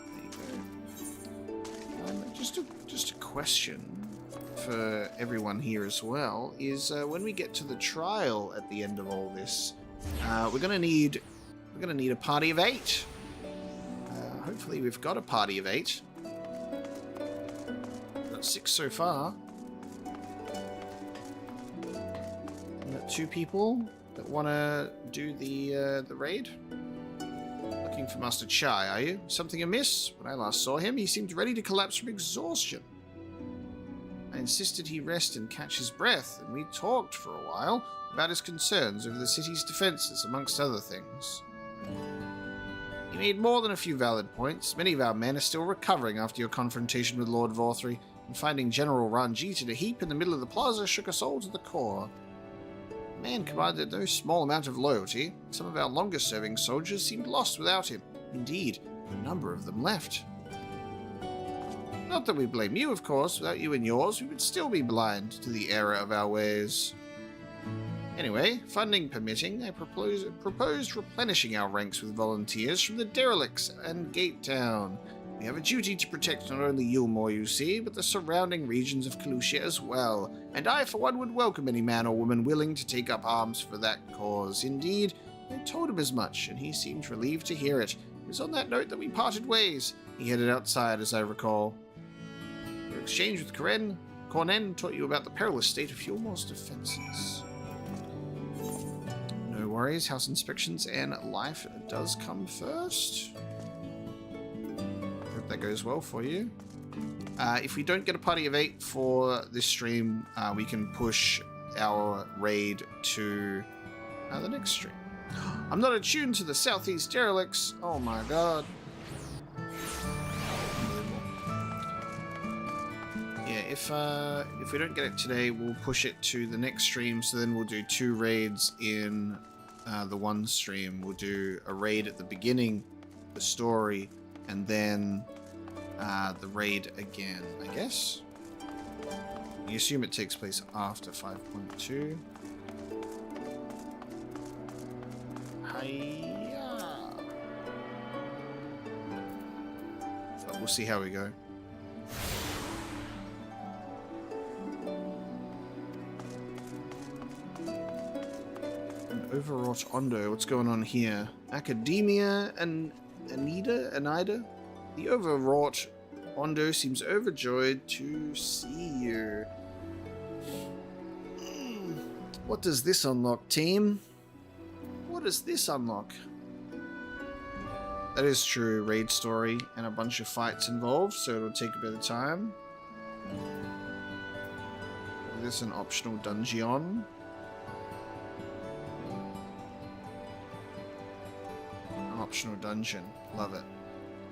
There you go. Just a question for everyone here as well is when we get to the trial at the end of all this, we're gonna need a party of 8. Hopefully we've got a party of 8. We've got 6 so far. We've got 2 people that want to do the raid. Looking for Master Chai, are you? Something amiss? When I last saw him, he seemed ready to collapse from exhaustion. I insisted he rest and catch his breath, and we talked for a while about his concerns over the city's defenses, amongst other things. He made more than a few valid points. Many of our men are still recovering after your confrontation with Lord Vorthry, and finding General Ranjit in a heap in the middle of the plaza shook us all to the core. The man commanded no small amount of loyalty. Some of our longest-serving soldiers seemed lost without him. Indeed, a number of them left. Not that we blame you, of course. Without you and yours, we would still be blind to the error of our ways. Anyway, funding permitting, I proposed replenishing our ranks with volunteers from the derelicts and Gate Town. We have a duty to protect not only Yulmore, you see, but the surrounding regions of Kalusia as well, and I, for one, would welcome any man or woman willing to take up arms for that cause. Indeed, I told him as much, and he seemed relieved to hear it. It was on that note that we parted ways. He headed outside, as I recall. Your exchange with Cornen taught you about the perilous state of Yulmore's defenses. No worries, house inspections and life does come first. Hope that goes well for you. If we don't get a party of 8 for this stream, we can push our raid to the next stream. I'm not attuned to the southeast derelicts. Oh my god. Yeah, if we don't get it today, we'll push it to the next stream, so then we'll do 2 raids in the one stream. We'll do a raid at the beginning, the story, and then the raid again, I guess. You assume it takes place after 5.2. Hiya! But we'll see how we go. Overwrought Ondo, what's going on here? Academia and Anida? The overwrought Ondo seems overjoyed to see you. What does this unlock, team? What does this unlock? That is true, raid story and a bunch of fights involved, so it'll take a bit of time. Is this an optional dungeon? Optional dungeon. Love it.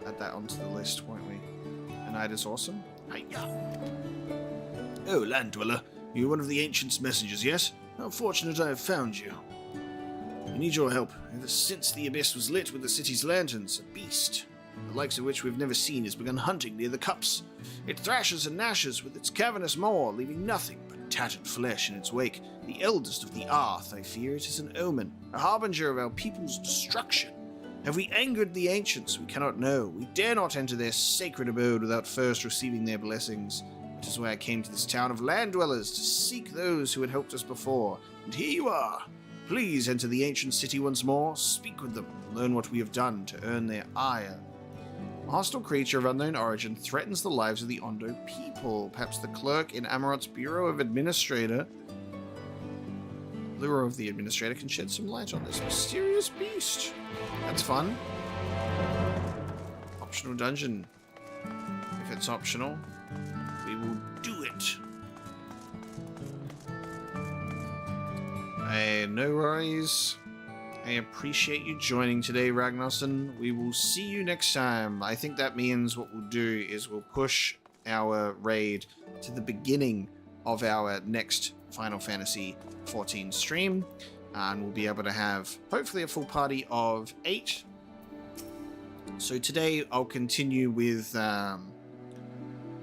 Add that onto the list, won't we? A night is awesome. Hiya. Oh, land dweller. You're one of the ancients' messengers, yes? How fortunate I have found you. I need your help. Ever since the abyss was lit with the city's lanterns, a beast, the likes of which we've never seen, has begun hunting near the cups. It thrashes and gnashes with its cavernous maw, leaving nothing but tattered flesh in its wake. The eldest of the Arth, I fear it is an omen, a harbinger of our people's destruction. Have we angered the ancients? We cannot know. We dare not enter their sacred abode without first receiving their blessings. That is why I came to this town of land dwellers, to seek those who had helped us before. And here you are. Please enter the ancient city once more, speak with them, and learn what we have done to earn their ire. A hostile creature of unknown origin threatens the lives of the Ondo people. Perhaps the clerk in Amarot's Bureau of Administrator, Lure of the Administrator, can shed some light on this mysterious beast. That's fun. Optional dungeon. If it's optional, we will do it. Hey, no worries. I appreciate you joining today, Ragnarsson. We will see you next time. I think that means what we'll do is we'll push our raid to the beginning of our next Final Fantasy XIV stream, and we'll be able to have hopefully a full party of 8, So today I'll continue with the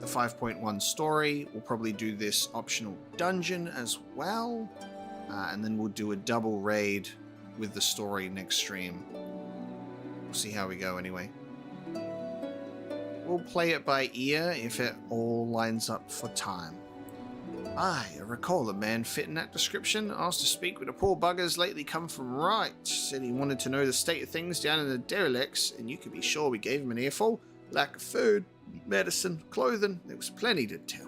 5.1 story. We'll probably do this optional dungeon as well. And then we'll do a double raid with the story next stream. We'll see how we go anyway. We'll play it by ear if it all lines up for time. I recall a man fitting that description. Asked to speak with the poor buggers lately come from right. Said he wanted to know the state of things down in the derelicts, and you can be sure we gave him an earful. Lack of food, medicine, clothing, there was plenty to tell.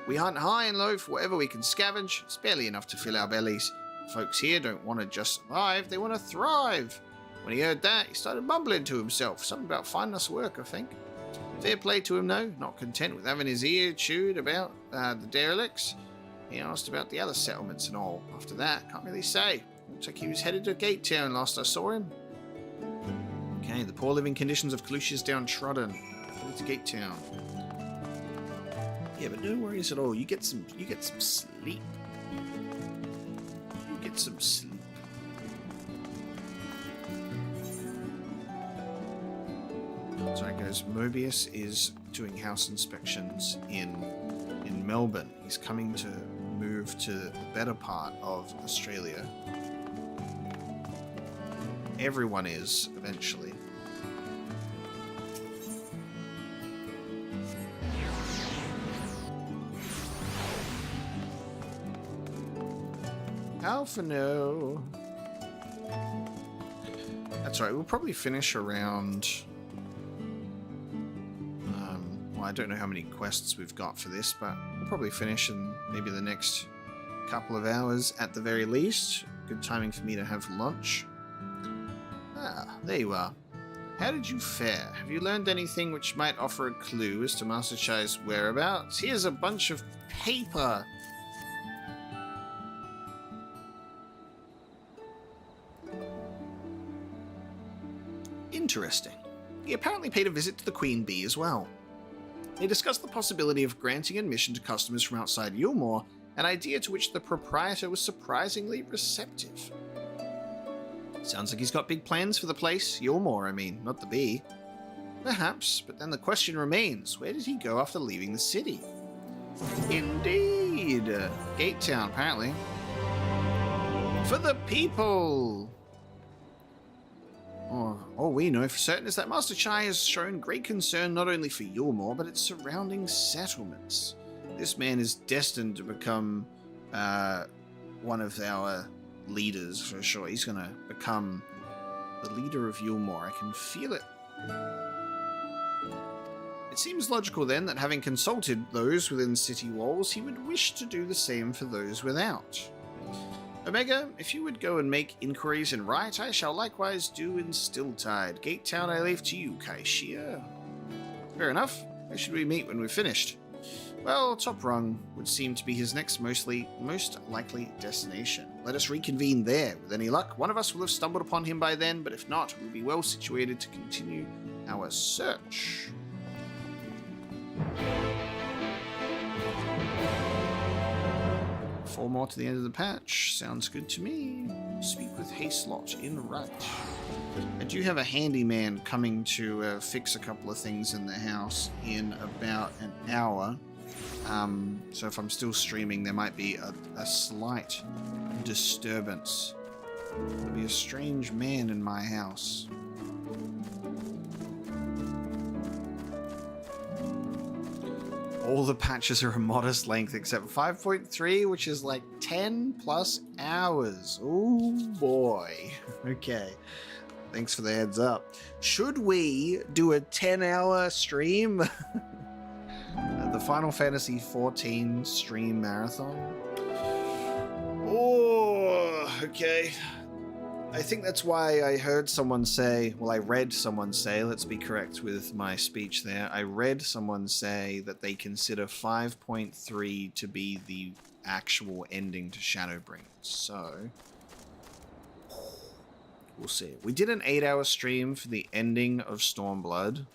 We hunt high and low for whatever we can scavenge. It's barely enough to fill our bellies. Folks here don't want to just survive, they want to thrive. When he heard that, he started mumbling to himself. Something about finding us work, I think. Fair play to him, though. Not content with having his ear chewed about the derelicts. He asked about the other settlements and all. After that, can't really say. Looks like he was headed to Gate Town last I saw him. Okay, the poor living conditions of Calusia's downtrodden. Headed to Gate Town. Yeah, but no worries at all. You get some sleep. You get some sleep. Sorry guys, Mobius is doing house inspections in Melbourne. He's coming to move to the better part of Australia. Everyone is, eventually. Alpha no. That's right, we'll probably finish around... well, I don't know how many quests we've got for this, but we'll probably finish in maybe the next couple of hours at the very least. Good timing for me to have lunch. Ah, there you are. How did you fare? Have you learned anything which might offer a clue as to Master Chai's whereabouts? Here's a bunch of paper. Interesting. He apparently paid a visit to the Queen Bee as well. They discussed the possibility of granting admission to customers from outside Yulmore, an idea to which the proprietor was surprisingly receptive. Sounds like he's got big plans for the place. Yulmore, I mean, not the bee. Perhaps, but then the question remains, where did he go after leaving the city? Indeed! Gate Town, apparently. For the people! All we know for certain is that Master Chai has shown great concern not only for Yulmore, but its surrounding settlements. This man is destined to become one of our leaders, for sure. He's going to become the leader of Yulmore. I can feel it. It seems logical then that having consulted those within city walls, he would wish to do the same for those without. Omega, if you would go and make inquiries in Right, I shall likewise do in Stilltide. Gate Town I leave to you, Kaishia. Fair enough. Where should we meet when we're finished? Well, Top Rung would seem to be his next most likely destination. Let us reconvene there. With any luck, one of us will have stumbled upon him by then, but if not, we'll be well situated to continue our search. 4 more to the end of the patch. Sounds good to me. Speak with Hacelot in Right. I do have a handyman coming to fix a couple of things in the house in about an hour. So if I'm still streaming, there might be a slight disturbance. There'll be a strange man in my house. All the patches are a modest length except 5.3, which is like 10 plus hours. Oh boy. Okay. Thanks for the heads up. Should we do a 10-hour stream? The Final Fantasy XIV stream marathon? Oh, okay. I think that's why I heard someone say, well, I read someone say, let's be correct with my speech there. I read someone say that they consider 5.3 to be the actual ending to Shadowbringers. So, we'll see. We did an 8-hour stream for the ending of Stormblood.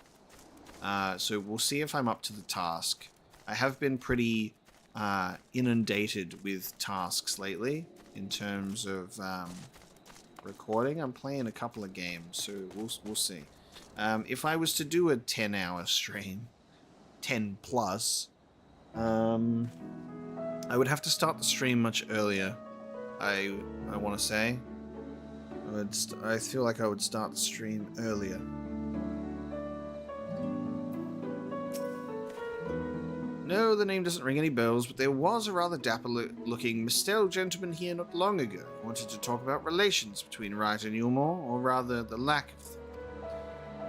So we'll see if I'm up to the task. I have been pretty inundated with tasks lately in terms of recording. I'm playing a couple of games, so we'll see. If I was to do a 10-hour stream, 10 plus, I would have to start the stream much earlier. I want to say, I feel like I would start the stream earlier. No, the name doesn't ring any bells, but there was a rather dapper-looking Mistel gentleman here not long ago who wanted to talk about relations between Wright and Yulmore, or rather, the lack of them.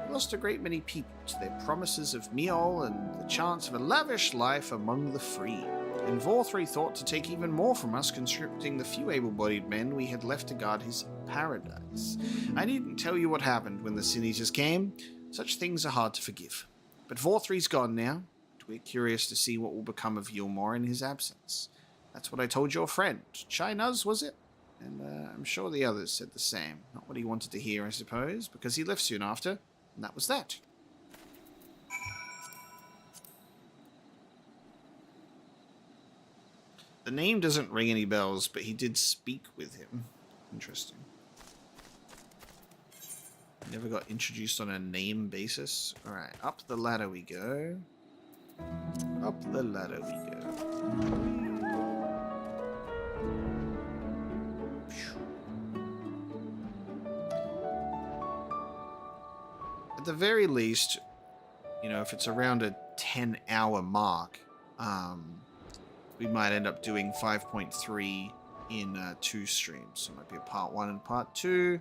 He lost a great many people to their promises of Mayoral and the chance of a lavish life among the free. And Vorthree thought to take even more from us, conscripting the few able-bodied men we had left to guard his paradise. I needn't tell you what happened when the Sin Eaters came. Such things are hard to forgive. But Vorthree's gone now. We're curious to see what will become of Yulmore in his absence. That's what I told your friend. Chinuz, was it? And I'm sure the others said the same. Not what he wanted to hear, I suppose, because he left soon after, and that was that. The name doesn't ring any bells, but he did speak with him. Interesting. Never got introduced on a name basis. Alright, up the ladder we go. Up the ladder we go. At the very least, you know, if it's around a 10-hour mark, we might end up doing 5.3 in 2 streams. So it might be a part 1 and part 2.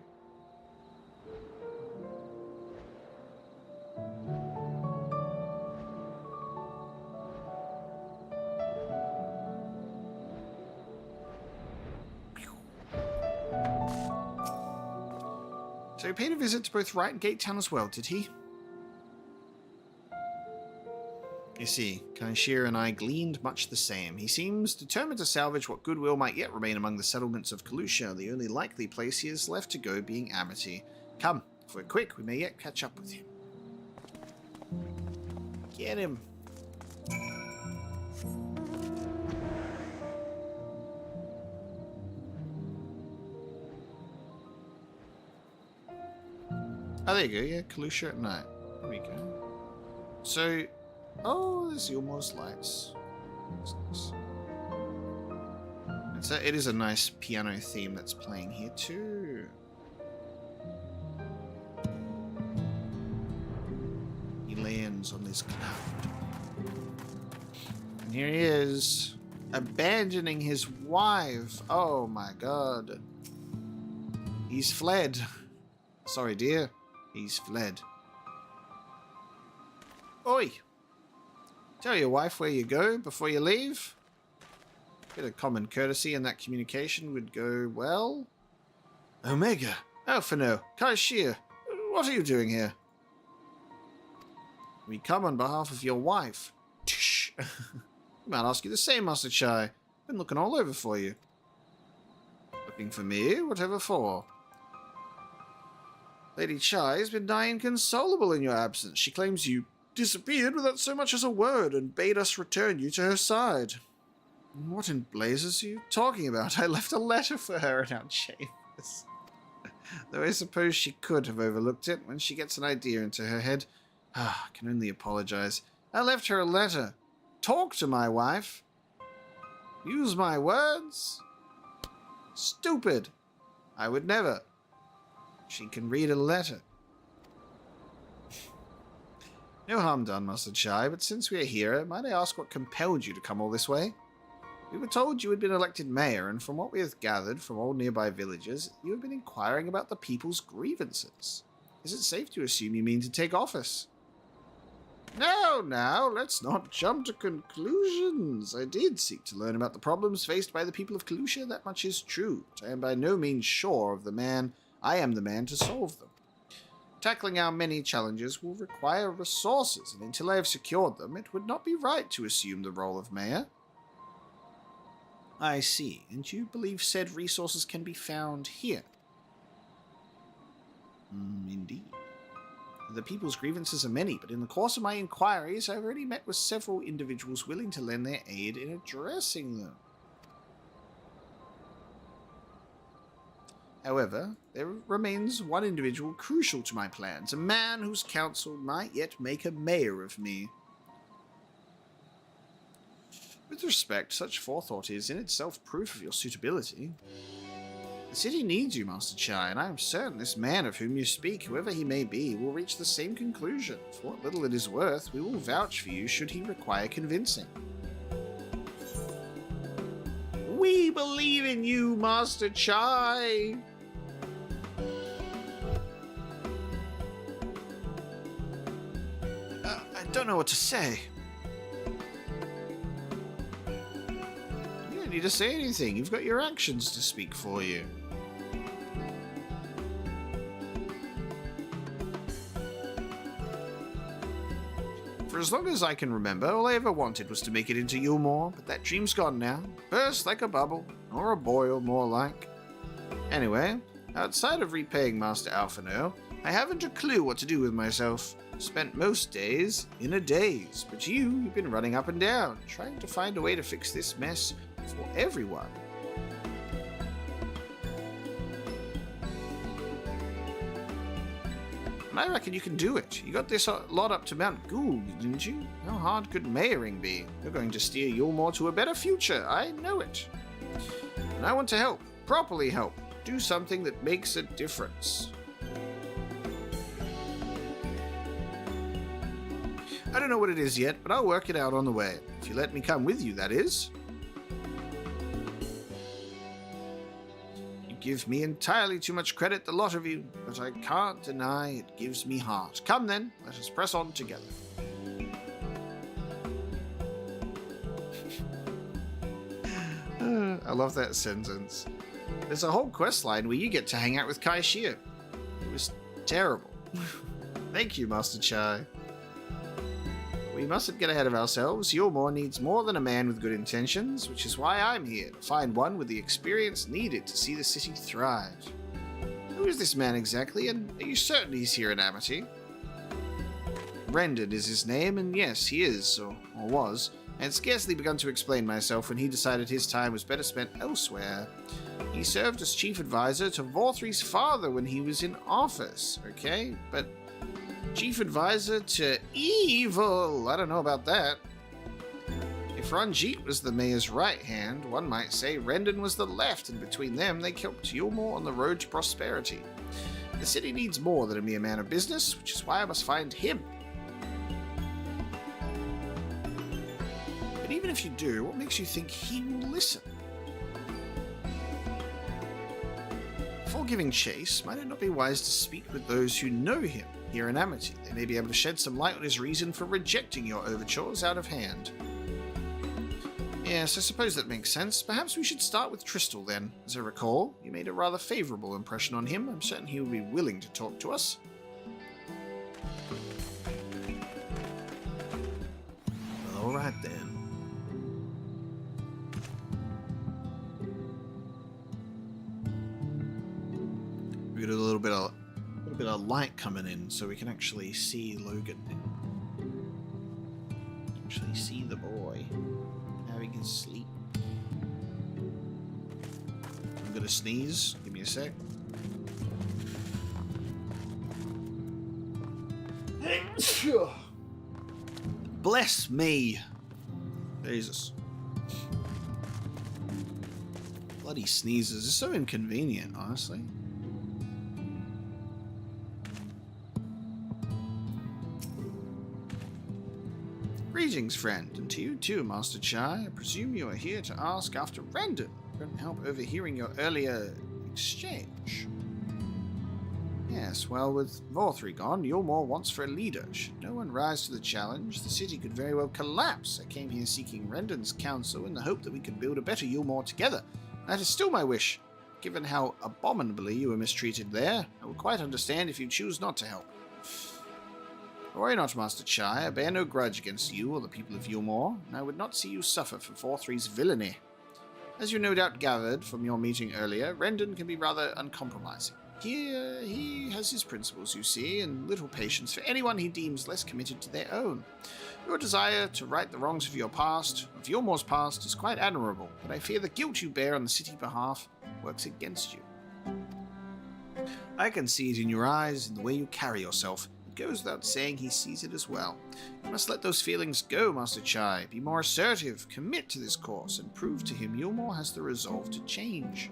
So he paid a visit to both Wright and Gate Town as well, did he? You see, Kanshir and I gleaned much the same. He seems determined to salvage what goodwill might yet remain among the settlements of Kalusha, the only likely place he has left to go being Amity. Come, if we're quick, we may yet catch up with him. Get him. Oh, there you go, yeah, Kalusha at night. There we go. So, oh, there's Yulmore's lights. That's nice. It is a nice piano theme that's playing here too. He lands on this cloud. And here he is, abandoning his wife. Oh my god. He's fled. Sorry, dear. He's fled. Oi! Tell your wife where you go before you leave. Bit of common courtesy in that communication would go well. Omega, Alphino, Kaishir, what are you doing here? We come on behalf of your wife. Tish. I might ask you the same, Master Chai. Been looking all over for you. Looking for me? Whatever for? Lady Chai has been dying inconsolable in your absence. She claims you disappeared without so much as a word and bade us return you to her side. What in blazes are you talking about? I left a letter for her in our chambers. Though I suppose she could have overlooked it when she gets an idea into her head. I can only apologize. I left her a letter. Talk to my wife. Use my words. Stupid. I would never. She can read a letter. No harm done, Master Chai, but since we are here, might I ask what compelled you to come all this way? We were told you had been elected mayor, and from what we have gathered from all nearby villages, you have been inquiring about the people's grievances. Is it safe to assume you mean to take office? No, now, let's not jump to conclusions. I did seek to learn about the problems faced by the people of Kalusha, that much is true, but I am by no means sure of the man. I am the man to solve them. Tackling our many challenges will require resources, and until I have secured them, it would not be right to assume the role of mayor. I see, and you believe said resources can be found here? Indeed. The people's grievances are many, but in the course of my inquiries, I've already met with several individuals willing to lend their aid in addressing them. However, there remains one individual crucial to my plans, a man whose counsel might yet make a mayor of me. With respect, such forethought is in itself proof of your suitability. The city needs you, Master Chai, and I am certain this man of whom you speak, whoever he may be, will reach the same conclusion. For what little it is worth, we will vouch for you should he require convincing. We believe in you, Master Chai! I don't know what to say. You don't need to say anything. You've got your actions to speak for you. For as long as I can remember, all I ever wanted was to make it into Yulmore, but that dream's gone now. Burst like a bubble, or a boil, more like. Anyway, outside of repaying Master Alphino, I haven't a clue what to do with myself. Spent most days in a daze, but you've been running up and down, trying to find a way to fix this mess for everyone. And I reckon you can do it. You got this lot up to Mount Gould, didn't you? How hard could mayoring be? You're going to steer Yulmore to a better future, I know it. And I want to help, properly help, do something that makes a difference. I don't know what it is yet, but I'll work it out on the way. If you let me come with you, that is. You give me entirely too much credit, the lot of you, but I can't deny it gives me heart. Come then, let us press on together. I love that sentence. There's a whole quest line where you get to hang out with Kai Shio. It was terrible. Thank you, Master Chai. We mustn't get ahead of ourselves. Yulmore needs more than a man with good intentions, which is why I'm here, to find one with the experience needed to see the city thrive. Who is this man exactly, and are you certain he's here in Amity? Rendon is his name, and yes, he is, or was. I had scarcely begun to explain myself when he decided his time was better spent elsewhere. He served as chief advisor to Vorthry's father when he was in office, okay? But chief advisor to evil! I don't know about that. If Ranjit was the mayor's right hand, one might say Rendon was the left, and between them they kept Yulmore on the road to prosperity. The city needs more than a mere man of business, which is why I must find him. But even if you do, what makes you think he will listen? Before giving chase, might it not be wise to speak with those who know him here in Amity? They may be able to shed some light on his reason for rejecting your overtures out of hand. Yes, I suppose that makes sense. Perhaps we should start with Tristal then. As I recall, you made a rather favourable impression on him. I'm certain he will be willing to talk to us. Alright then. We got a little bit of light coming in, so we can actually see Logan. Actually see the boy. Now he can sleep. I'm gonna sneeze. Give me a sec. Bless me. Jesus. Bloody sneezes. It's so inconvenient, honestly. Greetings, friend, and to you too, Master Chai. I presume you are here to ask after Rendon. Couldn't help overhearing your earlier exchange. Yes, well, with Vorthry gone, Yulmore wants for a leader. Should no one rise to the challenge, the city could very well collapse. I came here seeking Rendon's counsel in the hope that we could build a better Yulmore together. That is still my wish. Given how abominably you were mistreated there, I would quite understand if you choose not to help. Worry not, Master Chai. I bear no grudge against you or the people of Yulmore, and I would not see you suffer for Vorthry's villainy. As you no doubt gathered from your meeting earlier, Rendon can be rather uncompromising. He has his principles, you see, and little patience for anyone he deems less committed to their own. Your desire to right the wrongs of your past, of Yulmore's past, is quite admirable, but I fear the guilt you bear on the city's behalf works against you. I can see it in your eyes and the way you carry yourself. It goes without saying he sees it as well. You must let those feelings go, Master Chai. Be more assertive, commit to this course, and prove to him Yulmore has the resolve to change.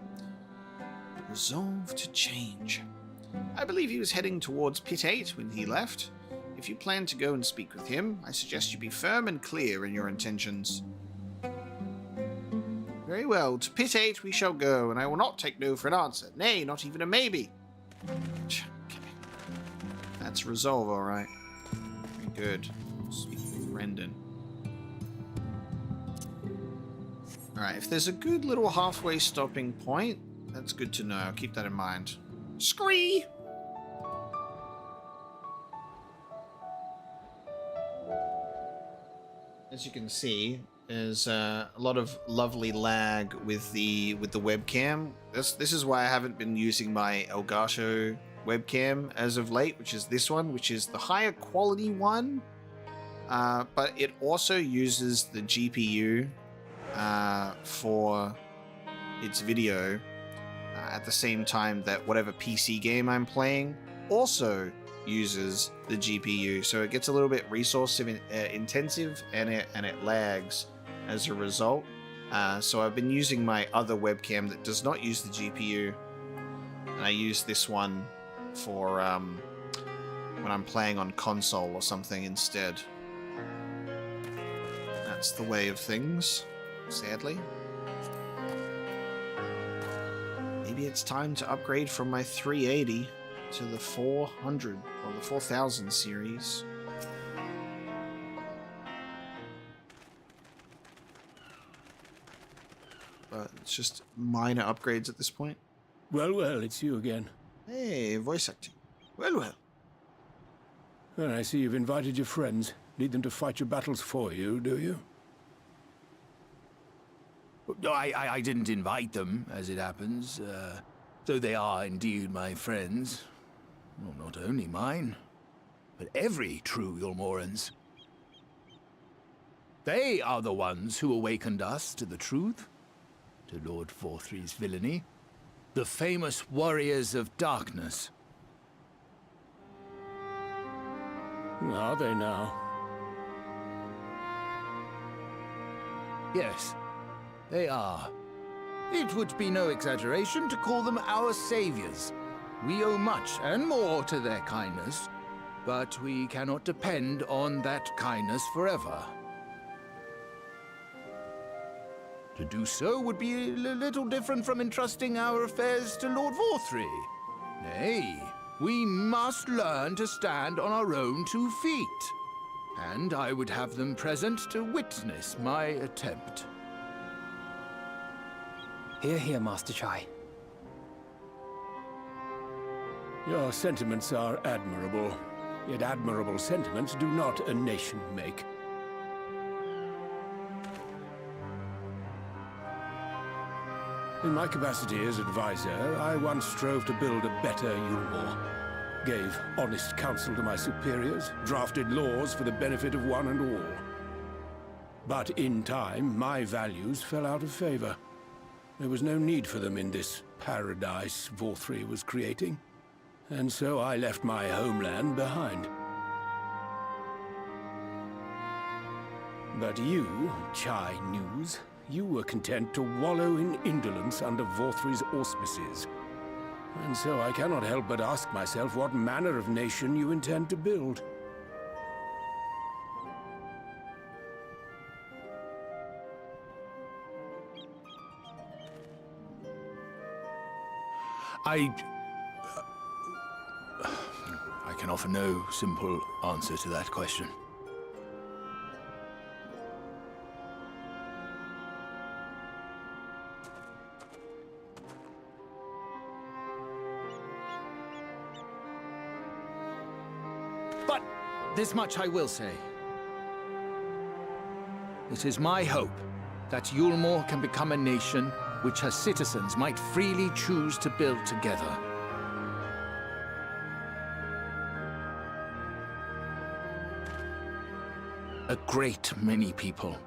Resolve to change. I believe he was heading towards Pit 8 when he left. If you plan to go and speak with him, I suggest you be firm and clear in your intentions. Very well, to Pit 8 we shall go, and I will not take no for an answer. Nay, not even a maybe. Okay. That's resolve, alright. Very good. Speak with Brendan. Alright, if there's a good little halfway stopping point, that's good to know. I'll keep that in mind. Scree! As you can see, there's a lot of lovely lag with the webcam. This is why I haven't been using my Elgato webcam as of late, which is this one, which is the higher quality one. But it also uses the GPU for its video at the same time that whatever PC game I'm playing also uses the GPU, so it gets a little bit resource intensive and it lags as a result. So I've been using my other webcam that does not use the GPU, and I use this one for when I'm playing on console or something instead. That's the way of things, sadly. Maybe it's time to upgrade from my 380 to the 400 or the 4000 series. But it's just minor upgrades at this point. Well, it's you again. Hey, voice acting. Well. Well, I see you've invited your friends. Need them to fight your battles for you, do you? I didn't invite them, as it happens, though they are indeed my friends. Well, not only mine, but every true Yulmoreans. They are the ones who awakened us to the truth, to Lord Vorthry's villainy, the famous warriors of darkness. Are they now? Yes, they are. It would be no exaggeration to call them our saviors. We owe much and more to their kindness, but we cannot depend on that kindness forever. To do so would be a little different from entrusting our affairs to Lord Vorthry. Nay, we must learn to stand on our own 2 feet. And I would have them present to witness my attempt. Hear, hear, Master Chai. Your sentiments are admirable, yet admirable sentiments do not a nation make. In my capacity as advisor, I once strove to build a better Yulmore. Gave honest counsel to my superiors, drafted laws for the benefit of one and all. But in time, my values fell out of favor. There was no need for them in this paradise Vorthry was creating. And so I left my homeland behind. But you, Chai News, you were content to wallow in indolence under Vorthry's auspices. And so I cannot help but ask myself what manner of nation you intend to build. I can offer no simple answer to that question. But this much I will say. It is my hope that Yulmore can become a nation which her citizens might freely choose to build together. A great many people,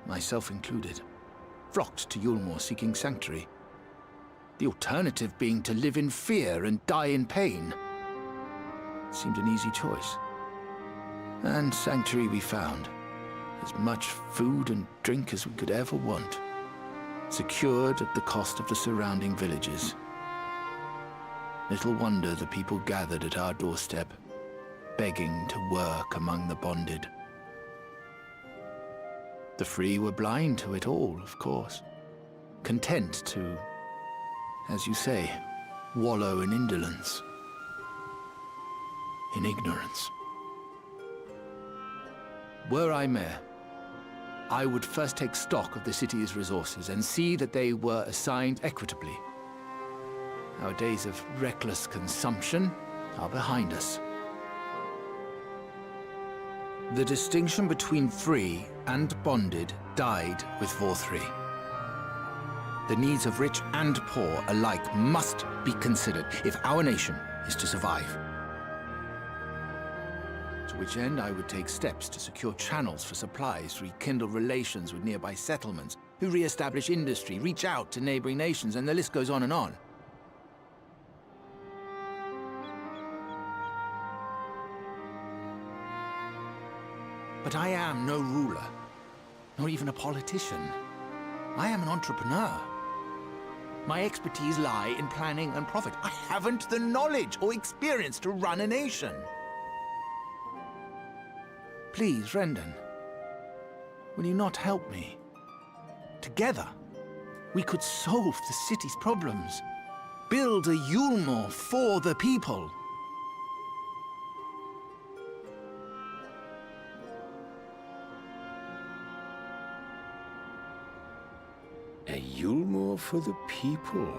myself included, flocked to Yulmore seeking sanctuary. The alternative being to live in fear and die in pain. Seemed an easy choice. And sanctuary we found. As much food and drink as we could ever want. Secured at the cost of the surrounding villages. Little wonder the people gathered at our doorstep, begging to work among the bonded. The free were blind to it all, of course. Content to, as you say, wallow in indolence. In ignorance. Were I mayor, I would first take stock of the city's resources and see that they were assigned equitably. Our days of reckless consumption are behind us. The distinction between free and bonded died with Vows. The needs of rich and poor alike must be considered if our nation is to survive. To which end I would take steps to secure channels for supplies, rekindle relations with nearby settlements, who re-establish industry, reach out to neighboring nations, and the list goes on and on. But I am no ruler, nor even a politician. I am an entrepreneur. My expertise lie in planning and profit. I haven't the knowledge or experience to run a nation. Please, Rendon, will you not help me? Together, we could solve the city's problems. Build a Yulmore for the people. A Yulmore for the people.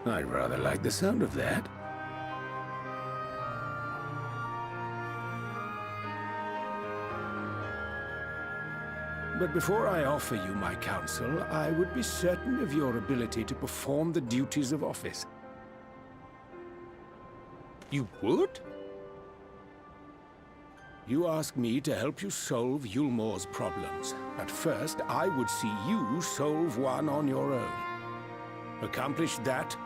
I'd rather like the sound of that. But before I offer you my counsel, I would be certain of your ability to perform the duties of office. You would? You ask me to help you solve Yulmore's problems. But first, I would see you solve one on your own. Accomplish that,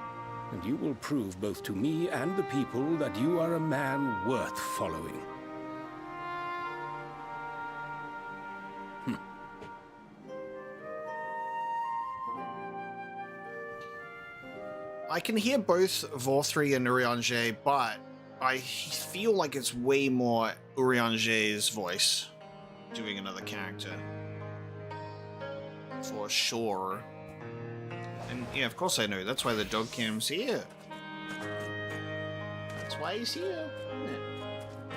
and you will prove both to me and the people that you are a man worth following. I can hear both Vows and Urianger, but I feel like it's way more Urianger's voice doing another character. For sure. And yeah, of course I know. That's why the dog cam's here. That's why he's here, isn't it?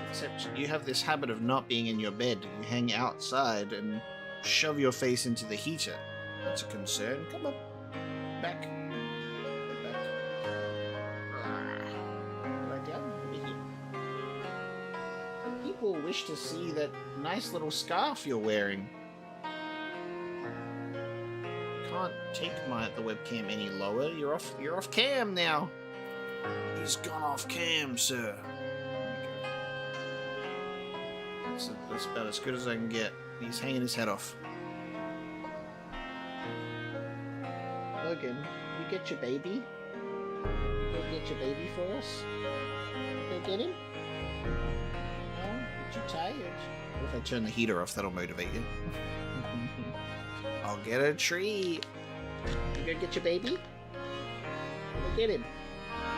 Except you have this habit of not being in your bed. You hang outside and shove your face into the heater. That's a concern. Come on. Back. People wish to see that nice little scarf you're wearing. Can't take the webcam any lower. You're off cam now. He's gone off cam, sir. That's about as good as I can get. He's hanging his head off. Logan, you get your baby? You go get your baby for us? Go get him? Too tired. What if I turn the heater off? That'll motivate you. I'll get a treat. You gonna get your baby? Go get him.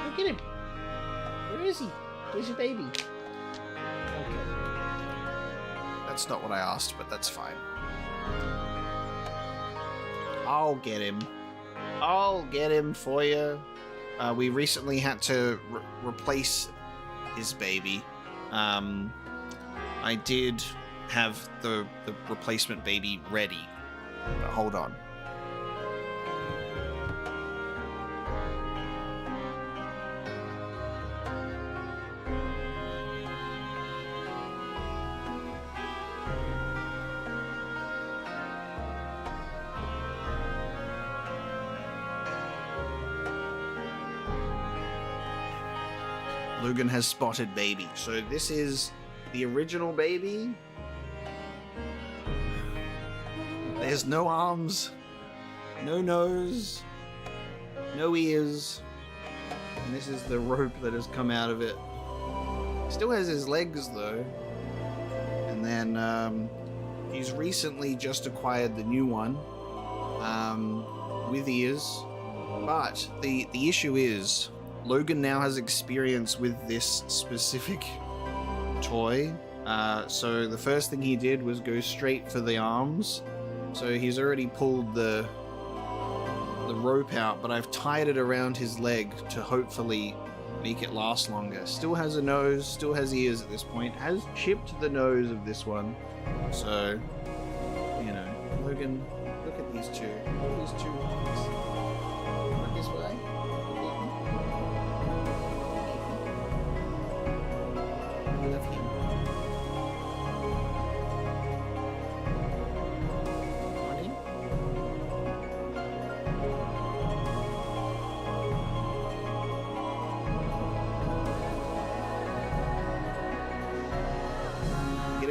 Go get him. Where is he? Where's your baby? Okay. That's not what I asked, but that's fine. I'll get him. I'll get him for you. We recently had to replace his baby. I did have the replacement baby ready, but hold on. Lugan has spotted baby. So this is the original baby There's no arms, no nose, no ears, and this is the rope that has come out of it. Still has his legs though, and then he's recently just acquired the new one with ears. But the issue is Logan now has experience with this specific toy. So the first thing he did was go straight for the arms. So he's already pulled the rope out, but I've tied it around his leg to hopefully make it last longer. Still has a nose, still has ears at this point, has chipped the nose of this one. So, you know, Logan, look at these two. Look at these two ones. Look this way. I love him.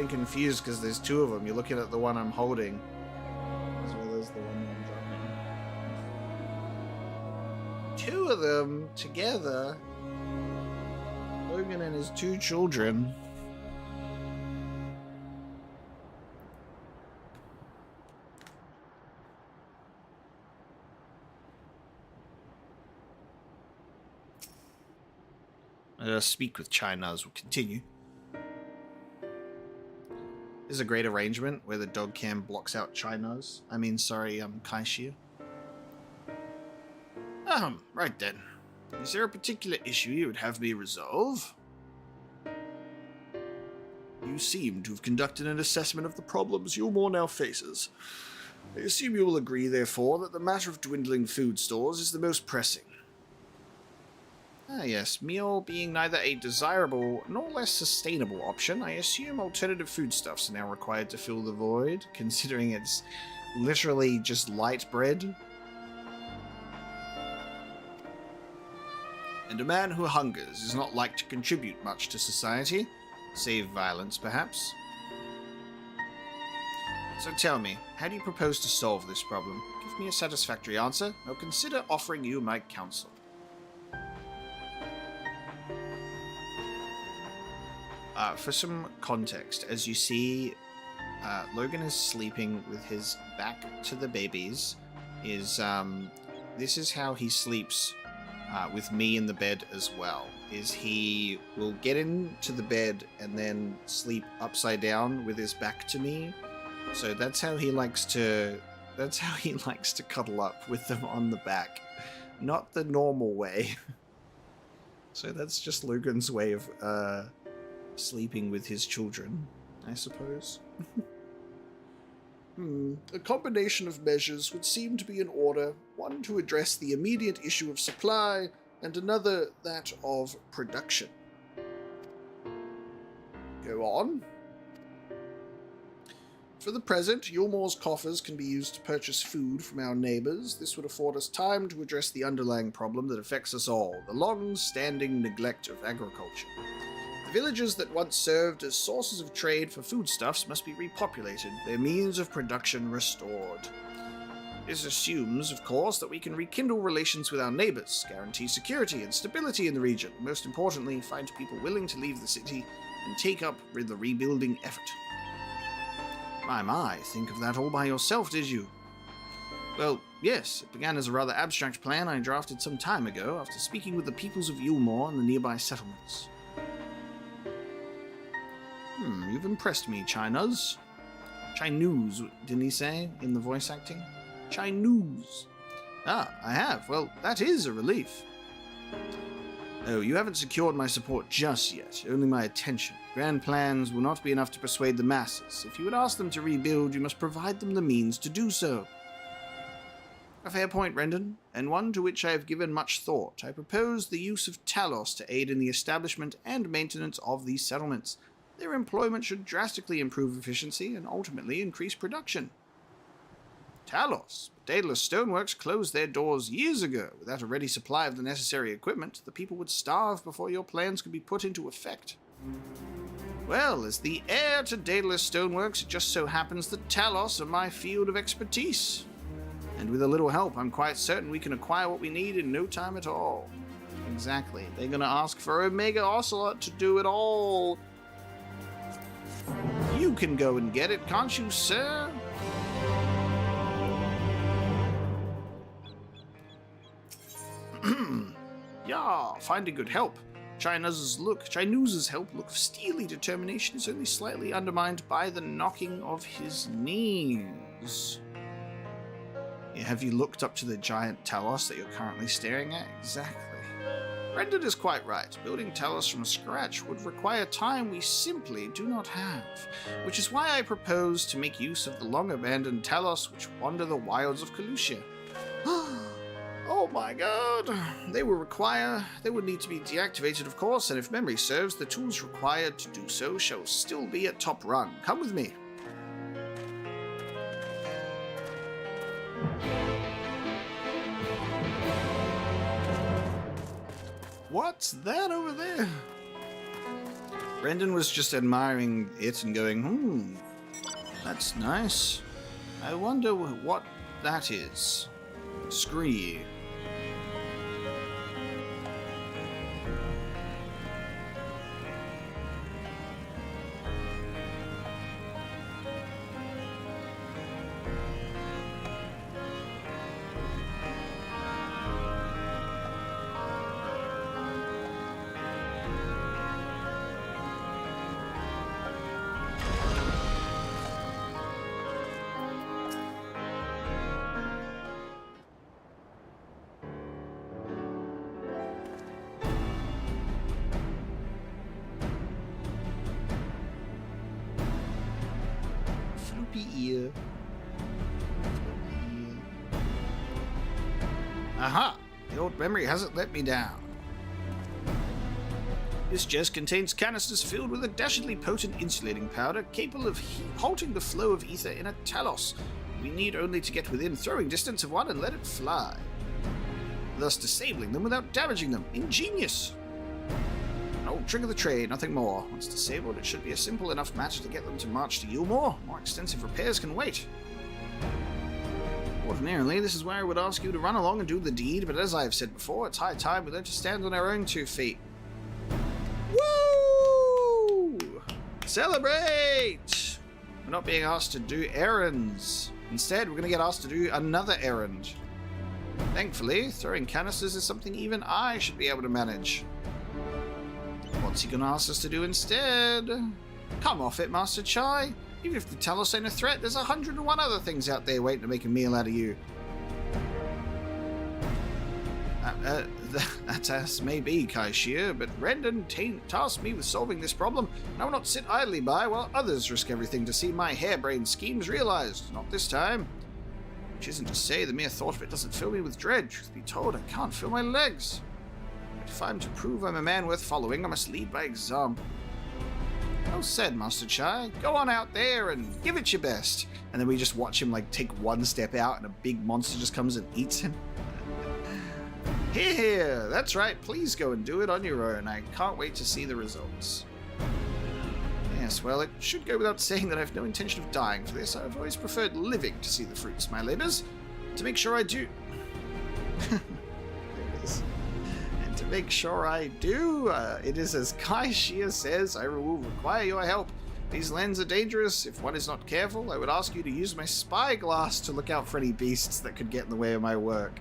Confused because there's two of them. You're looking at the one I'm holding as well as the one I'm dropping. Two of them together. Logan and his two children. Speak with Chinas will continue. This is a great arrangement where the dog cam blocks out Chinas. Kaishir. Right then. Is there a particular issue you would have me resolve? You seem to have conducted an assessment of the problems Yulmore now faces. I assume you will agree, therefore, that the matter of dwindling food stores is the most pressing. Ah yes, meal being neither a desirable nor less sustainable option, I assume alternative foodstuffs are now required to fill the void, considering it's literally just light bread. And a man who hungers is not like to contribute much to society, save violence perhaps. So tell me, how do you propose to solve this problem? Give me a satisfactory answer, I'll consider offering you my counsel. For some context, as you see, Logan is sleeping with his back to the babies. This is how he sleeps with me in the bed as well. Is he will get into the bed and then sleep upside down with his back to me. So that's how he likes to. That's how he likes to cuddle up with them on the back, not the normal way. So that's just Logan's way of sleeping with his children, I suppose. A combination of measures would seem to be in order, one to address the immediate issue of supply, and another that of production. Go on. For the present, Yulmore's coffers can be used to purchase food from our neighbours. This would afford us time to address the underlying problem that affects us all, the long-standing neglect of agriculture. The villages that once served as sources of trade for foodstuffs must be repopulated, their means of production restored. This assumes, of course, that we can rekindle relations with our neighbours, guarantee security and stability in the region, and most importantly, find people willing to leave the city and take up the rebuilding effort. My, think of that all by yourself, did you? Well, yes, it began as a rather abstract plan I drafted some time ago after speaking with the peoples of Yulmore and the nearby settlements. You've impressed me, Chinas. Chinese, didn't he say, in the voice acting? Chinese. Ah, I have. Well, that is a relief. Oh, you haven't secured my support just yet, only my attention. Grand plans will not be enough to persuade the masses. If you would ask them to rebuild, you must provide them the means to do so. A fair point, Rendon, and one to which I have given much thought. I propose the use of Talos to aid in the establishment and maintenance of these settlements. Their employment should drastically improve efficiency and ultimately increase production. Talos? Daedalus Stoneworks closed their doors years ago. Without a ready supply of the necessary equipment, the people would starve before your plans could be put into effect. Well, as the heir to Daedalus Stoneworks, it just so happens that Talos are my field of expertise. And with a little help, I'm quite certain we can acquire what we need in no time at all. Exactly. They're gonna ask for Omega Ocelot to do it all. You can go and get it, can't you, sir? Yeah, finding good help. Chinoose's help look of steely determination is only slightly undermined by the knocking of his knees. Yeah, have you looked up to the giant Talos that you're currently staring at? Exactly. Brendan is quite right. Building Talos from scratch would require time we simply do not have, which is why I propose to make use of the long-abandoned Talos which wander the wilds of Calusia. Oh my god! They would need to be deactivated, of course, and if memory serves, the tools required to do so shall still be at top rung. Come with me. What's that over there? Brendan was just admiring it and going, that's nice. I wonder what that is. Scree. Ear. Aha! The old memory hasn't let me down. This chest contains canisters filled with a dashingly potent insulating powder capable of halting the flow of ether in a Talos. We need only to get within throwing distance of one and let it fly, thus disabling them without damaging them. Ingenious! An old trick of the trade, nothing more. Once disabled, it should be a simple enough matter to get them to march to Yulmore. More extensive repairs can wait. Ordinarily, this is where I would ask you to run along and do the deed, but as I have said before, it's high time we learn to stand on our own 2 feet. Woo! Celebrate! We're not being asked to do errands. Instead, we're going to get asked to do another errand. Thankfully, throwing canisters is something even I should be able to manage. What's he going to ask us to do instead? Come off it, Master Chai. Even if the Talos ain't a threat, there's 101 other things out there waiting to make a meal out of you. That as may be, Kaishir, but Brendan tasked me with solving this problem, and I will not sit idly by while others risk everything to see my harebrained schemes realized. Not this time. Which isn't to say the mere thought of it doesn't fill me with dread. Truth be told, I can't feel my legs. But if I'm to prove I'm a man worth following, I must lead by example. Well said, Master Chai. Go on out there and give it your best. And then we just watch him like take one step out and a big monster just comes and eats him. Here, that's right. Please go and do it on your own. I can't wait to see the results. Yes, well, it should go without saying that I have no intention of dying for this. I've always preferred living to see the fruits of my labors. To make sure I do... There it is. And to make sure I do, it is as Kai Shia says, I will require your help. These lands are dangerous. If one is not careful, I would ask you to use my spyglass to look out for any beasts that could get in the way of my work.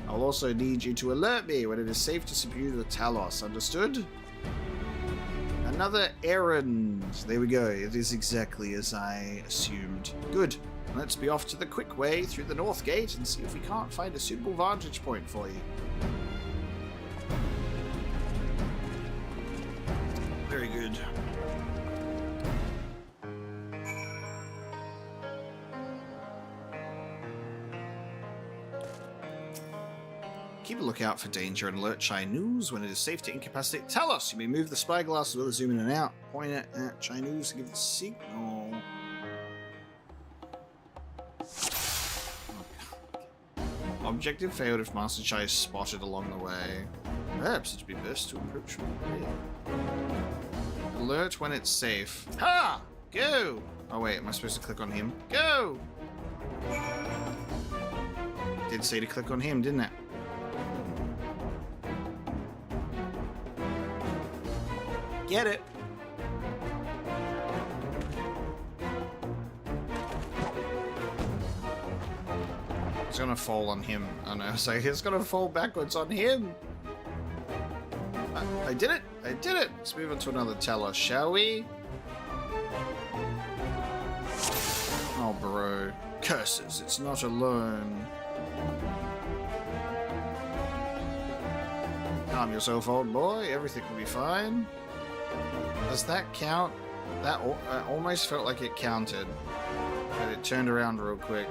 I'll also need you to alert me when it is safe to subdue the Talos. Understood? Another errand. There we go. It is exactly as I assumed. Good. Let's be off to the quick way through the north gate and see if we can't find a suitable vantage point for you. Very good. Keep a lookout for danger and alert Chinooze when it is safe to incapacitate Talos. You may move the spyglass as well as zoom in and out. Point it at Chinooze to give the signal. Objective failed if Master Chai is spotted along the way. Perhaps it would be best to approach from the rear. Alert when it's safe. Ha! Go! Oh wait, am I supposed to click on him? Go! Did say to click on him, didn't it? Get it! It's gonna fall on him. Oh no, so it's gonna fall backwards on him! I did it! I did it! Let's move on to another Talos, shall we? Oh, bro. Curses, it's not alone. Calm yourself, old boy. Everything will be fine. Does that count? That almost felt like it counted. But it turned around real quick.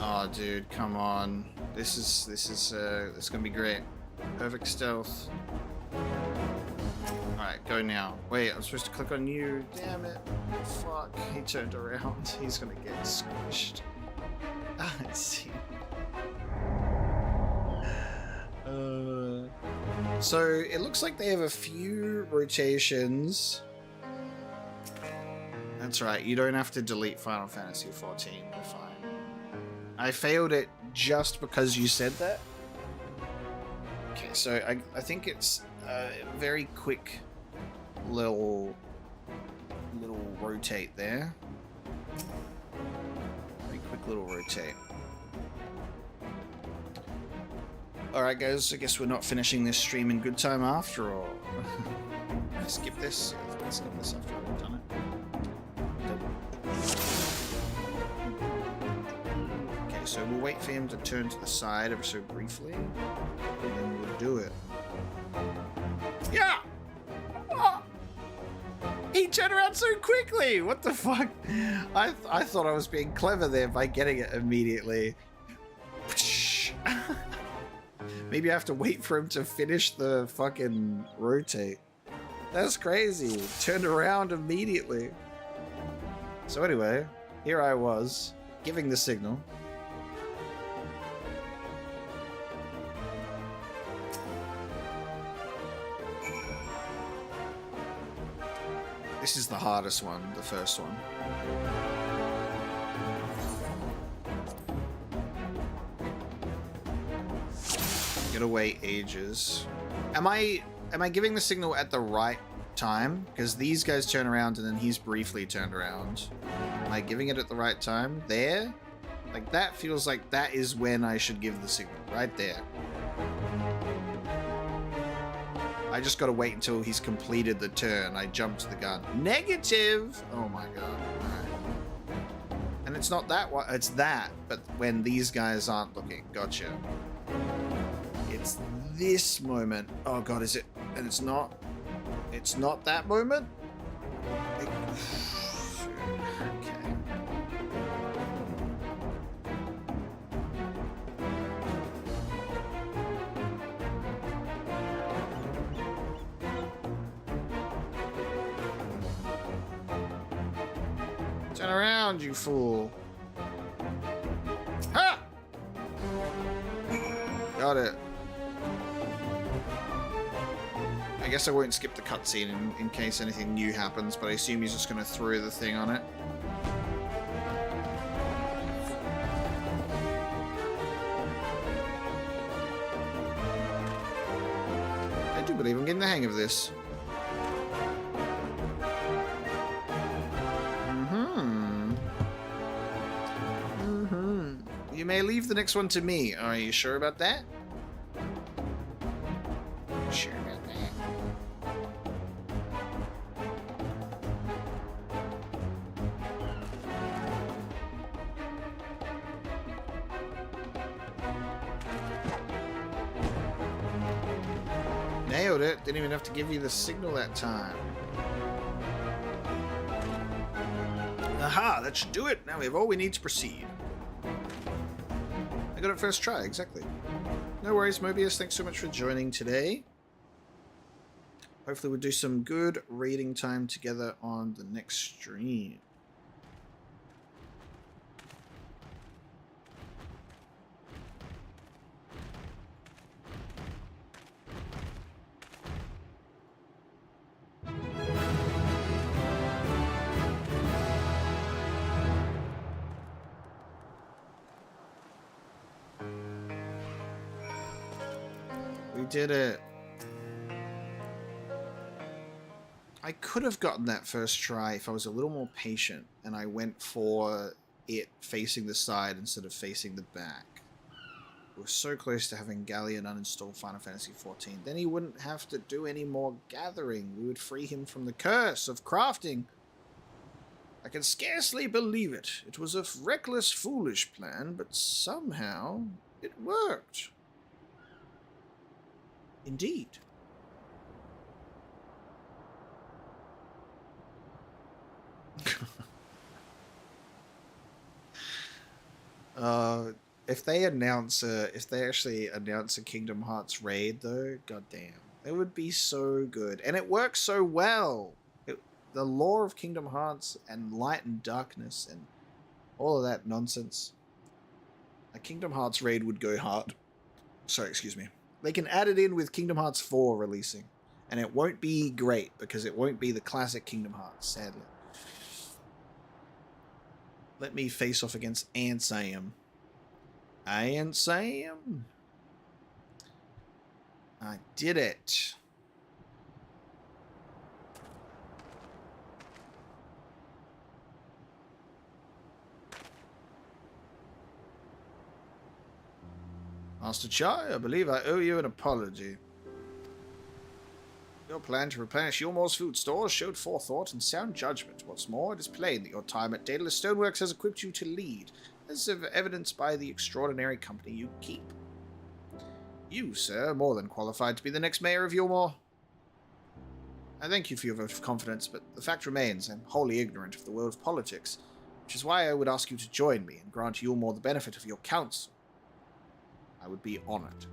Oh, dude, come on. This is gonna be great. Perfect stealth. Alright, go now. Wait, I'm supposed to click on you. Damn it. Fuck. He turned around. He's gonna get squished. I see. So it looks like they have a few rotations. That's right, you don't have to delete Final Fantasy XIV. You're fine. I failed it just because you said that. Okay, so I think it's a very quick little rotate there. Very quick little rotate. Alright guys, I guess we're not finishing this stream in good time after all. Skip this. Let's skip this after we've done it. Okay, so we'll wait for him to turn to the side ever so briefly, and then we'll do it. Yeah! Oh! He turned around so quickly! What the fuck? I thought I was being clever there by getting it immediately. Maybe I have to wait for him to finish the fucking rotate. That's crazy. Turned around immediately. So anyway, here I was, giving the signal. This is the hardest one, the first one. Gotta wait ages. Am I giving the signal at the right time? Because these guys turn around and then he's briefly turned around. Am I giving it at the right time? There? Like that feels like that is when I should give the signal. Right there. I just gotta wait until he's completed the turn. I jumped the gun. Negative! Oh my god. Alright. And it's not that one, it's that, but when these guys aren't looking. Gotcha. It's this moment. Oh god, is it? And it's not that moment? Okay. Turn around, you fool. Ha! Got it. I guess I won't skip the cutscene in case anything new happens, but I assume he's just going to throw the thing on it. I do believe I'm getting the hang of this. You may leave the next one to me. Are you sure about that? Sure about that. Nailed it. Didn't even have to give you the signal that time. Aha, that should do it. Now we have all we need to proceed. I got it first try, exactly. No worries, Mobius. Thanks so much for joining today. Hopefully we'll do some good reading time together on the next stream. did it. I could have gotten that first try if I was a little more patient and I went for it facing the side instead of facing the back. We're so close to having Galleon uninstall Final Fantasy XIV. Then he wouldn't have to do any more gathering. We would free him from the curse of crafting. I can scarcely believe it. It was a reckless, foolish plan, but somehow it worked. Indeed. If they actually announce a Kingdom Hearts raid, though, goddamn, it would be so good, and it works so well. The lore of Kingdom Hearts and light and darkness and all of that nonsense. A Kingdom Hearts raid would go hard. Sorry, excuse me. They can add it in with Kingdom Hearts 4 releasing, and it won't be great because it won't be the classic Kingdom Hearts, sadly. Let me face off against Ansam. Ansam? I did it. Master Chai, I believe I owe you an apology. Your plan to replenish Yulmore's food stores showed forethought and sound judgment. What's more, it is plain that your time at Daedalus Stoneworks has equipped you to lead, as evidenced by the extraordinary company you keep. You, sir, are more than qualified to be the next mayor of Yulmore. I thank you for your vote of confidence, but the fact remains I'm wholly ignorant of the world of politics, which is why I would ask you to join me and grant Yulmore the benefit of your counsel. I would be honored.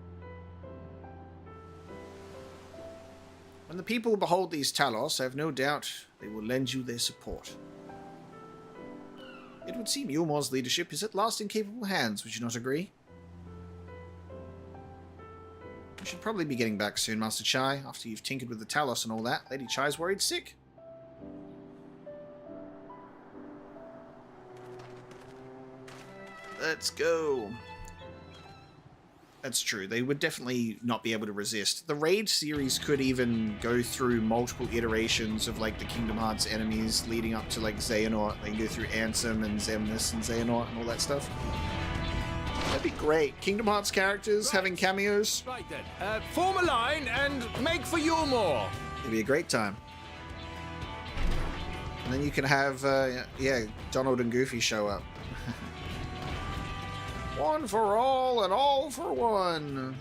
When the people behold these Talos, I have no doubt they will lend you their support. It would seem Yulmore's leadership is at last in capable hands, would you not agree? We should probably be getting back soon, Master Chai, after you've tinkered with the Talos and all that. Lady Chai's worried sick. Let's go. That's true. They would definitely not be able to resist. The Raid series could even go through multiple iterations of, like, the Kingdom Hearts enemies leading up to, like, Xehanort. They can go through Ansem and Xemnas and Xehanort and all that stuff. That'd be great. Kingdom Hearts characters having cameos. Right then. Form a line and make for Yulmore. It'd be a great time. And then you can have, Donald and Goofy show up. One for all and all for one.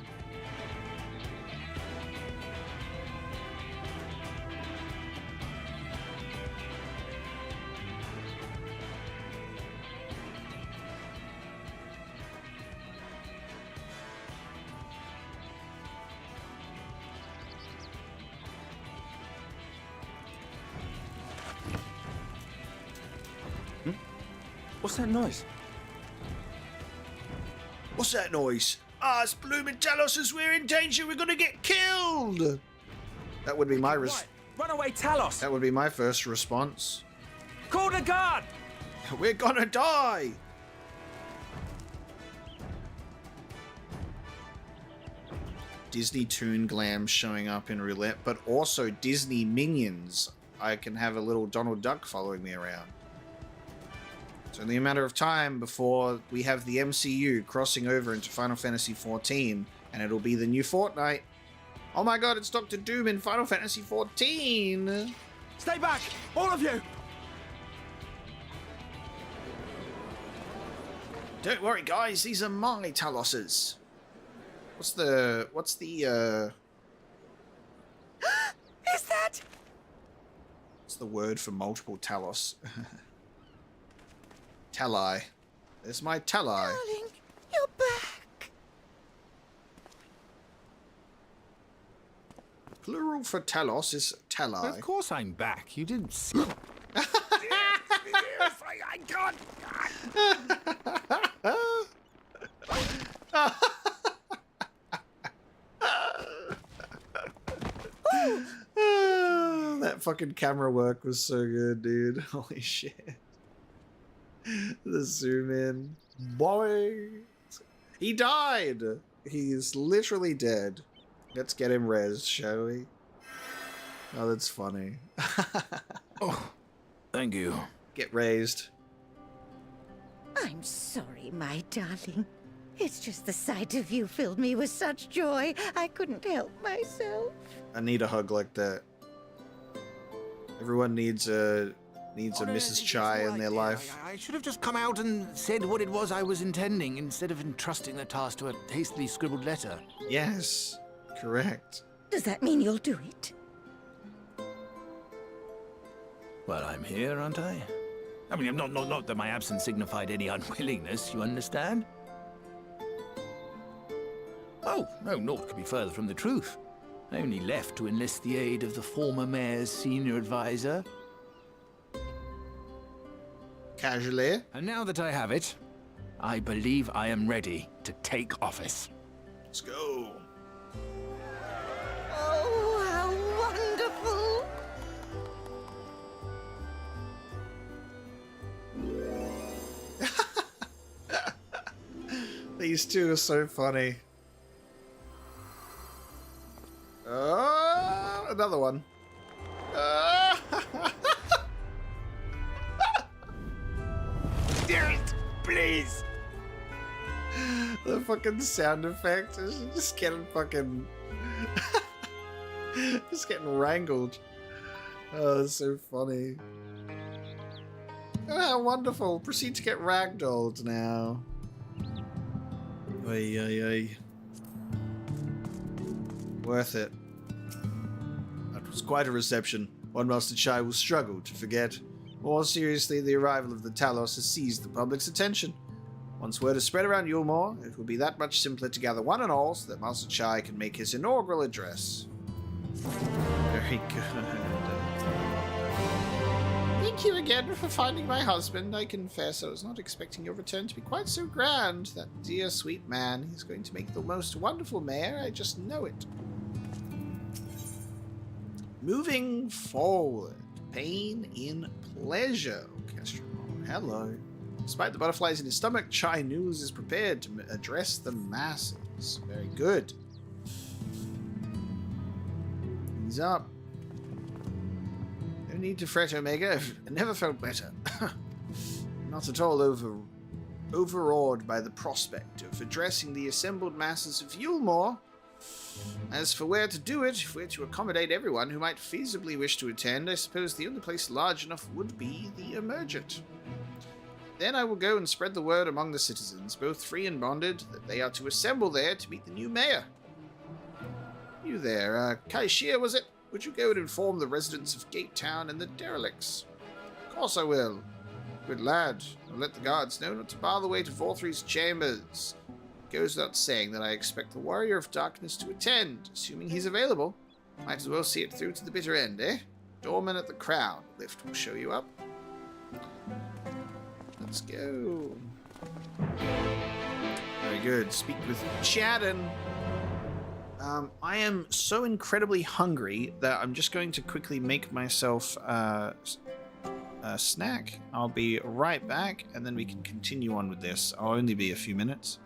What's that noise? What's that noise? Ah, it's blooming Talos as we're in danger. We're gonna get killed. That would be my Runaway Talos! That would be my first response. Call the guard! We're gonna die. Disney Toon Glam showing up in roulette, but also Disney minions. I can have a little Donald Duck following me around. It's only a matter of time before we have the MCU crossing over into Final Fantasy XIV, and it'll be the new Fortnite. Oh my god, it's Dr. Doom in Final Fantasy XIV! Stay back! All of you! Don't worry, guys, these are my Taloses. What's the... Is that... What's the word for multiple Talos? Tali. There's my Tali. Darling, you're back. Plural for Talos is Tali. Of course I'm back. You didn't see. I can't. That fucking camera work was so good, dude. Holy shit. The zoom in. Boy. He died. He's literally dead. Let's get him res, shall we? Oh, that's funny. Oh, thank you. Get raised. I'm sorry, my darling. It's just the sight of you filled me with such joy, I couldn't help myself. I need a hug like that. Everyone needs a Mrs. Chai in their life. I should have just come out and said what it was I was intending, instead of entrusting the task to a hastily scribbled letter. Yes, correct. Does that mean you'll do it? Well, I'm here, aren't I? I mean, not that my absence signified any unwillingness, you understand? Oh, no, naught could be further from the truth. I only left to enlist the aid of the former mayor's senior advisor. Casually. And now that I have it, I believe I am ready to take office. Let's go. Oh, how wonderful! These two are so funny. Another one. Please. The fucking sound effect is just getting fucking... just getting wrangled. Oh, that's so funny. Oh, how wonderful. Proceed to get ragdolled now. Oy, oy, oy. Worth it. That was quite a reception. One Master Chai will struggle to forget. More seriously, the arrival of the Talos has seized the public's attention. Once word is spread around Yulmore, it will be that much simpler to gather one and all so that Master Chai can make his inaugural address. Very good. Thank you again for finding my husband. I confess I was not expecting your return to be quite so grand. That dear, sweet man, he's going to make the most wonderful mayor. I just know it. Moving forward. Pain in pleasure. Hello. Despite the butterflies in his stomach, Chai News is prepared to address the masses. Very good. He's up. No need to fret, Omega. I've never felt better. Not at all overawed by the prospect of addressing the assembled masses of Yulmore. As for where to do it, if we're to accommodate everyone who might feasibly wish to attend, I suppose the only place large enough would be the Emergent. Then I will go and spread the word among the citizens, both free and bonded, that they are to assemble there to meet the new mayor. You there, Kaishir, was it? Would you go and inform the residents of Gate Town and the derelicts? Of course I will. Good lad. I'll let the guards know not to bar the way to Vorthry's chambers. It goes without saying that I expect the Warrior of Darkness to attend, assuming he's available. Might as well see it through to the bitter end, eh? Doorman at the Crown. Lift will show you up. Let's go. Very good. Speak with Chadden. I am so incredibly hungry that I'm just going to quickly make myself a snack. I'll be right back, and then we can continue on with this. I'll only be a few minutes.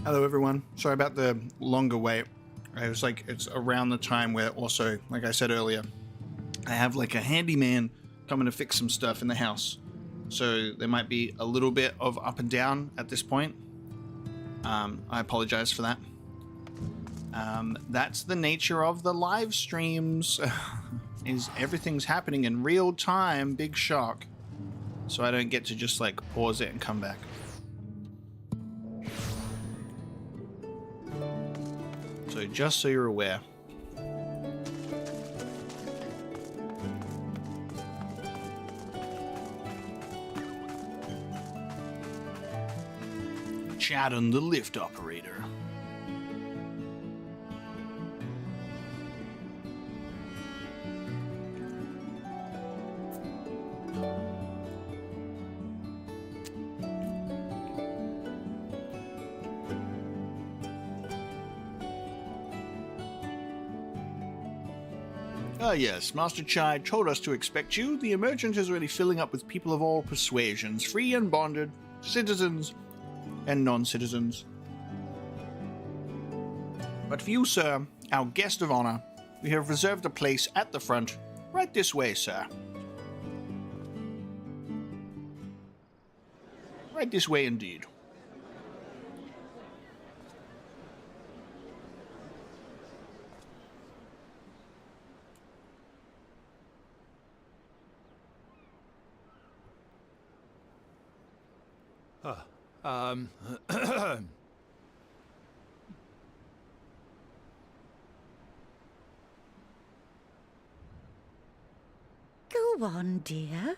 Hello, everyone. Sorry about the longer wait. It was like, it's around the time where also, like I said earlier, I have like a handyman coming to fix some stuff in the house. So there might be a little bit of up and down at this point. I apologize for that. That's the nature of the live streams. Is everything's happening in real time. Big shock. So I don't get to just like pause it and come back. So just so you're aware. Chat on the lift operator. Ah yes, Master Chai told us to expect you. The emergent is already filling up with people of all persuasions, free and bonded, citizens and non-citizens. But for you, sir, our guest of honor, we have reserved a place at the front. Right this way, sir. Right this way indeed. Go on, dear.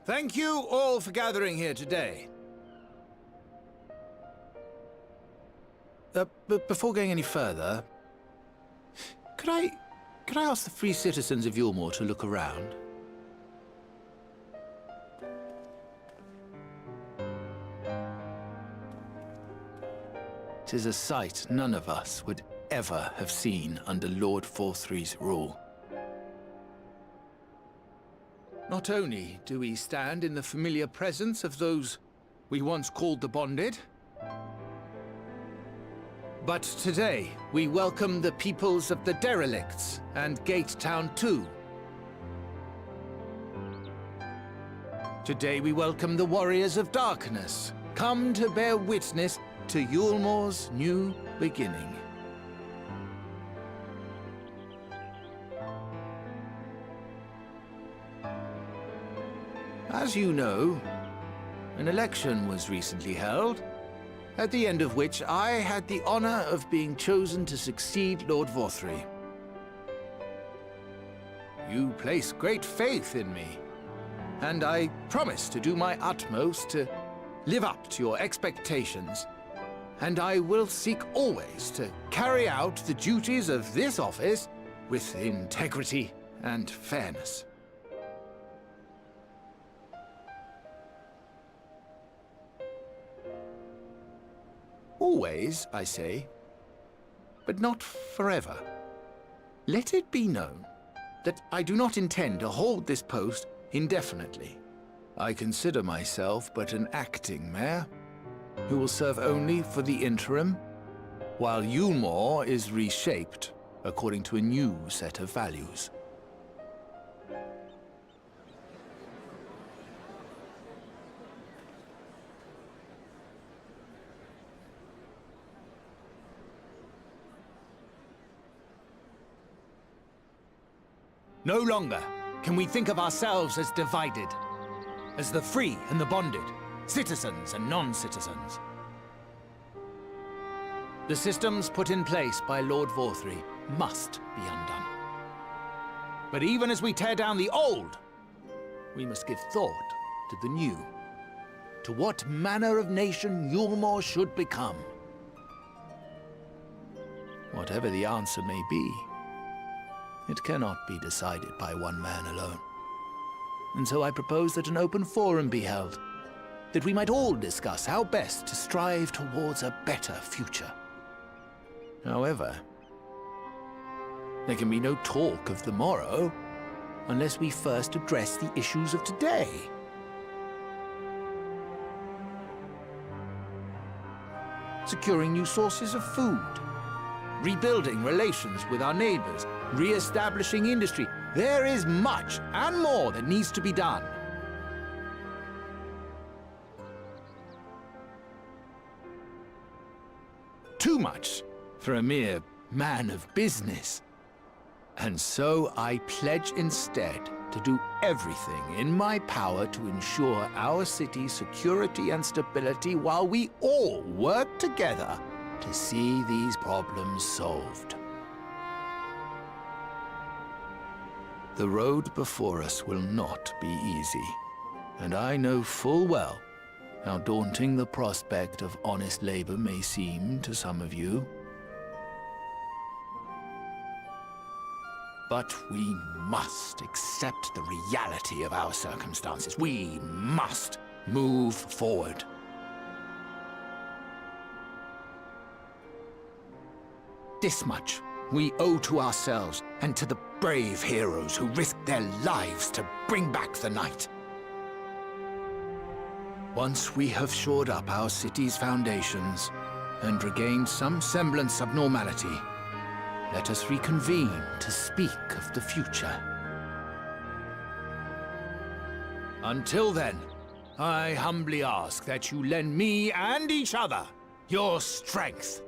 Thank you all for gathering here today. But before going any further, could I ask the free citizens of Yulmore to look around? Tis a sight none of us would ever have seen under Lord Forthry's rule. Not only do we stand in the familiar presence of those we once called the Bonded, but today we welcome the peoples of the Derelicts and Gate Town too. Today we welcome the Warriors of Darkness, come to bear witness to Yulmore's new beginning. As you know, an election was recently held, at the end of which I had the honor of being chosen to succeed Lord Forthry. You place great faith in me, and I promise to do my utmost to live up to your expectations, and I will seek always to carry out the duties of this office with integrity and fairness. Always, I say, but not forever. Let it be known that I do not intend to hold this post indefinitely. I consider myself but an acting mayor, who will serve only for the interim, while Yulmore is reshaped according to a new set of values. No longer can we think of ourselves as divided, as the free and the bonded, citizens and non-citizens. The systems put in place by Lord Forthry must be undone. But even as we tear down the old, we must give thought to the new, to what manner of nation Yulmore should become. Whatever the answer may be, it cannot be decided by one man alone. And so I propose that an open forum be held, that we might all discuss how best to strive towards a better future. However, there can be no talk of the morrow unless we first address the issues of today. Securing new sources of food, rebuilding relations with our neighbors, re-establishing industry. There is much and more that needs to be done. Too much for a mere man of business. And so I pledge instead to do everything in my power to ensure our city's security and stability while we all work together to see these problems solved. The road before us will not be easy, and I know full well how daunting the prospect of honest labor may seem to some of you. But we must accept the reality of our circumstances. We must move forward. This much we owe to ourselves and to the brave heroes who risked their lives to bring back the night. Once we have shored up our city's foundations and regained some semblance of normality, let us reconvene to speak of the future. Until then, I humbly ask that you lend me and each other your strength.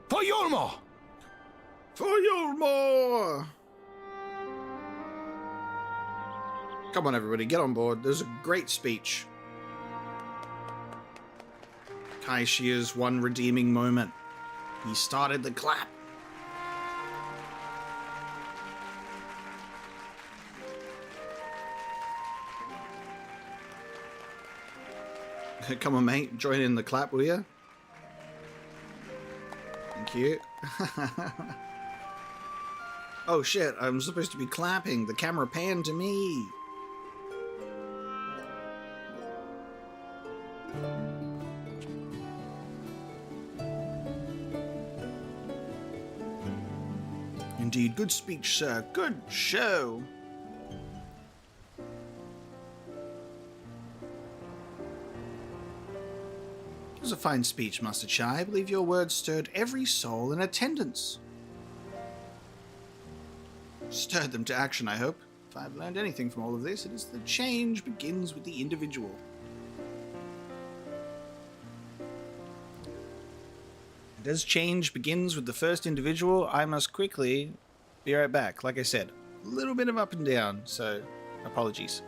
For Yulmore! For Yulmore! Come on, everybody, get on board. There's a great speech. Kaishia's one redeeming moment. He started the clap. Come on, mate. Join in the clap, will you? Thank you. Oh, shit. I'm supposed to be clapping. The camera panned to me. Indeed. Good speech, sir. Good show. It was a fine speech, Master Chai. I believe your words stirred every soul in attendance. Stirred them to action, I hope. If I've learned anything from all of this, it is that change begins with the individual. And as change begins with the first individual, I must quickly be right back. Like I said, a little bit of up and down, so apologies.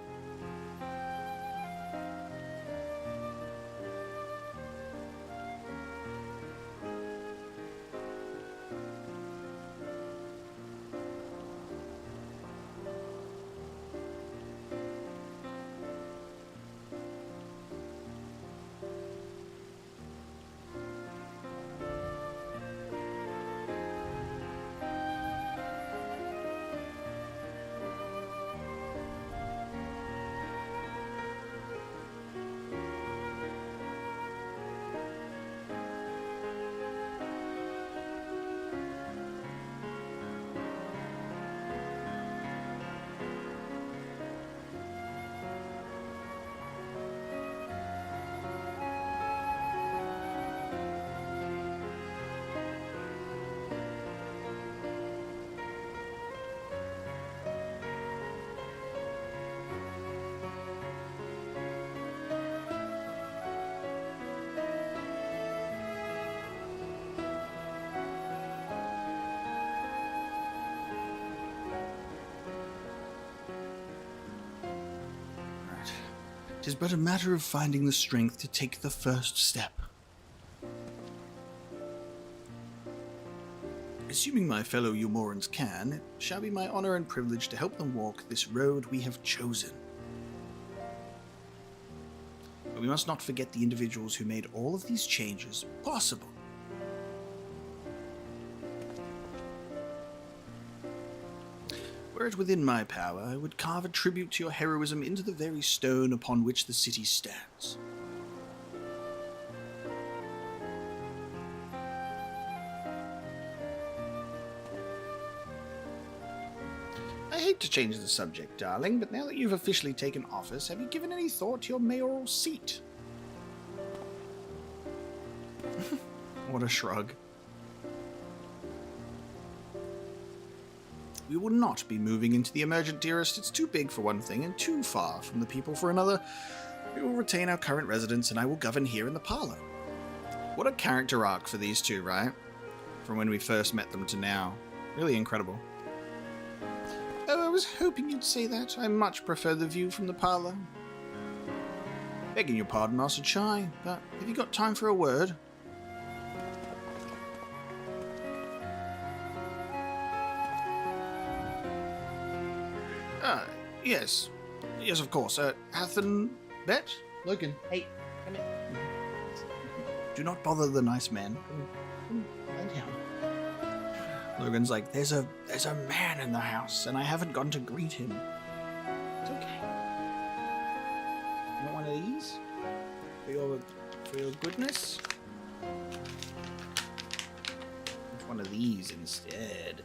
It is but a matter of finding the strength to take the first step. Assuming my fellow Yulmorans can, it shall be my honor and privilege to help them walk this road we have chosen. But we must not forget the individuals who made all of these changes possible. Were it within my power, I would carve a tribute to your heroism into the very stone upon which the city stands. I hate to change the subject, darling, but now that you've officially taken office, have you given any thought to your mayoral seat? What a shrug. We will not be moving into the emergent, dearest. It's too big for one thing and too far from the people for another. We will retain our current residence and I will govern here in the parlor. What a character arc for these two, right? From when we first met them to now. Really incredible. Oh, I was hoping you'd say that. I much prefer the view from the parlor. Begging your pardon, Master Chai, but have you got time for a word? Yes. Yes, of course. Athen Bet? Logan. Hey, come here. Do not bother the nice man. Lie down. Logan's like, there's a man in the house, and I haven't gone to greet him. It's okay. You want one of these? For your goodness? One of these instead.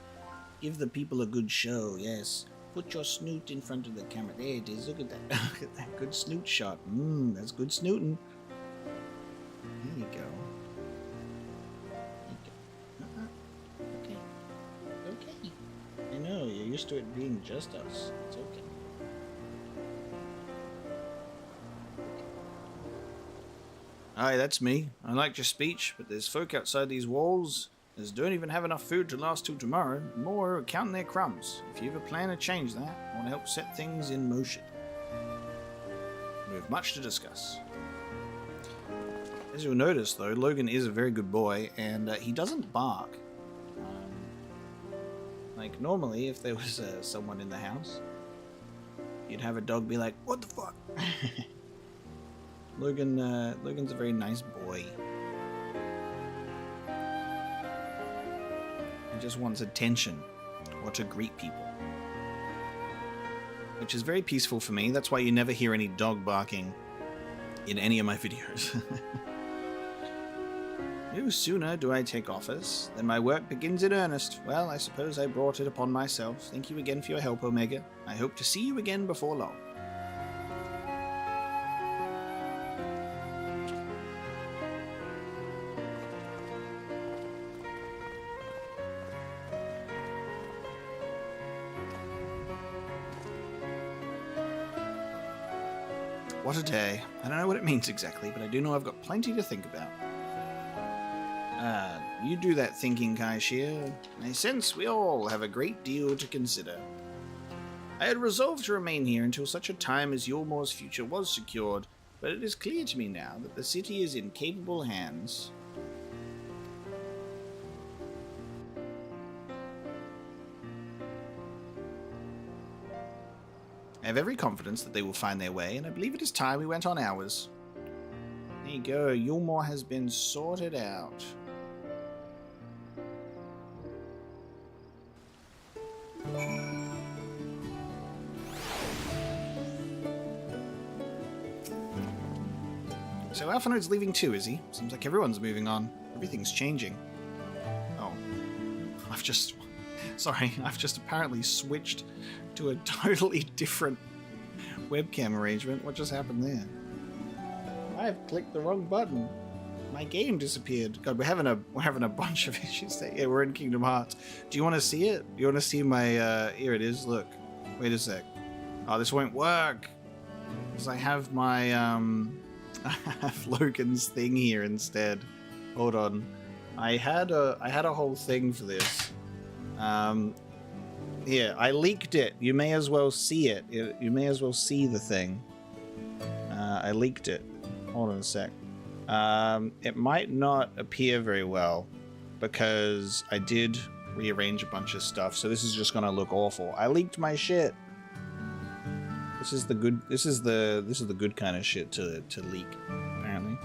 Give the people a good show, yes. Put your snoot in front of the camera. There it is. Look at that. Look at that good snoot shot. That's good snooting. There you go. Okay. Okay. I know, you're used to it being just us. It's okay. Aye, that's me. I liked your speech, but there's folk outside these walls as don't even have enough food to last till tomorrow, more are counting their crumbs. If you have a plan to change that, I want to help set things in motion. We have much to discuss. As you'll notice, though, Logan is a very good boy, and he doesn't bark. Like, normally, if there was someone in the house, you'd have a dog be like, what the fuck? Logan's a very nice boy. He just wants attention, or to greet people. Which is very peaceful for me. That's why you never hear any dog barking in any of my videos. No sooner do I take office than my work begins in earnest. Well, I suppose I brought it upon myself. Thank you again for your help, Omega. I hope to see you again before long. What a day. I don't know what it means exactly, but I do know I've got plenty to think about. You do that thinking, Kaishir. I sense we all have a great deal to consider. I had resolved to remain here until such a time as Yulmore's future was secured, but it is clear to me now that the city is in capable hands. I have every confidence that they will find their way, and I believe it is time we went on ours. There you go, Yulmore has been sorted out. So Alphinode's leaving too, is he? Seems like everyone's moving on. Everything's changing. Oh. I've just apparently switched to a totally different webcam arrangement. What just happened there? I've clicked the wrong button. My game disappeared. God, we're having a bunch of issues there. Yeah, we're in Kingdom Hearts. Do you want to see it? Do you want to see my here it is, look. Wait a sec. Oh, this won't work. Because I have my I have Logan's thing here instead. Hold on. I had a whole thing for this. Here, I leaked it. You may as well see it. You may as well see the thing. I leaked it. Hold on a sec. It might not appear very well because I did rearrange a bunch of stuff, so this is just gonna look awful. I leaked my shit. This is the good kind of shit to leak, apparently.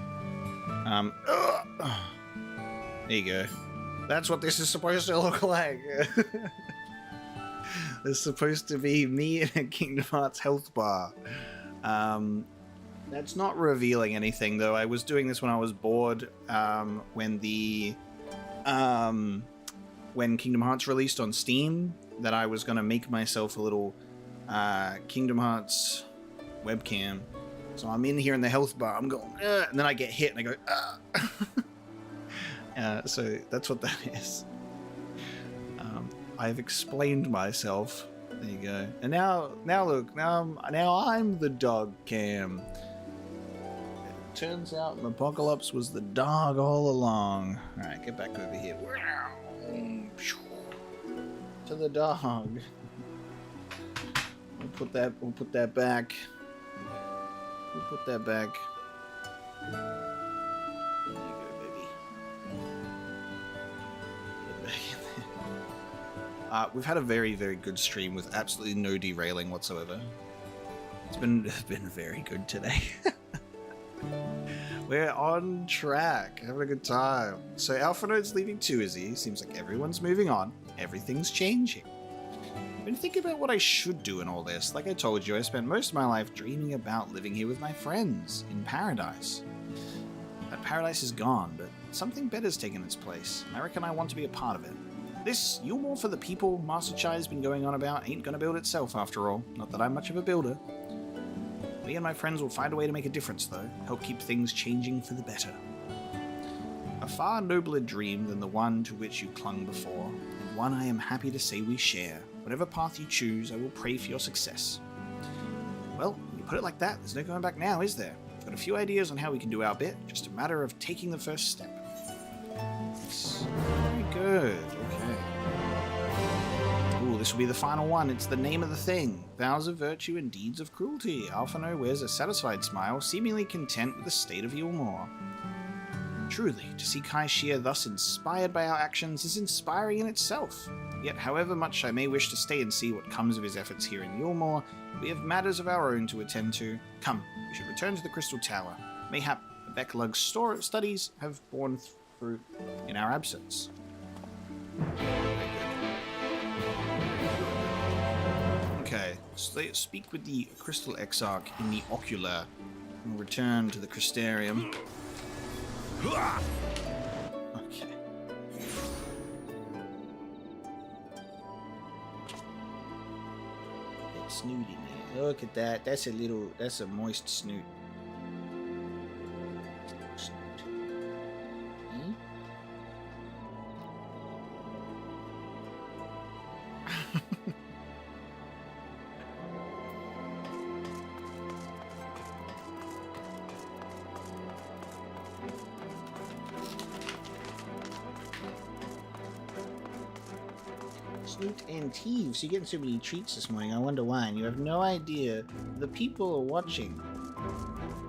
There you go. That's what this is supposed to look like. It's supposed to be me in a Kingdom Hearts health bar. That's not revealing anything, though. I was doing this when I was bored, when when Kingdom Hearts released on Steam that I was going to make myself a little Kingdom Hearts webcam. So I'm in here in the health bar, I'm going, and then I get hit and I go, so that's what that is. I've explained myself. There you go. And now look, now I'm the dog cam. It turns out Apocalypse was the dog all along. Alright, get back over here. To the dog. We'll put that back. We'll put that back. There you go, baby. Get back in there. We've had a very, very good stream with absolutely no derailing whatsoever. It's been very good today. We're on track, having a good time. So Alphinode's leaving too, is he? Seems like everyone's moving on. Everything's changing. I've been thinking about what I should do in all this. Like I told you, I spent most of my life dreaming about living here with my friends in paradise. That paradise is gone, but something better's taken its place. I reckon I want to be a part of it. This Yulmore for the people Master Chai's been going on about ain't gonna build itself after all. Not that I'm much of a builder. Me and my friends will find a way to make a difference, though. Help keep things changing for the better. A far nobler dream than the one to which you clung before, and one I am happy to say we share. Whatever path you choose, I will pray for your success. Well, when you put it like that, there's no going back now, is there? I've got a few ideas on how we can do our bit, just a matter of taking the first step. Yes. Very good, okay. Ooh, this will be the final one. It's the name of the thing. Vows of virtue and deeds of cruelty. Alphino wears a satisfied smile, seemingly content with the state of Yulmore. Truly, to see Kai Shia thus inspired by our actions is inspiring in itself. Yet, however much I may wish to stay and see what comes of his efforts here in Yulmore, we have matters of our own to attend to. Come, we should return to the Crystal Tower. Mayhap Bekelug's studies have borne fruit in our absence. Okay, so let's speak with the Crystal Exarch in the Ocular and return to the crystarium. Okay. That snooty man. Look at that. That's a moist snoot. Snoot. Hmm? Snoot and Thieves, you're getting so many treats this morning. I wonder why. And you have no idea. The people are watching.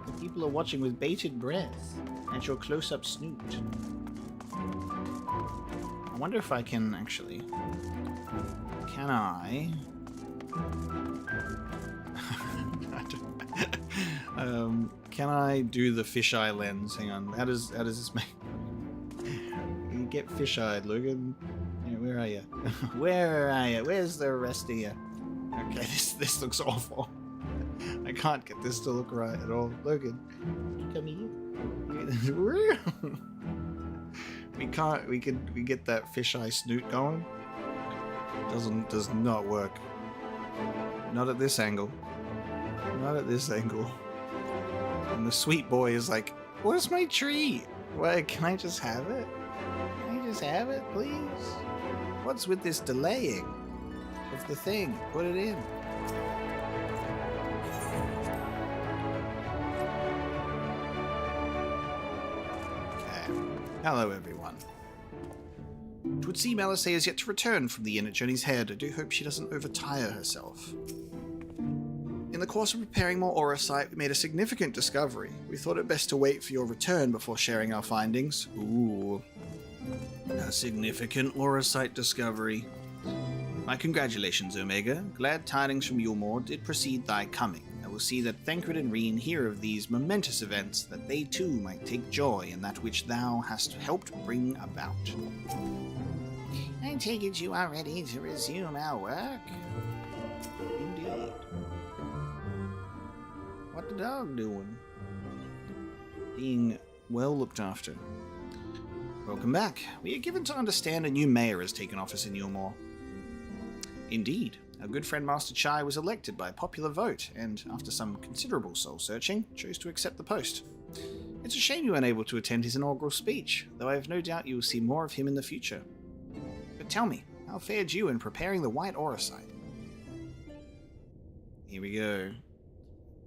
The people are watching with bated breath at your close-up snoot. I wonder if I can actually... Can I... can I do the fisheye lens? Hang on. How does this make... You get fisheyed, Logan. Where are you? Where are you? Where's the rest of you? Okay, this looks awful. I can't get this to look right at all. Logan, come here. We can't. We get that fisheye snoot going. Does not work. Not at this angle. Not at this angle. And the sweet boy is like, "Where's my treat? Wait, can I just have it? Can I just have it, please?" What's with this delaying of the thing? Put it in. Okay. Hello, everyone. It would seem Alisay is yet to return from the inn at Journey's Head. I do hope she doesn't overtire herself. In the course of preparing more auracite, we made a significant discovery. We thought it best to wait for your return before sharing our findings. Ooh. A significant auracite discovery. My congratulations, Omega. Glad tidings from Yulmore did precede thy coming. I will see that Thancred and Reen hear of these momentous events, that they too might take joy in that which thou hast helped bring about. I take it you are ready to resume our work? Indeed. What the dog doing? Being well looked after. Welcome back. We are given to understand a new mayor has taken office in Yulmore. Indeed, our good friend Master Chai was elected by popular vote, and after some considerable soul-searching, chose to accept the post. It's a shame you weren't able to attend his inaugural speech, though I have no doubt you will see more of him in the future. But tell me, how fared you in preparing the white auracite? Here we go.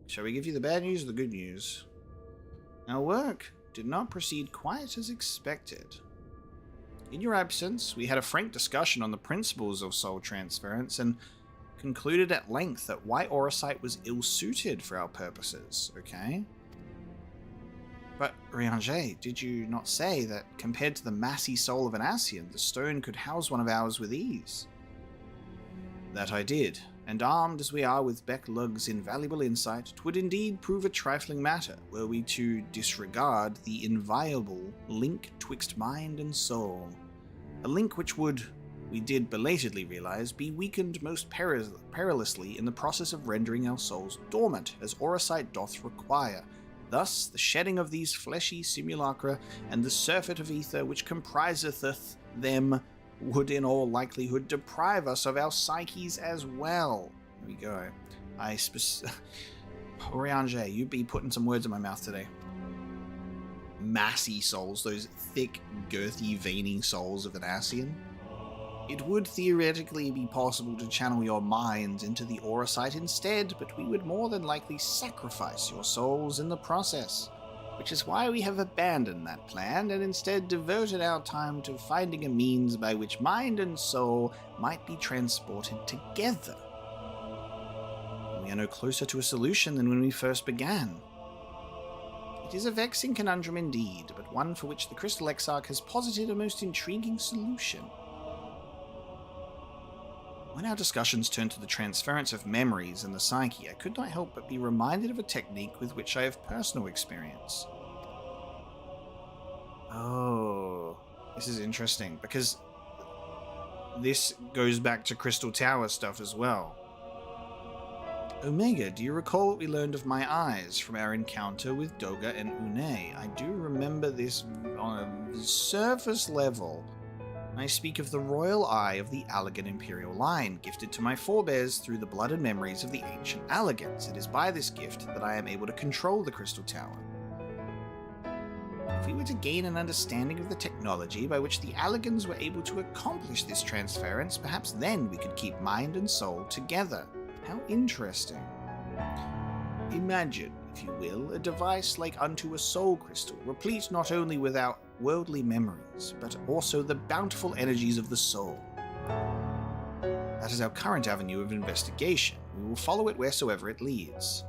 Shall we give you the bad news or the good news? Our work did not proceed quite as expected. In your absence, we had a frank discussion on the principles of soul transference and concluded at length that white auracite was ill-suited for our purposes, okay? But, Rianger, did you not say that compared to the massy soul of an Ascian, the stone could house one of ours with ease? That I did, and armed as we are with Beck Lug's invaluable insight, 'twould indeed prove a trifling matter were we to disregard the inviolable link twixt mind and soul. A link which would, we did belatedly realize, be weakened most perilously in the process of rendering our souls dormant, as auracite doth require. Thus, the shedding of these fleshy simulacra and the surfeit of ether which compriseth them would in all likelihood deprive us of our psyches as well. Here we go. Rianger, you be putting some words in my mouth today. Massy souls, those thick, girthy, veiny souls of an Ascian. It would theoretically be possible to channel your minds into the auracite instead, but we would more than likely sacrifice your souls in the process, which is why we have abandoned that plan and instead devoted our time to finding a means by which mind and soul might be transported together. We are no closer to a solution than when we first began. It is a vexing conundrum indeed, but one for which the Crystal Exarch has posited a most intriguing solution. When our discussions turned to the transference of memories and the psyche, I could not help but be reminded of a technique with which I have personal experience. Oh, this is interesting, because this goes back to Crystal Tower stuff as well. Omega, do you recall what we learned of my eyes from our encounter with Doga and Une? I do remember this on a surface level. I speak of the royal eye of the Allegan Imperial line, gifted to my forebears through the blood and memories of the ancient Allegans. It is by this gift that I am able to control the Crystal Tower. If we were to gain an understanding of the technology by which the Allegans were able to accomplish this transference, perhaps then we could keep mind and soul together. How interesting. Imagine, if you will, a device like unto a soul crystal, replete not only with our worldly memories, but also the bountiful energies of the soul. That is our current avenue of investigation. We will follow it wheresoever it leads.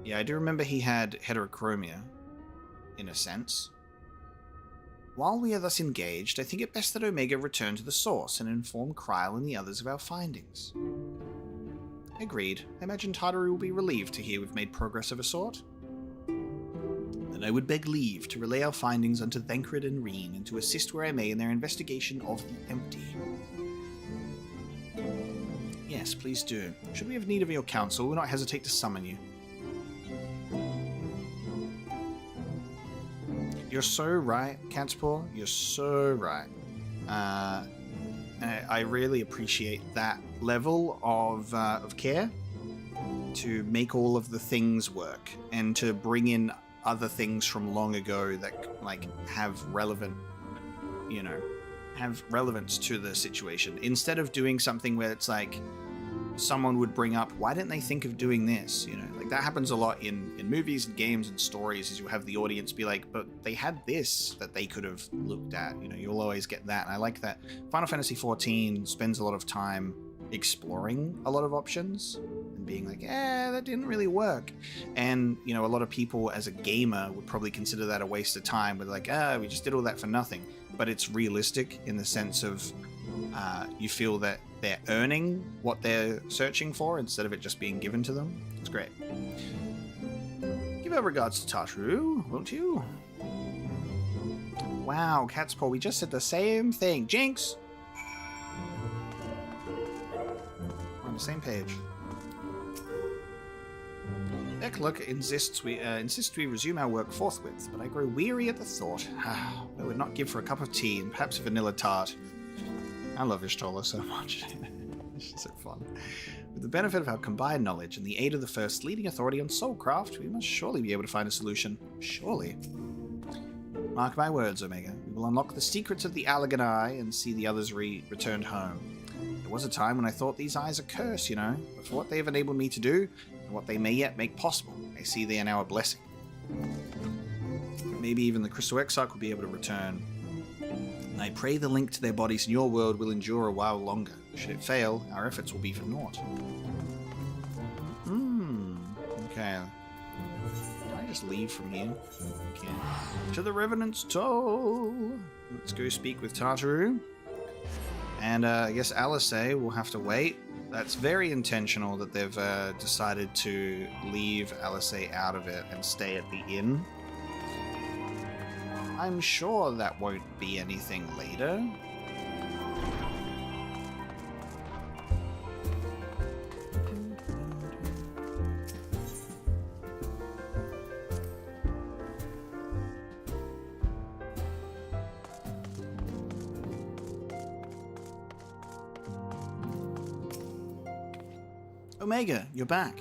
Yeah, I do remember he had heterochromia, in a sense. While we are thus engaged, I think it best that Omega return to the source and inform Kryl and the others of our findings. Agreed. I imagine Tartaru will be relieved to hear we've made progress of a sort. Then I would beg leave to relay our findings unto Thancred and Reen, and to assist where I may in their investigation of the empty. Yes, please do. Should we have need of your counsel, we'll not hesitate to summon you. You're so right, Catspaw. You're so right. I really appreciate that level of care to make all of the things work and to bring in other things from long ago that like have relevant, have relevance to the situation, instead of doing something where it's like someone would bring up, why didn't they think of doing this? Like that happens a lot in movies and games and stories, is you have the audience be like, but they had this that they could have looked at. You'll always get that. And I like that Final Fantasy XIV spends a lot of time exploring a lot of options and being like, that didn't really work. And, a lot of people as a gamer would probably consider that a waste of time. With like, we just did all that for nothing. But it's realistic in the sense of you feel that they're earning what they're searching for instead of it just being given to them. It's great. Give our regards to Tartaru, won't you? Wow, Catspaw, we just said the same thing. Jinx! We're on the same page. Beckluck insists we resume our work forthwith, but I grow weary at the thought. I would not give for a cup of tea and perhaps a vanilla tart. I love Ishtola so much. She's so fun. With the benefit of our combined knowledge and the aid of the first leading authority on soulcraft, we must surely be able to find a solution. Surely. Mark my words, Omega. We will unlock the secrets of the Allergan Eye and see the others returned home. There was a time when I thought these eyes a curse, you know, but for what they have enabled me to do, and what they may yet make possible, I see they are now a blessing. Maybe even the Crystal Exarch will be able to return. And I pray the link to their bodies in your world will endure a while longer. Should it fail, our efforts will be for naught. Okay. Can I just leave from here? Okay. To the Revenant's Toll! Let's go speak with Tartaru. And I guess Alice will have to wait. That's very intentional that they've decided to leave Alice out of it and stay at the inn. I'm sure that won't be anything later. Omega, you're back.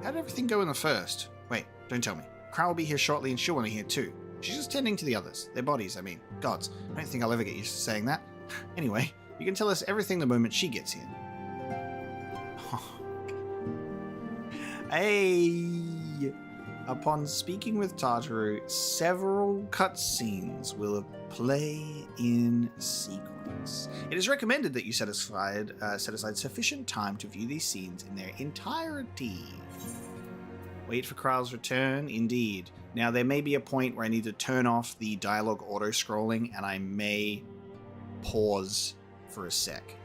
How did everything go in the first? Wait, don't tell me. Crow will be here shortly and she'll want to hear too. She's just tending to the others. Their bodies, I mean. Gods, I don't think I'll ever get used to saying that. Anyway, you can tell us everything the moment she gets here. Hey! Upon speaking with Tartaru, several cutscenes will play in sequence. It is recommended that you set aside sufficient time to view these scenes in their entirety. Wait for Kral's return, indeed. Now, there may be a point where I need to turn off the dialogue auto-scrolling, and I may pause for a sec,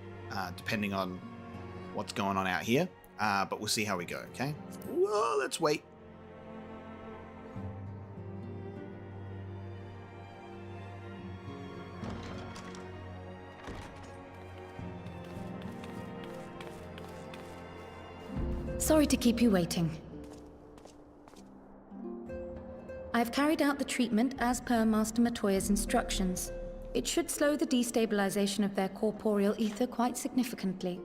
depending on what's going on out here. But we'll see how we go, okay? Whoa, let's wait. Sorry to keep you waiting. I have carried out the treatment as per Master Matoya's instructions. It should slow the destabilization of their corporeal ether quite significantly.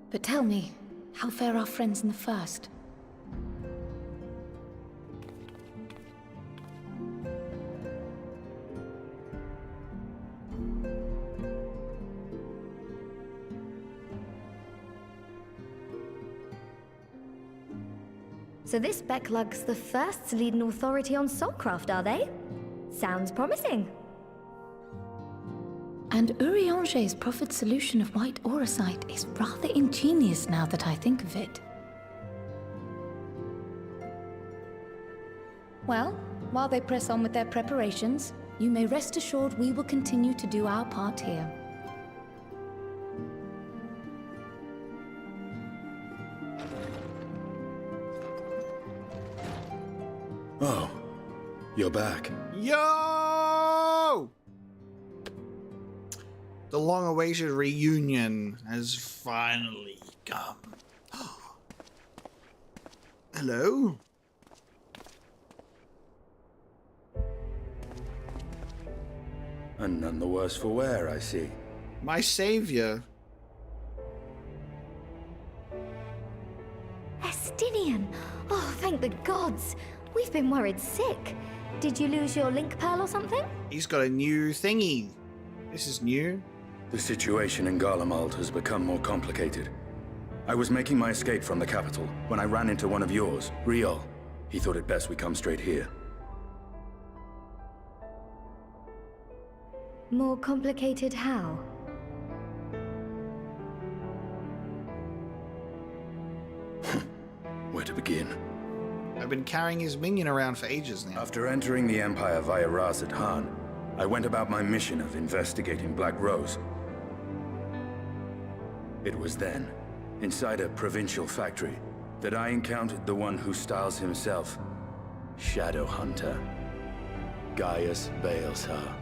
But tell me, how fare our friends in the first? So this Becklug's the first to lead an authority on soulcraft, are they? Sounds promising. And Urianger's proffered solution of white auracite is rather ingenious now that I think of it. Well, while they press on with their preparations, you may rest assured we will continue to do our part here. Oh, you're back. Yo! The long-awaited reunion has finally come. Hello? And none the worse for wear, I see. My savior. Estinian! Oh, thank the gods! We've been worried sick. Did you lose your link pearl or something? He's got a new thingy. This is new. The situation in Garlemald has become more complicated. I was making my escape from the capital when I ran into one of yours, Riol. He thought it best we come straight here. More complicated how? Where to begin? I've been carrying his minion around for ages now. After entering the Empire via Razad Han, I went about my mission of investigating Black Rose. It was then, inside a provincial factory, that I encountered the one who styles himself Shadow Hunter, Gaius Baleshar.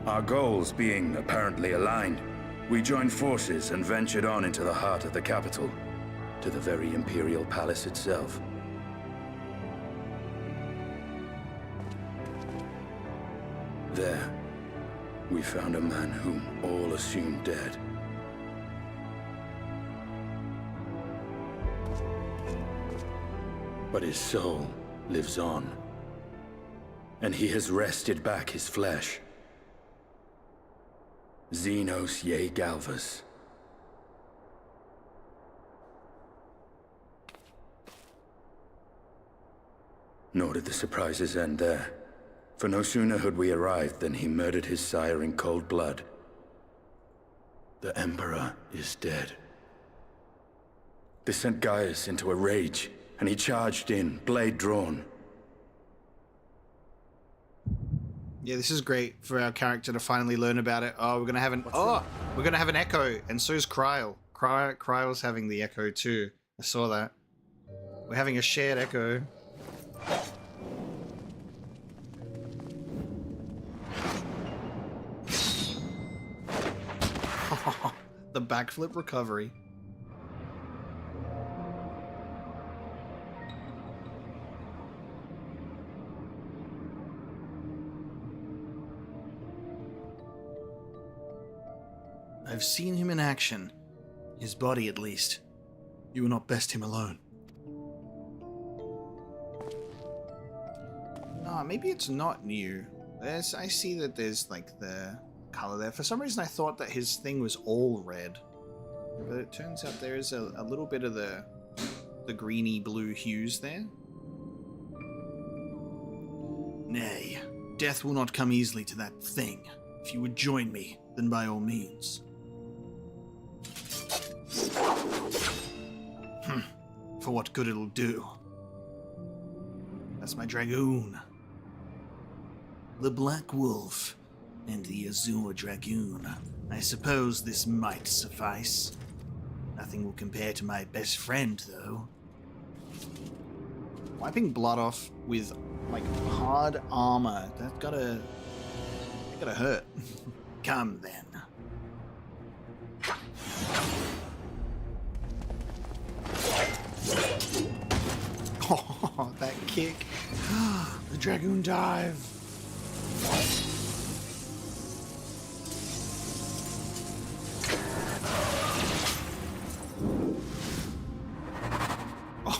Our goals being apparently aligned, we joined forces and ventured on into the heart of the capital. to the very Imperial Palace itself. There, we found a man whom all assumed dead. But his soul lives on, and he has wrested back his flesh. Xenos ye Galvas. Nor did the surprises end there. For no sooner had we arrived than he murdered his sire in cold blood. The Emperor is dead. This sent Gaius into a rage, and he charged in, blade drawn. Yeah, this is great for our character to finally learn about it. Oh, we're gonna have an echo, and so is Kryl. Kryl's having the echo too. I saw that. We're having a shared echo. The backflip recovery. I've seen him in action. His body, at least. You will not best him alone. Ah, maybe it's not new. I see that there's, like, the color there. For some reason I thought that his thing was all red. But it turns out there is a little bit of the greeny blue hues there. Nay, death will not come easily to that thing. If you would join me, then by all means. For what good it'll do. That's my dragoon. The Black Wolf and the Azure Dragoon. I suppose this might suffice. Nothing will compare to my best friend, though. Wiping blood off with, like, hard armor. That gotta hurt. Come, then. Oh, that kick. The Dragoon dive.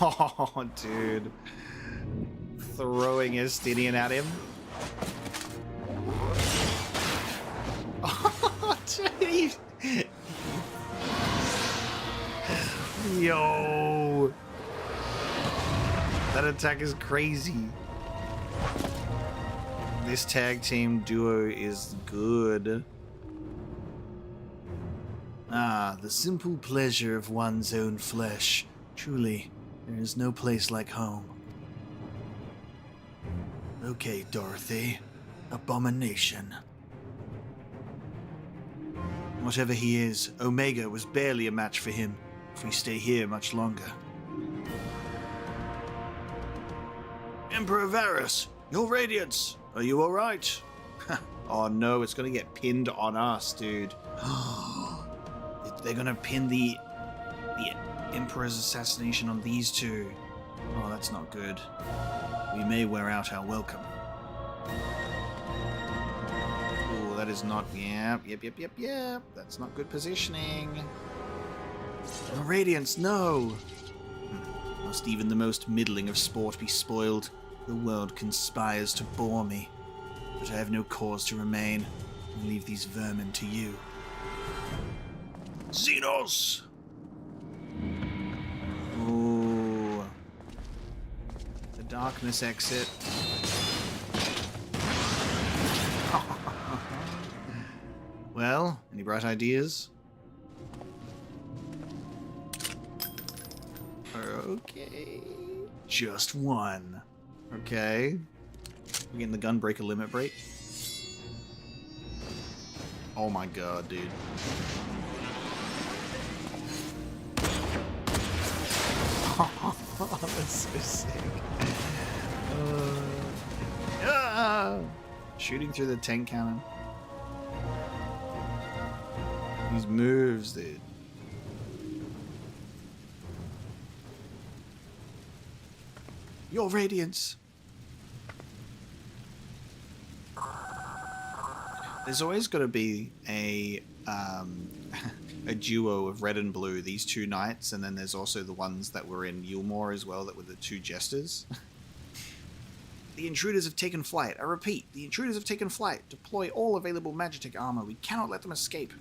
Oh, dude. Throwing Estinian at him. Oh, dude. Yo. That attack is crazy. This tag team duo is good. Ah, the simple pleasure of one's own flesh. Truly, there is no place like home. Okay, Dorothy. Abomination. Whatever he is, Omega was barely a match for him if we stay here much longer. Emperor Varus, your radiance. Are you alright? Oh no, it's gonna get pinned on us, dude. They're gonna pin the Emperor's assassination on these two. Oh, that's not good. We may wear out our welcome. Oh, that is not... Yep. That's not good positioning. Oh, Radiance, no! Must even the most middling of sport be spoiled? The world conspires to bore me. But I have no cause to remain and leave these vermin to you. Xenos! Ooh. The darkness exit. Well, any bright ideas? Okay. Just one. Okay. We're getting the gunbreaker limit break. Oh my god, dude. That's so sick. Shooting through the tank cannon. These moves, dude. Your radiance. There's always got to be a duo of red and blue, these two knights, and then there's also the ones that were in Yulmore as well, that were the two jesters. The intruders have taken flight. I repeat, the intruders have taken flight. Deploy all available Magitek armor. We cannot let them escape.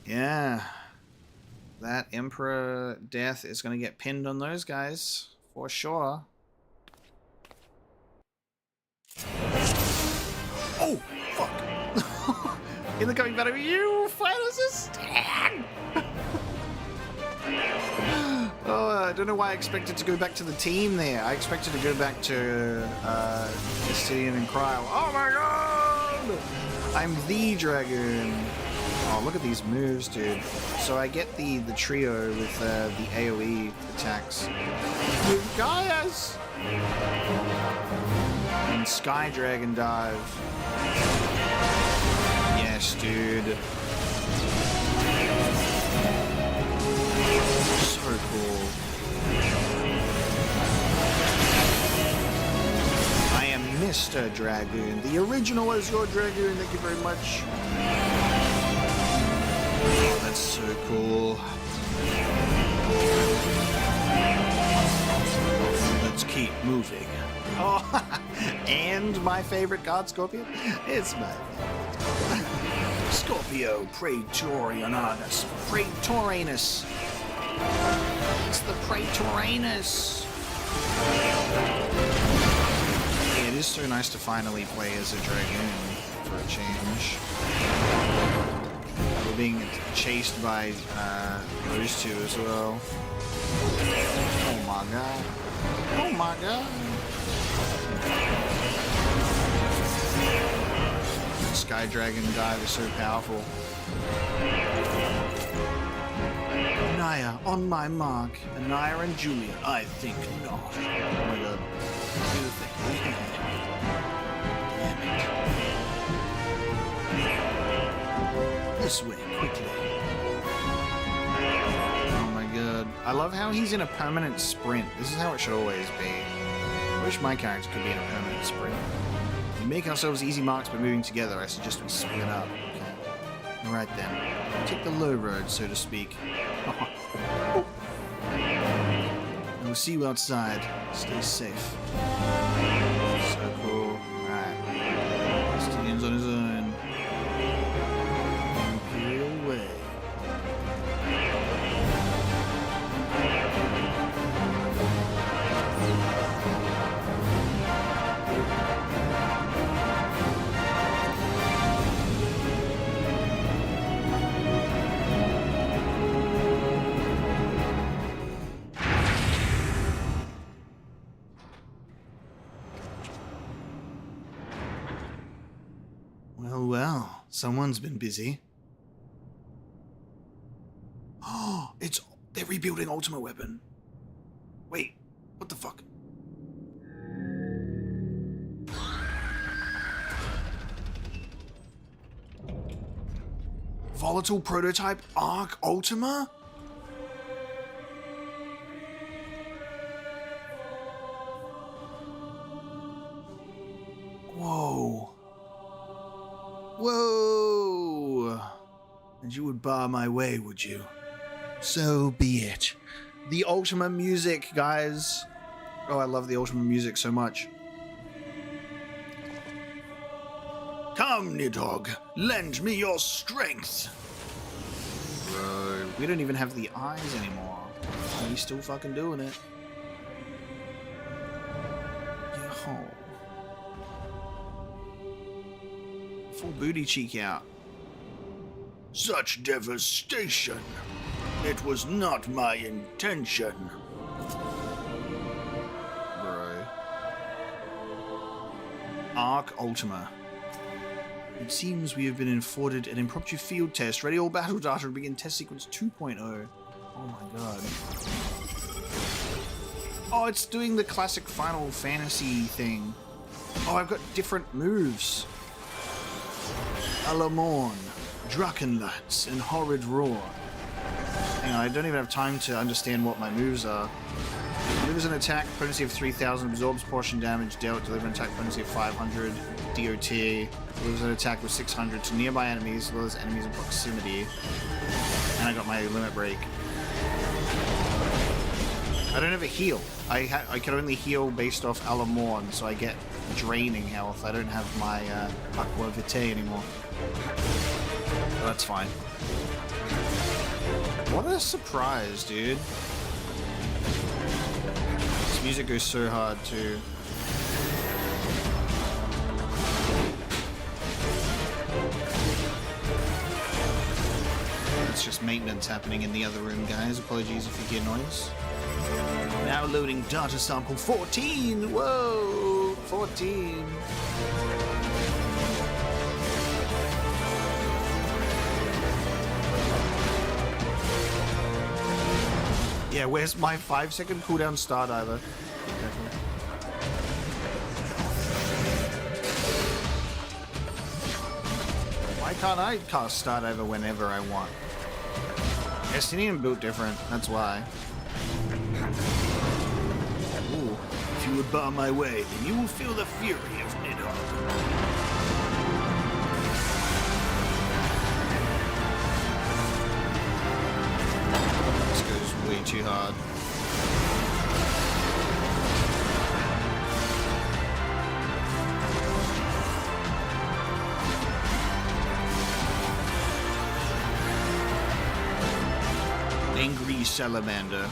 Yeah. That Emperor death is going to get pinned on those guys. For sure. Oh, fuck. In the coming battle, you finals a stand! Oh, I don't know why I expected to go back to the team there. I expected to go back to Castilian and Cryle. Oh my god! I'm the dragon. Oh, look at these moves, dude. So I get the trio with the AoE attacks. With Gaius! And Sky Dragon Dive. Yes, dude. So cool. I am Mr. Dragoon. The original is your Dragoon. Thank you very much. Oh, that's so cool. Let's keep moving. Oh, and my favorite god, Scorpion. It's my favorite. Scorpio Praetorianus. Praetorianus. It's the Praetorianus. Yeah, it is so nice to finally play as a dragoon for a change. We're being chased by those two as well. Oh my god. Oh my god. The Sky Dragon dive is so powerful. Naya, on my mark. Anaya and Julia, I think not. Oh my god. Do the thing. Damn it. This way, quickly. Oh my god. I love how he's in a permanent sprint. This is how it should always be. I wish my character could be in a permanent sprint. We make ourselves easy marks by moving together. I suggest we split up. Okay. Alright then. Take the low road, so to speak. We'll see you outside. Stay safe. So cool. Alright. Stevens on his own. Imperial way. Well, someone's been busy. Oh, they're rebuilding Ultima Weapon. Wait, what the fuck? Volatile prototype Arc Ultima? Whoa. Whoa! And you would bar my way, would you? So be it. The Ultima music, guys. Oh, I love the Ultima music so much. Come, Nidhogg. Lend me your strength. Bro, we don't even have the eyes anymore. Are we still fucking doing it? Yo. Full booty cheek out. Such devastation. It was not my intention. Bro. Arc Ultima. It seems we have been afforded an impromptu field test. Ready all battle data to begin test sequence 2.0. Oh my god. Oh, it's doing the classic Final Fantasy thing. Oh, I've got different moves. Alamorn, Drachenlats, and Horrid Roar. You know, I don't even have time to understand what my moves are. Delivers an attack, potency of 3000, absorbs portion damage dealt, deliver an attack, potency of 500, DOT, delivers an attack with 600 to nearby enemies, as well as enemies in proximity. And I got my limit break. I don't have a heal. I can only heal based off Alamorn, so I get draining health. I don't have my Aqua Vitae anymore. But that's fine. What a surprise, dude. This music goes so hard, too. It's just maintenance happening in the other room, guys. Apologies if you hear noise. Now loading data sample 14! Whoa! 14! Yeah, where's my 5-second cooldown Stardiver? Why can't I cast Stardiver whenever I want? Estinian built different, that's why. Ooh, if you would bar my way, then you will feel the fury of Nidhogg. Way too hard. Angry salamander.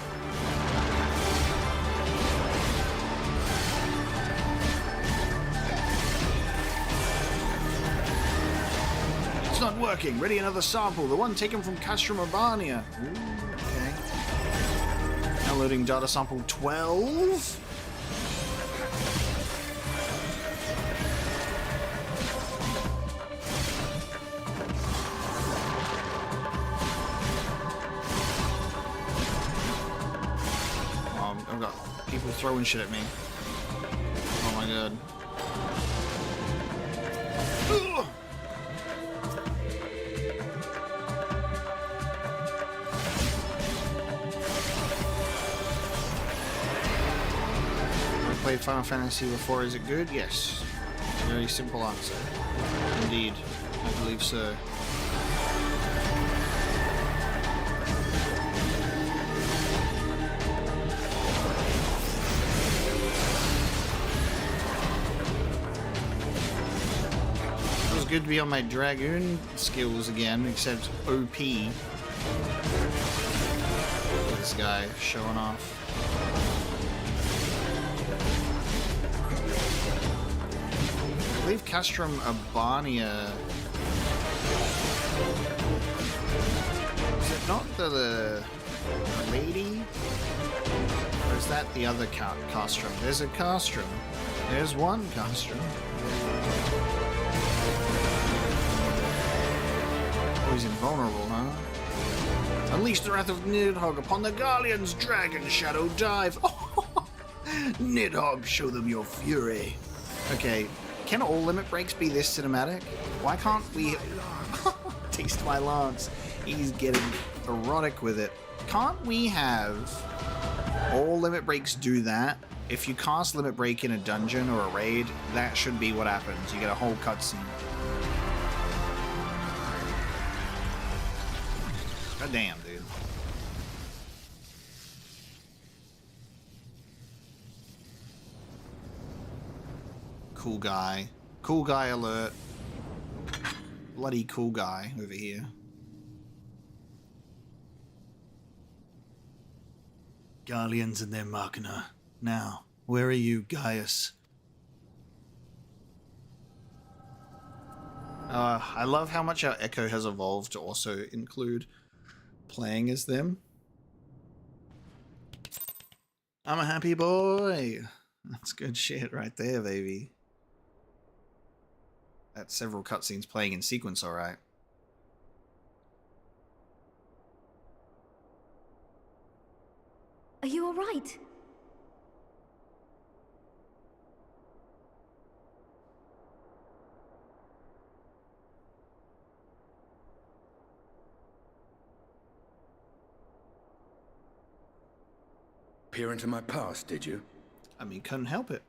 It's not working. Ready another sample. The one taken from Castrum Urbania. Downloading data sample 12. I've got people throwing shit at me. Oh my god. Ugh. Played Final Fantasy before, is it good? Yes. Very simple answer. Indeed. I believe so. It was good to be on my Dragoon skills again, except OP. This guy showing off. I believe Castrum Urbania. Is it not the lady? Or is that the other Castrum? There's a Castrum. There's one Castrum. Oh, he's invulnerable, huh? Unleash the wrath of Nidhogg upon the Guardian's dragon shadow dive. Oh, Nidhogg, show them your fury. Okay. Can all limit breaks be this cinematic? Why can't we... Taste my lance. He's getting erotic with it. Can't we have all limit breaks do that? If you cast limit break in a dungeon or a raid, that should be what happens. You get a whole cutscene. God damn, dude. Cool guy. Cool guy alert. Bloody cool guy over here. Guardians and their Machina. Now, where are you, Gaius? I love how much our Echo has evolved to also include playing as them. I'm a happy boy. That's good shit right there, baby. That's several cutscenes playing in sequence, alright. Are you alright? peer into my past, did you? I mean, couldn't help it.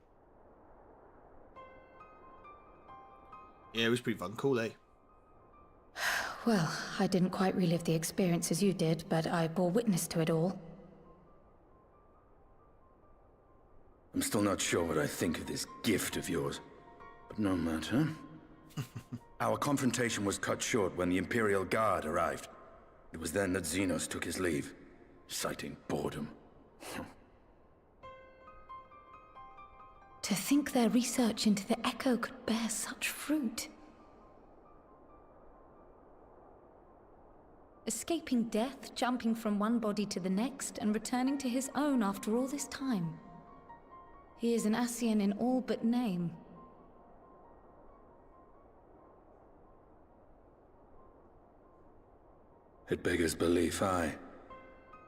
Yeah, it was pretty fucking cool, eh? Well, I didn't quite relive the experience as you did, but I bore witness to it all. I'm still not sure what I think of this gift of yours, but no matter. Our confrontation was cut short when the Imperial Guard arrived. It was then that Xenos took his leave, citing boredom. To think their research into the Echo could bear such fruit. Escaping death, jumping from one body to the next, and returning to his own after all this time. He is an Ascian in all but name. It beggars belief, aye.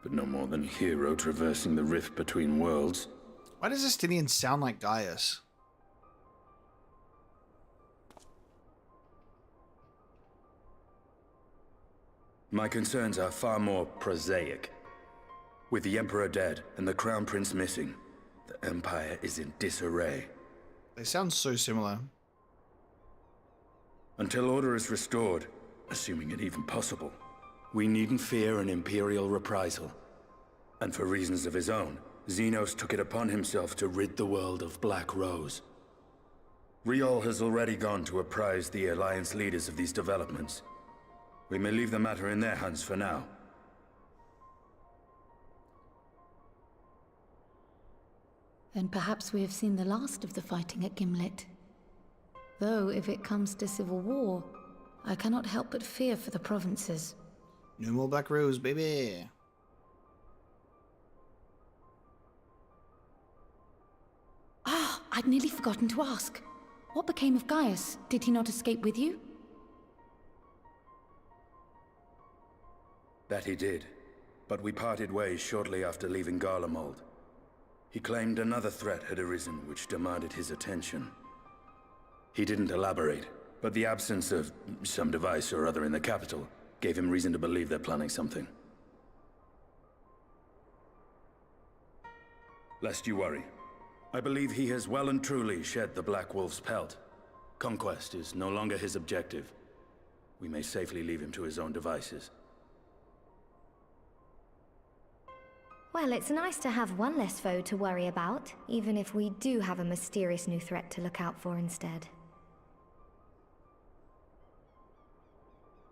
But no more than a hero traversing the rift between worlds. Why does Justinian sound like Gaius? My concerns are far more prosaic. With the Emperor dead and the Crown Prince missing, the Empire is in disarray. They sound so similar. Until order is restored, assuming it even possible, we needn't fear an Imperial reprisal. And for reasons of his own, Xenos took it upon himself to rid the world of Black Rose. Riol has already gone to apprise the Alliance leaders of these developments. We may leave the matter in their hands for now. Then perhaps we have seen the last of the fighting at Gimlet. Though, if it comes to civil war, I cannot help but fear for the provinces. No more Black Rose, baby! Ah, I'd nearly forgotten to ask. What became of Gaius? Did he not escape with you? That he did, but we parted ways shortly after leaving Garlemald. He claimed another threat had arisen which demanded his attention. He didn't elaborate, but the absence of some device or other in the capital gave him reason to believe they're planning something. Lest you worry, I believe he has well and truly shed the Black Wolf's pelt. Conquest is no longer his objective. We may safely leave him to his own devices. Well, it's nice to have one less foe to worry about, even if we do have a mysterious new threat to look out for instead.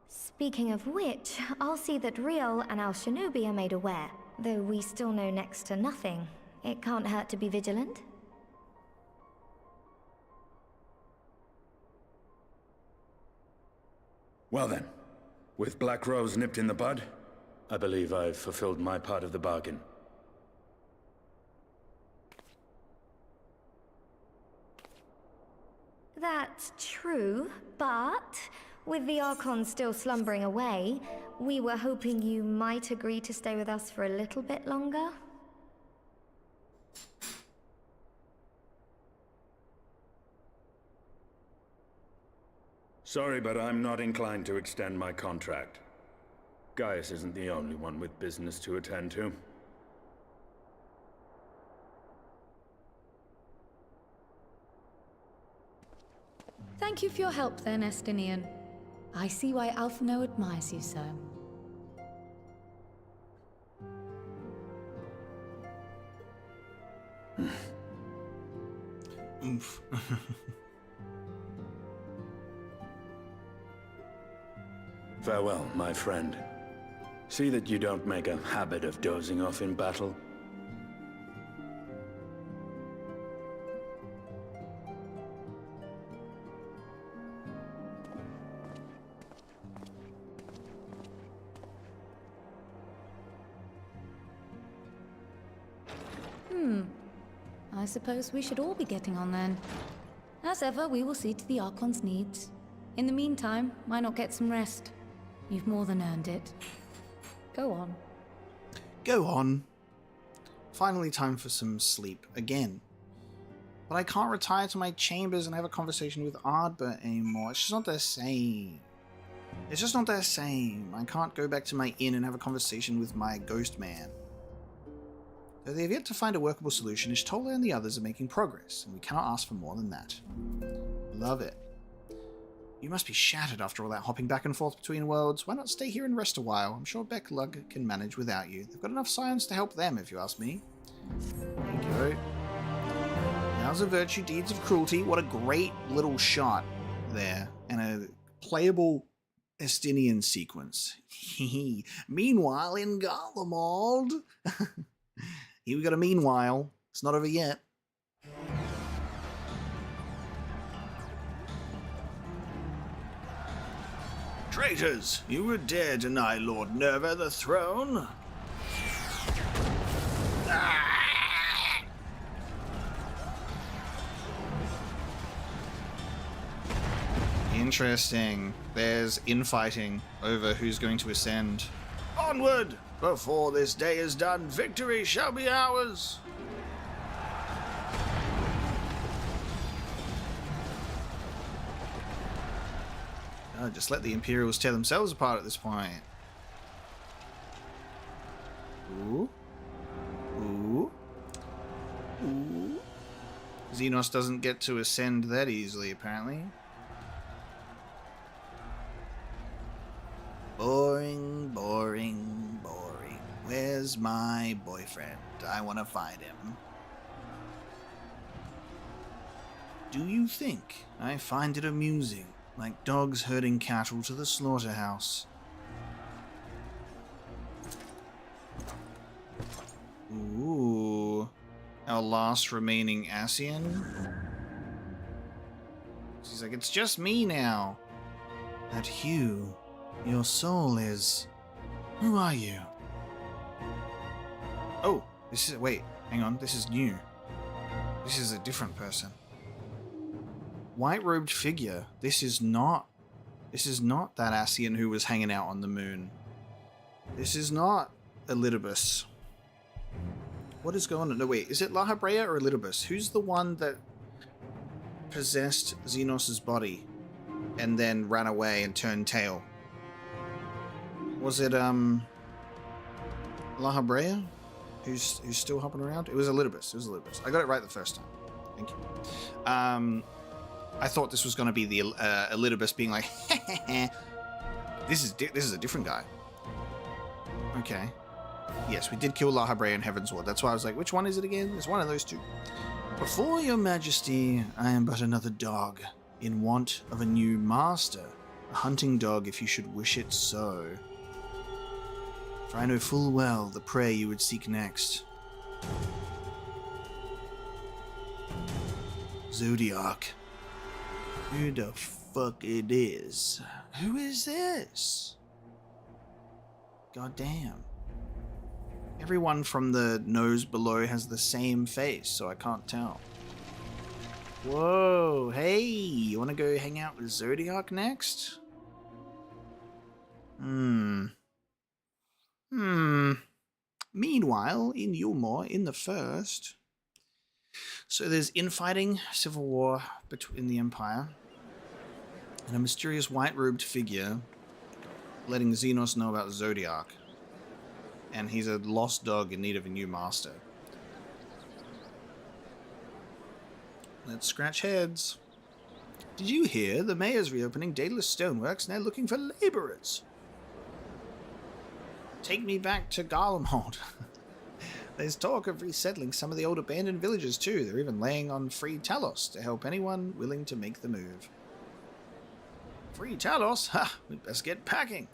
Speaking of which, I'll see that Riol and Al Shinobi are made aware. Though we still know next to nothing, it can't hurt to be vigilant. Well then, with Black Rose nipped in the bud, I believe I've fulfilled my part of the bargain. That's true, but with the Archon still slumbering away, we were hoping you might agree to stay with us for a little bit longer. Sorry, but I'm not inclined to extend my contract. Gaius isn't the only one with business to attend to. Thank you for your help then, Estinian. I see why Alphino admires you so. Oof. Farewell, my friend. See that you don't make a habit of dozing off in battle. I suppose we should all be getting on then. As ever, we will see to the Archon's needs. In the meantime, why not get some rest? You've more than earned it. Go on. Go on. Finally time for some sleep again. But I can't retire to my chambers and have a conversation with Ardbert anymore. It's just not the same. It's just not the same. I can't go back to my inn and have a conversation with my ghost man. Though they have yet to find a workable solution, Ishtola and the others are making progress, and we cannot ask for more than that. Love it. You must be shattered after all that hopping back and forth between worlds. Why not stay here and rest a while? I'm sure Becklug can manage without you. They've got enough science to help them, if you ask me. There you go. Now's a virtue, deeds of cruelty. What a great little shot there. And a playable Estinian sequence. Meanwhile, in Garlemald. Here we got a meanwhile. It's not over yet. Traitors! You would dare deny Lord Nerva the throne? Ah! Interesting. There's infighting over who's going to ascend. Onward! Before this day is done, victory shall be ours! Oh, just let the Imperials tear themselves apart at this point. Ooh. Ooh. Ooh. Xenos doesn't get to ascend that easily, apparently. Boring, boring, boring. Where's my boyfriend? I want to find him. Do you think I find it amusing? Like dogs herding cattle to the slaughterhouse. Ooh. Our last remaining Ascian. She's like, it's just me now. But Hugh, your soul is... Who are you? Oh, this is... Wait, hang on. This is new. This is a different person. White-robed figure. This is not that Ascian who was hanging out on the moon. This is not Elidibus. What is going on? No, wait. Is it La Habrea or Elidibus? Who's the one that possessed Xenos' body and then ran away and turned tail? Was it, La Habrea? Who's still hopping around? It was Elidibus. It was Elidibus. I got it right the first time. Thank you. I thought this was going to be the Elidibus being like, this is a different guy. Okay. Yes, we did kill La Habrea in Heaven's Ward. That's why I was like, which one is it again? It's one of those two. Before your majesty, I am but another dog, in want of a new master. A hunting dog if you should wish it so. For I know full well the prey you would seek next. Zodiac. Who the fuck it is? Who is this? God damn. Everyone from the nose below has the same face, so I can't tell. Whoa, hey, you want to go hang out with Zodiac next? Meanwhile, in Yulmore, in the first... So there's infighting, civil war between the Empire, and a mysterious white-robed figure letting Xenos know about Zodiac. And he's a lost dog in need of a new master. Let's scratch heads. Did you hear? The mayor's reopening Daedalus Stoneworks and they're looking for laborers. Take me back to Garlemald. There's talk of resettling some of the old abandoned villages too. They're even laying on free Talos to help anyone willing to make the move. Free Talos? Ha! We'd best get packing.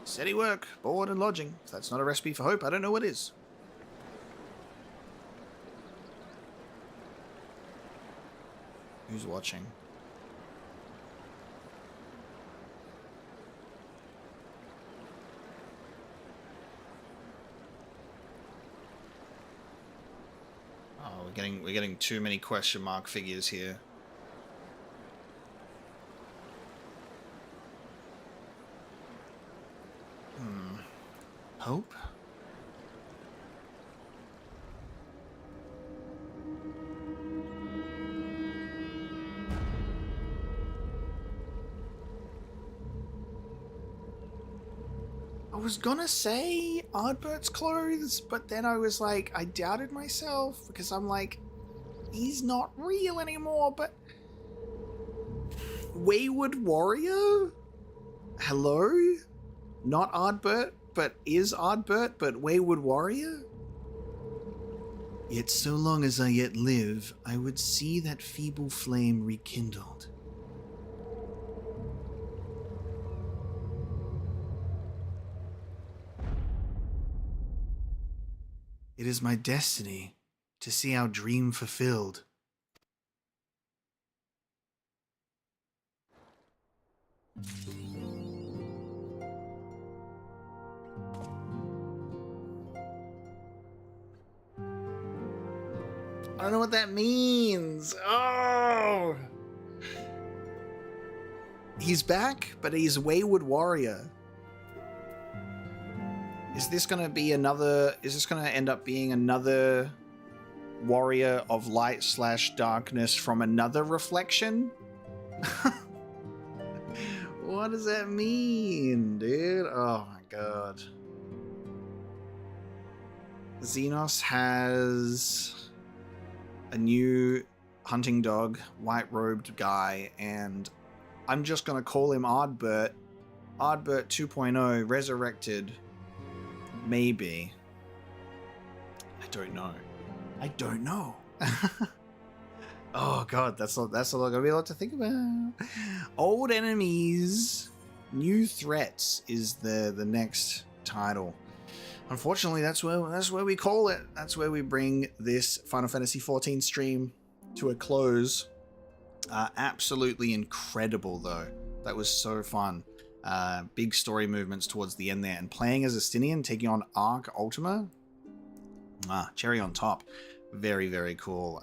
Steady work, board and lodging. If that's not a recipe for hope, I don't know what is. Who's watching? Oh, we're getting too many question mark figures here. Hope? was gonna say Ardbert's clothes, but then I was like, I doubted myself because I'm like, he's not real anymore, but Wayward Warrior? Hello? Not Ardbert, but is Ardbert, but Wayward Warrior? Yet so long as I yet live, I would see that feeble flame rekindled. It is my destiny to see our dream fulfilled. I don't know what that means. Oh! He's back, but he's Wayward Warrior. Is this going to be another... Is this going to end up being another warrior of light / darkness from another reflection? What does that mean, dude? Oh my god. Xenos has a new hunting dog, white-robed guy, and I'm just going to call him Ardbert. Ardbert 2.0, resurrected. Maybe. I don't know. I don't know. Oh god, that's gonna be a lot to think about. Old enemies, new threats is the next title. Unfortunately, that's where we call it. That's where we bring this Final Fantasy XIV stream to a close. Absolutely incredible though. That was so fun. Big story movements towards the end there, and playing as Estinian, taking on Arc Ultima. Cherry on top. Very, very cool.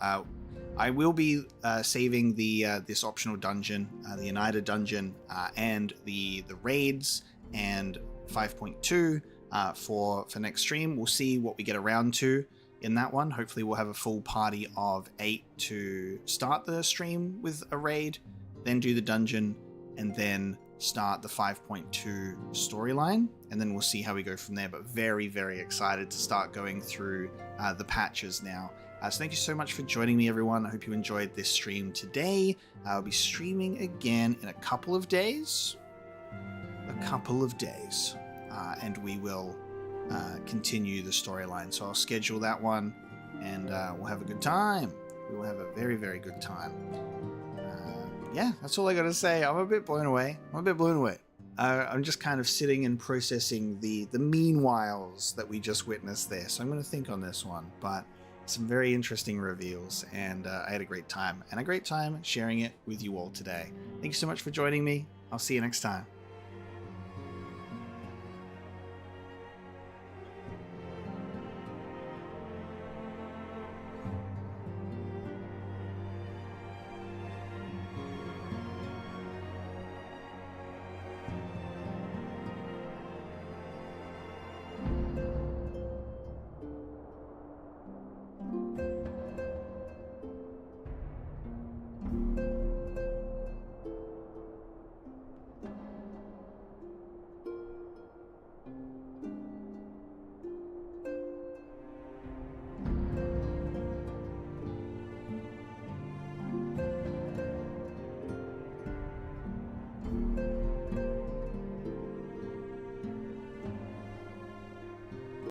I will be saving the this optional dungeon, the United dungeon, and the raids and 5.2 for next stream. We'll see what we get around to in that one. Hopefully we'll have a full party of 8 to start the stream with a raid, then do the dungeon, and then start the 5.2 storyline, and then we'll see how we go from there. But very, very excited to start going through the patches now. So thank you so much for joining me, everyone. I hope you enjoyed this stream today. I'll be streaming again in a couple of days. And we will continue the storyline. So I'll schedule that one, and we'll have a good time. We will have a very, very good time. Yeah, that's all I gotta say. I'm a bit blown away. I'm just kind of sitting and processing the meanwhiles that we just witnessed there. So I'm going to think on this one. But some very interesting reveals, and I had a great time. And a great time sharing it with you all today. Thank you so much for joining me. I'll see you next time.